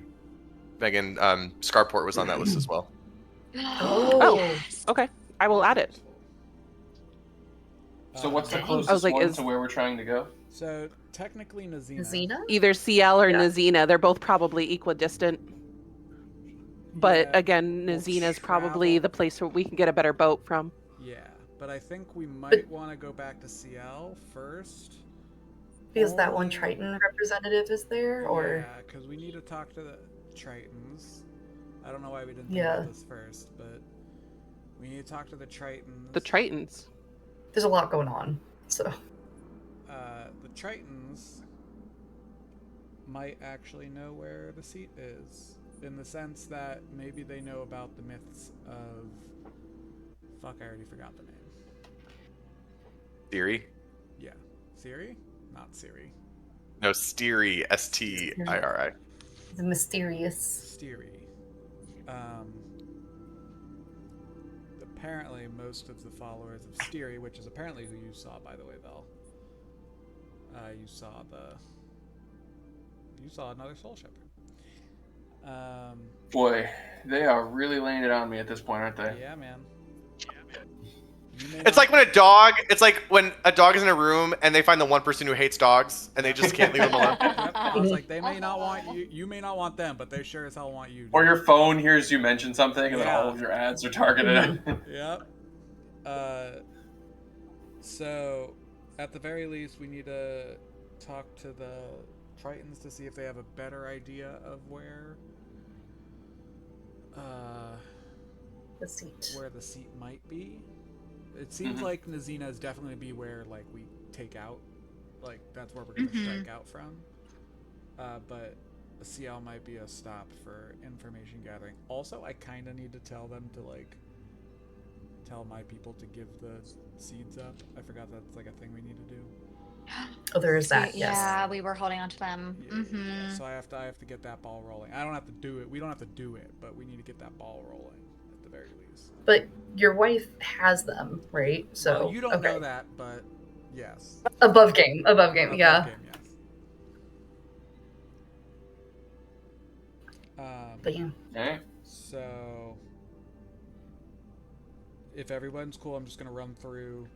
Megan, Scarport was on that list as well. Oh. Yes. Okay, I will add it. So what's the Dang. closest I was like, one is- to where we're trying to go? So technically, Nazina. Xena? Either CL or Yeah. Nazina. They're both probably equidistant. But Yeah, again, we'll Nazina's probably travel- the place where we can get a better boat from. Yeah, but I think we might want to go back to CL first. Because that one Only- Triton representative is there, or Yeah, because we need to talk to the Tritons. I don't know why we didn't think Yeah. about this first, but we need to talk to the Tritons. The Tritons. there's a lot going on. So The Tritons might actually know where the seat is, in the sense that maybe they know about the myths of. Fuck, I already forgot the name. Theory? Yeah, Siri, not Siri. No, Stiri, Stiri. the mysterious. Stiri. Apparently, most of the followers of Stiri, which is apparently who you saw, by the way, Vel. You saw another soul shepherd. Boy, they are really laying it on me at this point, aren't they? Yeah, man. You may It's not- like when a dog is in a room and they find the one person who hates dogs and they just can't leave them alone. Yep, I was like, they may not want you. You may not want them, but they sure as hell want you. Or your phone hears you mention something and then Yeah. all of your ads are targeted. Yep. So, at the very least, we need to talk to the Tritons to see if they have a better idea of where The seat. the seat might be. It seems Mhm. like Nazina is definitely be where like we take out, like that's where we're gonna strike out from. But the CL might be a stop for information gathering. Also, I kind of need to tell them to like tell my people to give the seeds up. I forgot that's like a thing we need to do. Oh, there is that. Yes. Yeah, we were holding on to them. Yeah, Mm-hmm. So I have to get that ball rolling. I don't have to do it. We don't have to do it, but we need to get that ball rolling at the very least. But your wife has them, right? So Well, you don't okay. know that, but yes. Above game. Above game. Above Yeah. game, yes. But yeah. Okay. So, if everyone's cool, I'm just going to run through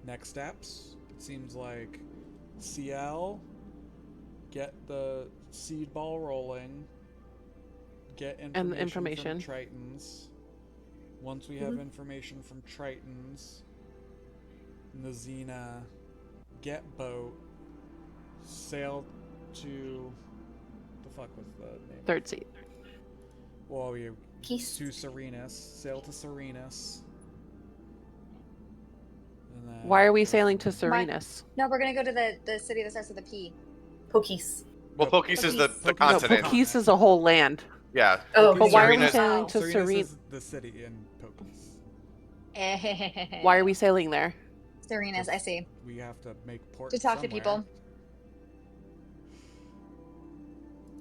next steps. It seems like CL, get the seed ball rolling, get And the information information. from Tritons. Once we have information from Tritons, Nazina, get boat, sail to... the fuck was the name? Third seat. Well, we Peace. to Serenus, sail to Serenus. And then Why are we sailing to Serenus? No, we're gonna go to the city that starts with a P. Pokies. Well, Pokis is the Pokis. No, continent. Pokis is a whole land. Yeah. Oh, But why are we Serenus- sailing to Serenus Seren? is the city in Pokis. Why are we sailing there? Serenus, I see. We have to make port To talk to somewhere. people.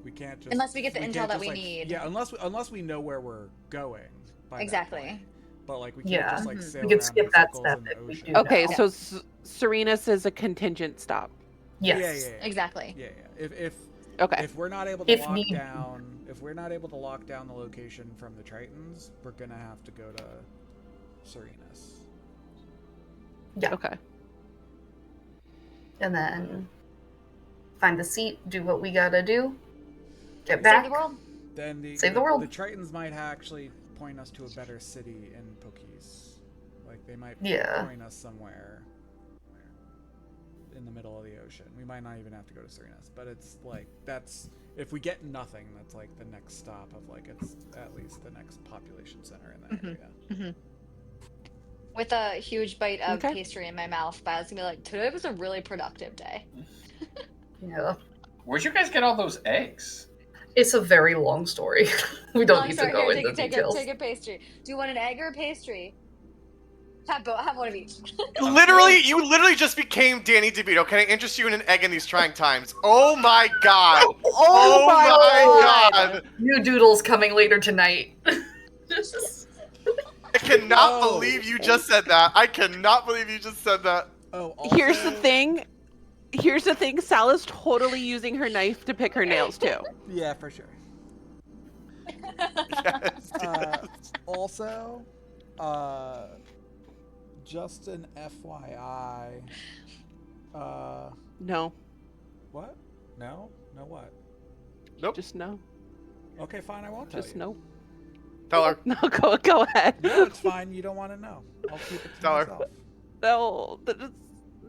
We can't just Unless we get the can't intel that just, we like- need. Yeah, unless we know where we're going. By that Exactly. point. But like we can't Yeah. just like Mhm. sail We could around skip in that circles step in the if we ocean. do Okay, that. so Serenus is a contingent stop. Yes. Yeah. Exactly. Yeah. If Okay. if we're not able to If lock need be. down, if we're not able to lock down the location from the Tritons, we're gonna have to go to Serenus. Yeah. Okay. And then find the seat, do what we gotta do, get Save back. the world. Then Save the world. The Tritons might actually point us to a better city in Pokis. Like Like, they might Yeah. point us somewhere in the middle of the ocean. We might not even have to go to Serenas, but it's like, that's, if we get nothing, that's like the next stop of like, it's at least the next population center in that area. With a huge bite of Okay. pastry in my mouth, but I was gonna be like, today was a really productive day. Yeah. Where'd you guys get all those eggs? It's a very long story. We don't Long need story. to go Here, into details. take a pastry. Do you want an egg or a pastry? Have one of each. Literally, you literally just became Danny DeVito. Can I interest you in an egg in these trying times? Oh my god! Oh my god! New doodles coming later tonight. I cannot Oh. believe you just said that. I cannot believe you just said that. Oh, also, Here's the thing. Sal is totally using her knife to pick her nails too. Yeah, for sure. Yes, Also, just an FYI. No, What? No? No what? Nope. just no. Okay, fine, I won't tell Just you. no. Tell her. No, go ahead. No, it's fine. You don't want to know. I'll keep it to Tell her. myself.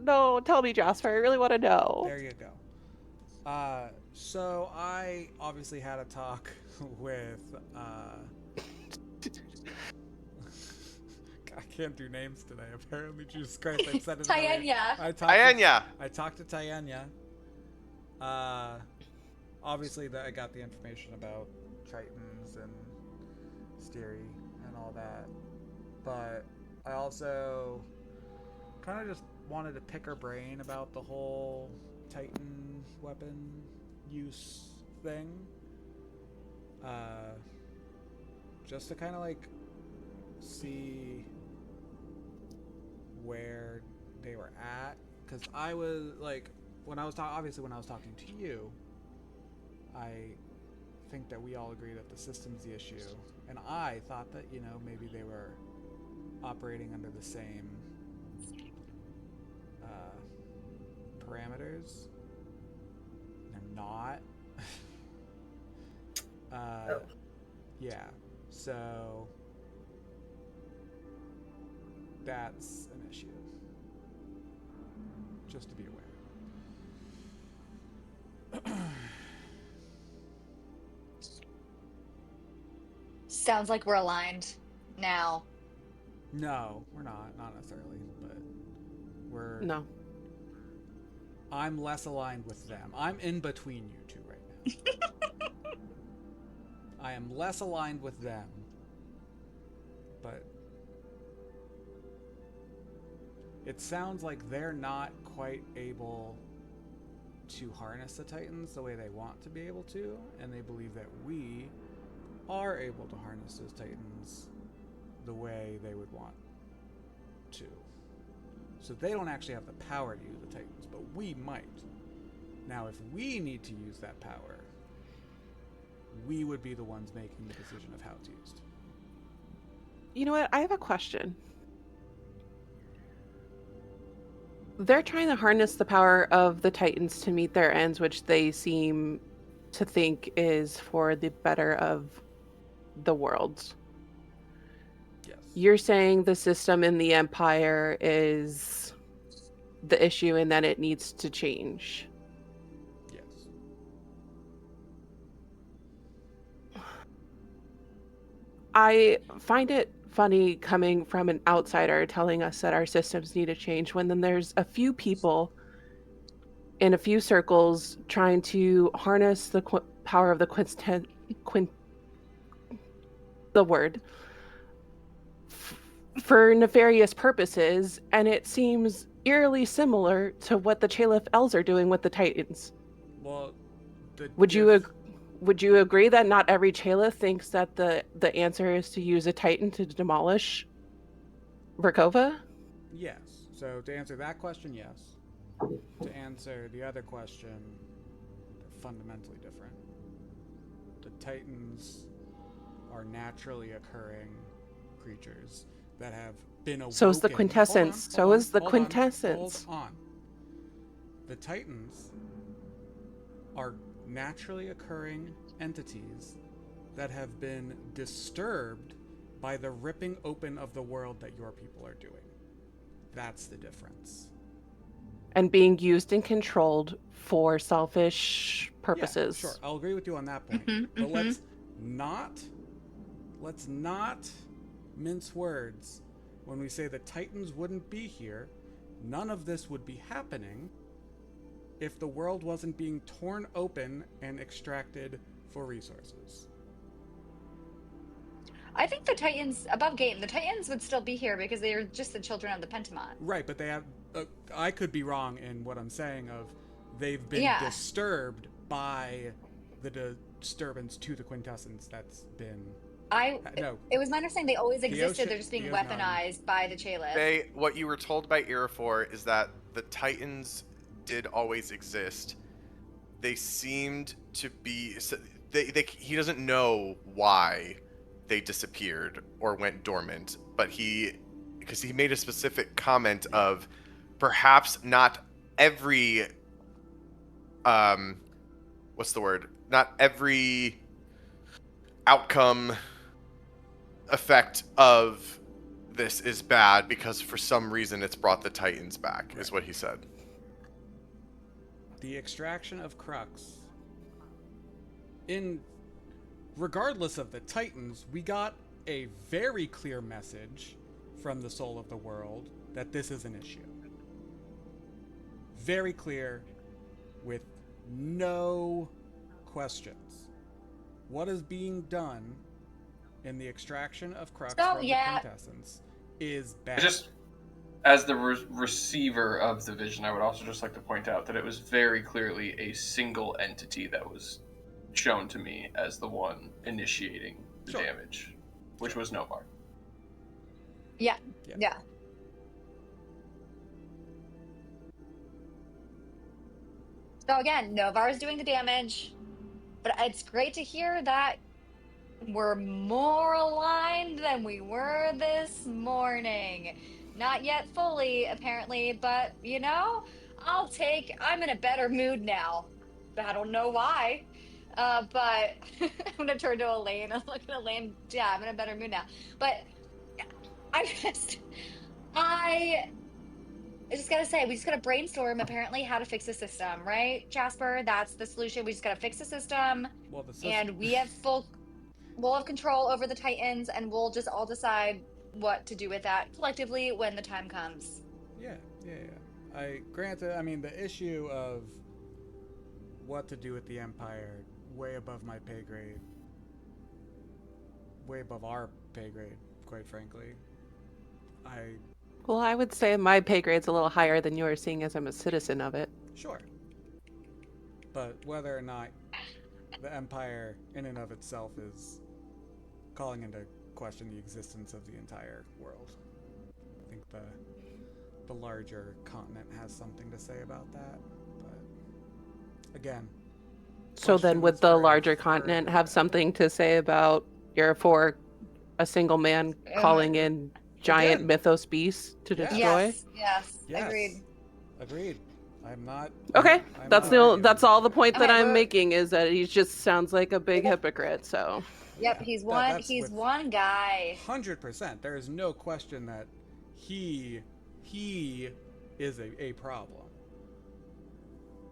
No, tell me, Jasper. I really want to know. There you go. So I obviously had a talk with I can't do names today. Apparently, Jesus Christ, I said it. Tayenya. I talked to Tayenya. Obviously, I got the information about Tritons and Styria and all that, but I also kind of just wanted to pick her brain about the whole Titan weapon use thing. Just to kind of like see where they were at, because I was like, when I was talking to you, I think that we all agree that the system's the issue, and I thought that, you know, maybe they were operating under the same parameters. They're not. Yeah, so that's an issue. Just to be aware. Sounds like we're aligned now. No, we're not necessarily, but we're No. I'm less aligned with them. I'm in between you two right now. I am less aligned with them, but it sounds like they're not quite able to harness the Titans the way they want to be able to, and they believe that we are able to harness those Titans the way they would want to. So they don't actually have the power to use the Titans, but we might. Now, if we need to use that power, we would be the ones making the decision of how it's used. You know what? I have a question. They're trying to harness the power of the Titans to meet their ends, which they seem to think is for the better of the world. Yes. You're saying the system in the Empire is the issue and that it needs to change. Yes. I find it funny coming from an outsider telling us that our systems need to change when then there's a few people in a few circles trying to harness the power of the for nefarious purposes, and it seems eerily similar to what the Chalif Elves are doing with the Titans. Well, Would you agree that not every Chalif thinks that the answer is to use a Titan to demolish Verkova? Yes. So to answer that question, yes. To answer the other question, they're fundamentally different. The Titans are naturally occurring creatures that have been awoken. So is the quintessence. Hold on. Quintessence. Hold on. The Titans are naturally occurring entities that have been disturbed by the ripping open of the world that your people are doing. That's the difference. And being used and controlled for selfish purposes. Yeah, sure. I'll agree with you on that point. But let's not mince words when we say the Titans wouldn't be here. None of this would be happening if the world wasn't being torn open and extracted for resources. I think the Titans, above game, the Titans would still be here because they are just the children of the Pentamon. Right, but they have... I could be wrong in what I'm saying of they've been disturbed by the disturbance to the quintessence that's been... It was my understanding they always existed. They're just being weaponized by the Chalice. What you were told by Irafor is that the Titans did always exist. They seemed to be... he doesn't know why they disappeared or went dormant, but because he made a specific comment of perhaps not every... what's the word? Not every outcome effect of this is bad because for some reason it's brought the Titans back, is what he said. The extraction of Crux. Regardless of the Titans, we got a very clear message from the soul of the world that this is an issue. Very clear, with no questions. What is being done in the extraction of Crux from the quintessence is bad. Just as the receiver of the vision, I would also just like to point out that it was very clearly a single entity that was shown to me as the one initiating the damage, which was Novar. Yeah. So again, Novar is doing the damage, but it's great to hear that we're more aligned than we were this morning. Not yet fully, apparently, but I'm in a better mood now. I don't know why. But I'm gonna turn to Elaine and look at Elaine. Yeah, I'm in a better mood now. But I just gotta say, we just gotta brainstorm apparently how to fix the system, right, Jasper? That's the solution. We just gotta fix the system. Well, and we'll have control over the Titans, and we'll just all decide what to do with that collectively when the time comes. Yeah. The issue of what to do with the Empire, way above my pay grade. Way above our pay grade, quite frankly. Well, I would say my pay grade's a little higher than yours, seeing as I'm a citizen of it. Sure. But whether or not the Empire in and of itself is calling into question the existence of the entire world. I think the larger continent has something to say about that. But again. So then would the larger continent have something to say about Irafor, a single man calling in giant mythos beasts to destroy? Yes. Agreed. I'm not. Okay, that's all the point that I'm making is that he just sounds like a big hypocrite. So. Yep, he's one guy. 100%. There is no question that he is a problem.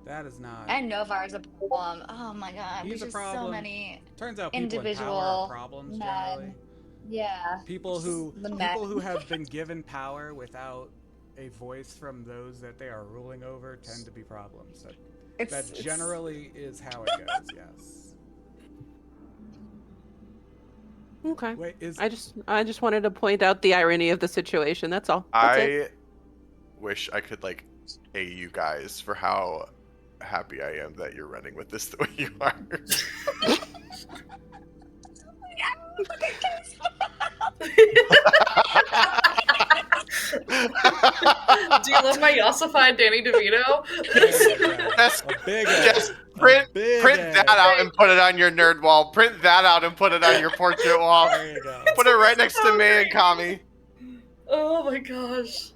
That is not. And Novar is a problem. Oh my god, He's there's a problem. So many. Turns out people individual in power are problems generally. Yeah. People who have been given power without a voice from those that they are ruling over tend to be problems. That generally is how it goes. Yes. Okay. Wait, I just wanted to point out the irony of the situation. That's all. That's wish I could A you guys for how happy I am that you're running with this the way you are. Do you love my ossified Danny DeVito? Print that out and put it on your nerd wall. Print that out and put it on your portrait wall. There you go. Put it right next to me and Kami. Oh my gosh.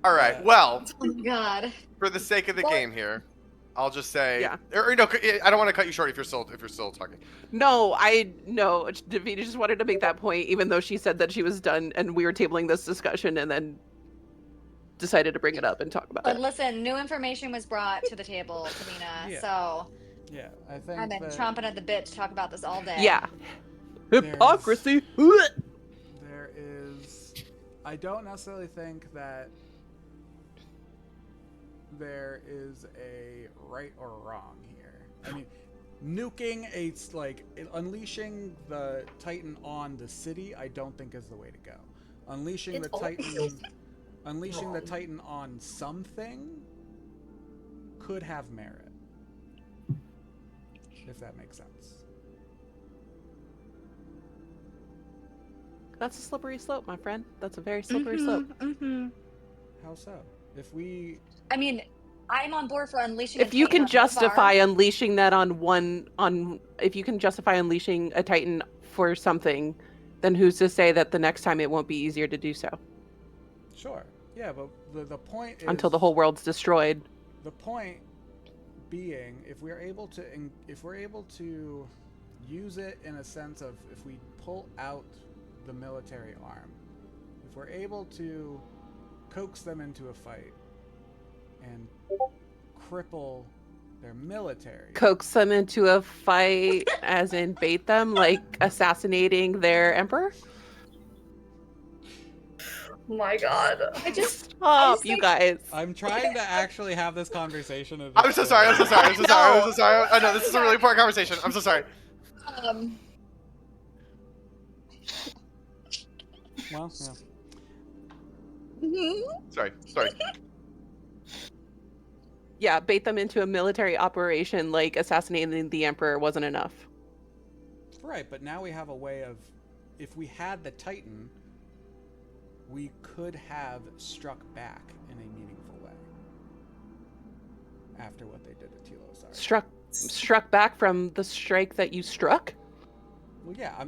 All right. Well, Oh my god. for the sake of the game here, I'll just say, Yeah. or no, I don't want to cut you short if you're still talking. No, Davina just wanted to make that point, even though she said that she was done and we were tabling this discussion and then decided to bring it up and talk about But it. listen, new information was brought to the table, Davina. Yeah. So Yeah, I think I've been that chomping at the bit to talk about this all day. Yeah. There's- Hypocrisy. there is. I don't necessarily think that there is a right or wrong here. I mean, nuking unleashing the Titan on the city, I don't think is the way to go. Unleashing It the all Titan, feels unleashing the wrong. Titan on something could have merit, if that makes sense. That's a slippery slope, my friend. That's a very slippery slope. How so? If we I mean, I'm on board for unleashing. If a you Titan can on justify Novar. unleashing that if you can justify unleashing a Titan for something, then who's to say that the next time it won't be easier to do so? Sure. Yeah, but the point is Until the whole world's destroyed. the point being, if we're able to use it in a sense of, if we pull out the military arm, if we're able to coax them into a fight and cripple their military, Coax them into a fight, as in bait them, like assassinating their emperor? My God. Stop, you guys. I'm trying to actually have this conversation. And I'm so sorry. I know this is a really important conversation. I'm so sorry. Well, yeah. Sorry. Yeah, bait them into a military operation like assassinating the emperor wasn't enough. Right, but now we have a way of, if we had the Titan, we could have struck back in a meaningful way after what they did to Tilo. Struck back from the strike that you struck? Well, yeah,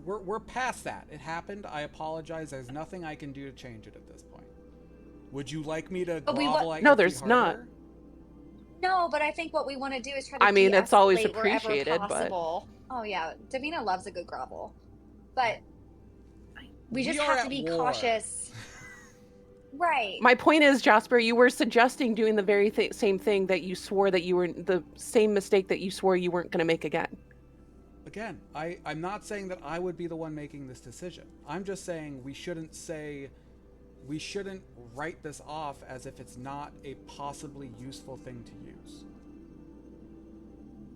we're past that. It happened. I apologize. There's nothing I can do to change it at this point. Would you like me to grovel at No, your there's feet not. harder? No, but I think what we want to do is try to. I mean, it's always de-escalate wherever appreciated, but possible. Oh yeah, Davina loves a good grovel, but we just are have at to be war. cautious. Right. my point is, Jasper, you were suggesting doing the very same thing that you swore that you were the same mistake that you swore you weren't going to make again. Again, I'm not saying that I would be the one making this decision. I'm just saying we shouldn't write this off as if it's not a possibly useful thing to use.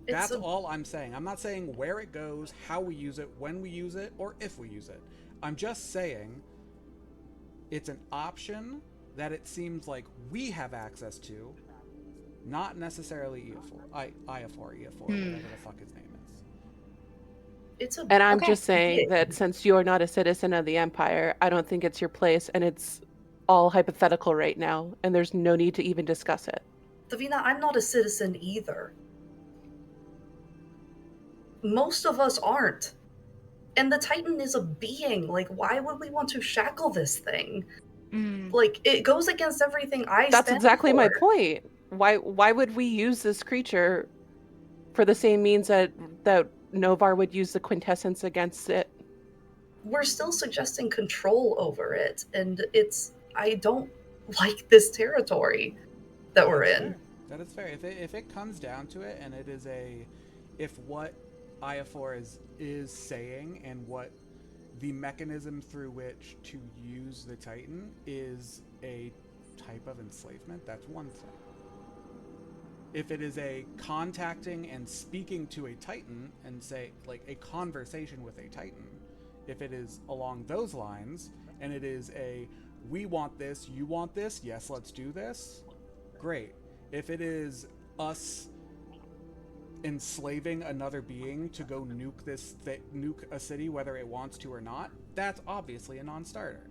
That's all I'm saying. I'm not saying where it goes, how we use it, when we use it, or if we use it. I'm just saying it's an option that it seems like we have access to, not necessarily Iafor, whatever the fuck his name is. And I'm just saying that since you're not a citizen of the Empire, I don't think it's your place, and it's all hypothetical right now, and there's no need to even discuss it. Davina, I'm not a citizen either. Most of us aren't. And the Titan is a being. Like, why would we want to shackle this thing? Like, it goes against everything That's stand exactly for. my point. Why would we use this creature for the same means that Novar would use the quintessence against it? We're still suggesting control over it, and I don't like this territory that we're in. That is fair. If it comes down to it, and it is if what Iafor is saying and what the mechanism through which to use the Titan is a type of enslavement, that's one thing. If it is a contacting and speaking to a Titan and say, like, a conversation with a Titan, if it is along those lines, and it is we want this, you want this, yes, let's do this, great. If it is us enslaving another being to go nuke a city, whether it wants to or not, that's obviously a non-starter.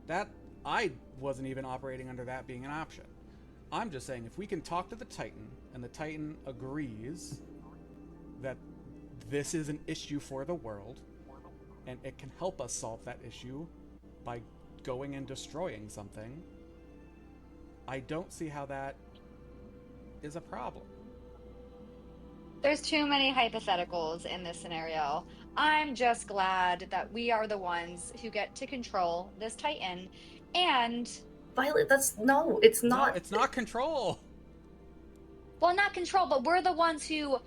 That, I wasn't even operating under that being an option. I'm just saying, if we can talk to the Titan, and the Titan agrees that this is an issue for the world, and it can help us solve that issue by going and destroying something, I don't see how that is a problem. There's too many hypotheticals in this scenario. I'm just glad that we are the ones who get to control this Titan. And, Violet, it's No, not. it's not control. well, not control, but we're the ones who,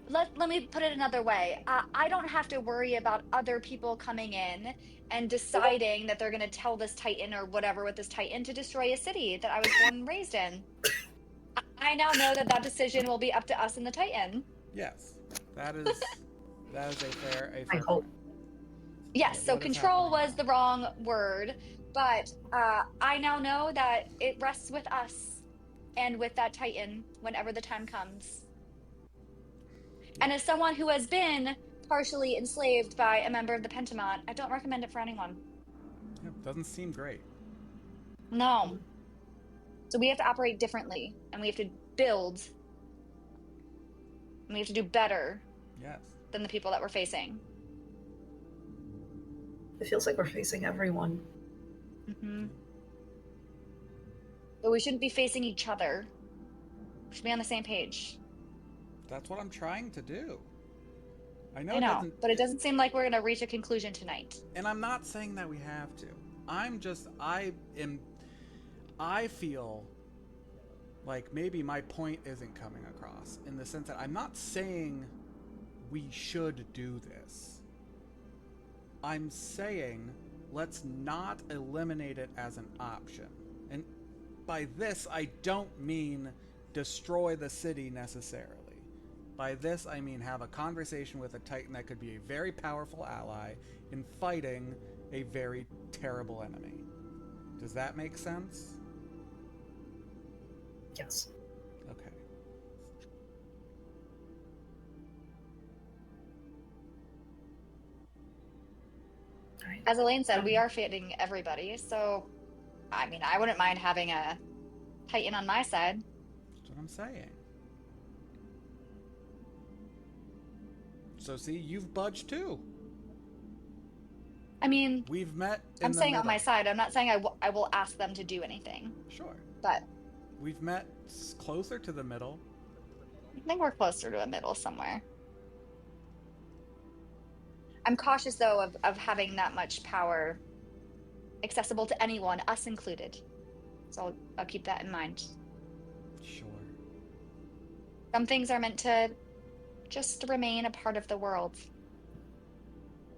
let me put it another way. I don't have to worry about other people coming in and deciding that they're going to tell this Titan or whatever with this Titan to destroy a city that I was born and raised in. I now know that that decision will be up to us and the Titan. Yes, that is a fair I hope. point. Yes, so What is control happening was the wrong word, but I now know that it rests with us and with that Titan whenever the time comes. And as someone who has been partially enslaved by a member of the Pentamont, I don't recommend it for anyone. Yeah, doesn't seem great. No. So we have to operate differently, and we have to build, and we have to do better Yes. than the people that we're facing. It feels like we're facing everyone. Mm-hmm. But we shouldn't be facing each other. We should be on the same page. That's what I'm trying to do. I know, I know, but it doesn't seem like we're going to reach a conclusion tonight. And I'm not saying that we have to. I feel like maybe my point isn't coming across in the sense that I'm not saying we should do this. I'm saying let's not eliminate it as an option. And by this, I don't mean destroy the city necessarily. By this, I mean have a conversation with a Titan that could be a very powerful ally in fighting a very terrible enemy. Does that make sense? Yes. Okay. All right. As Elaine said, we are fighting everybody, so I mean, I wouldn't mind having a Titan on my side. That's what I'm saying. So see, you've budged too. I mean, We've met in I'm the saying on middle. my side. I'm not saying I will ask them to do anything, Sure. but We've met closer to the middle. I think we're closer to a middle somewhere. I'm cautious, though, of having that much power accessible to anyone, us included. So I'll keep that in mind. Sure. Some things are meant to just remain a part of the world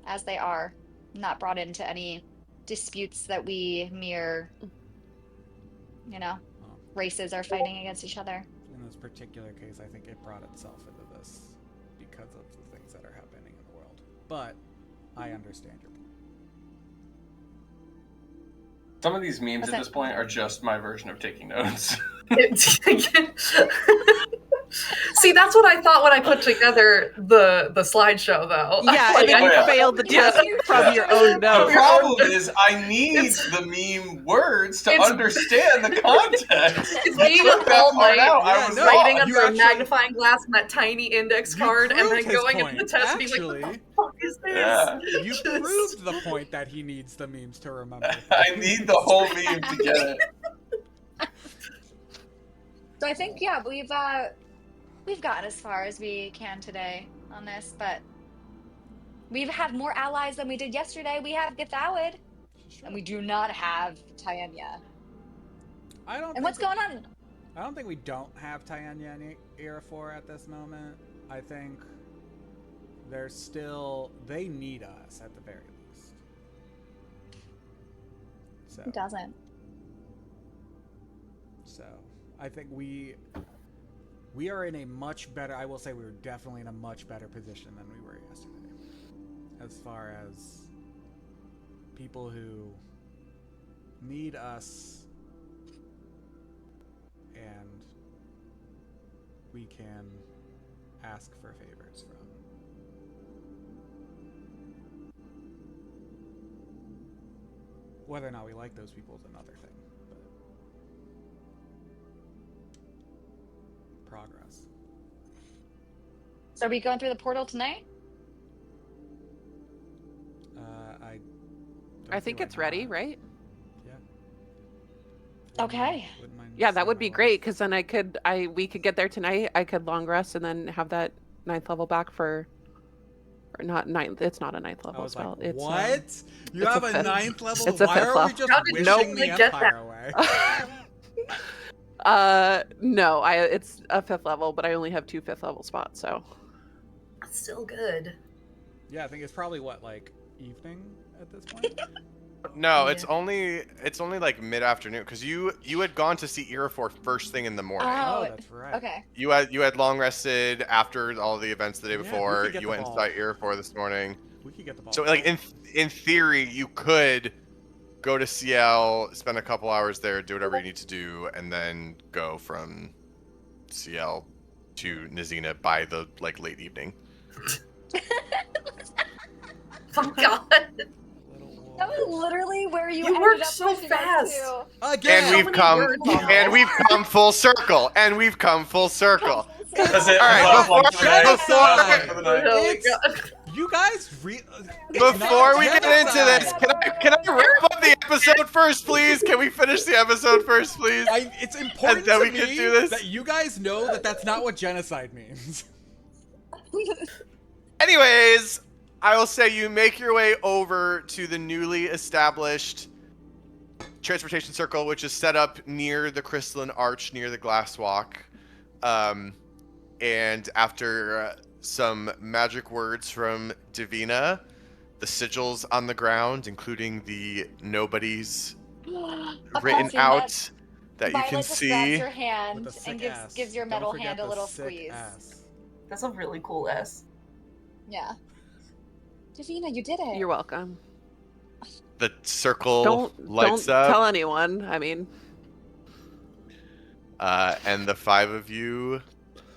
as they are, not brought into any disputes that we mere, races are fighting against each other. In this particular case, I think it brought itself into this because of the things that are happening in the world. But I understand your point. Some of these memes at this point are just my version of taking notes. See, that's what I thought when I put together the slideshow, though. Yeah, and then you failed the test from your own The notes. problem is I need the meme words to understand the context. It's being up all night, I was writing lost. under a magnifying glass on that tiny index card, and then proved his going into the point. test and being Actually, like, what the fuck is this? Yeah. You proved the point that he needs the memes to remember. I need the whole meme to get it. So I think, we've gotten as far as we can today on this, but we have more allies than we did yesterday. We have Githawid, and we do not have Tyanya. And what's going on? I don't think we don't have Tyanya and Irafor at this moment. I think they need us at the very least. So, Who doesn't? So I think we are in a much better, I will say we were definitely in a much better position than we were yesterday. As far as people who need us and we can ask for favors from. Whether or not we like those people is another thing. But progress. So are we going through the portal tonight? I think it's ready, right? Yeah. Okay. Wouldn't mind Yeah, that seeing would be my great because then we could get there tonight. I could long rest and then have that 9th level back or not 9th. It's not a 9th I level was spell. like, It's what? You it's have a a fifth. 9th level? It's a Why fifth are we level. just How did wishing you the get that? Empire away? No, it's a 5th level, but I only have 2 5th level spots, so That's still good. Yeah, I think it's probably what, like evening at this point? No, Yeah. it's only like mid-afternoon because you had gone to see Irafor first thing in the morning. Oh, Oh, that's right. okay. You had long rested after all the events the day Yeah, we before. could get You the went and ball. saw Irafor this morning. We could get the ball. So like in theory, you could go to CL, spend a couple hours there, do whatever you need to do, and then go from CL to Nizina by the like late evening. Oh God. Little wolf. That was literally where you You ended work up so pushing us fast. to. Again! And we've many come words on and this. we've come full circle. And we've come full circle. Does it All right, look before- like today? before- Sounds like for the night. Oh my It's- God. You guys Before we get into genocide. this, can I wrap up the episode first, please? Can we finish the episode first, please? It's important then to we can me do this. that you guys know that that's not what genocide means. Anyways, I will say you make your way over to the newly established transportation circle, which is set up near the crystalline arch, near the glass walk. And after some magic words from Divina, the sigils on the ground, including the Nobodies written out that you Violet can just grabs see. your hand With a sick and ass. gives your Don't metal forget hand a the little sick squeeze. ass. That's a really cool S. Yeah. Davina, you did it. you're welcome. The circle Don't lights up. tell anyone. I mean, And the 5 of you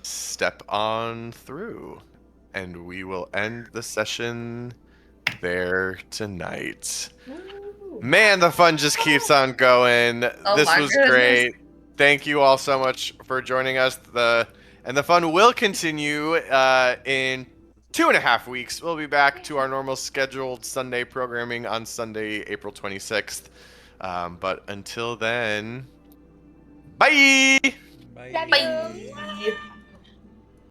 step on through. And we will end the session there tonight. Woo. Man, the fun just keeps on going. Oh This my was goodness. great. Thank you all so much for joining us. And the fun will continue in 2.5 weeks. We'll be back to our normal scheduled Sunday programming on Sunday, April 26th. But until then, bye! Bye. Love you. Bye.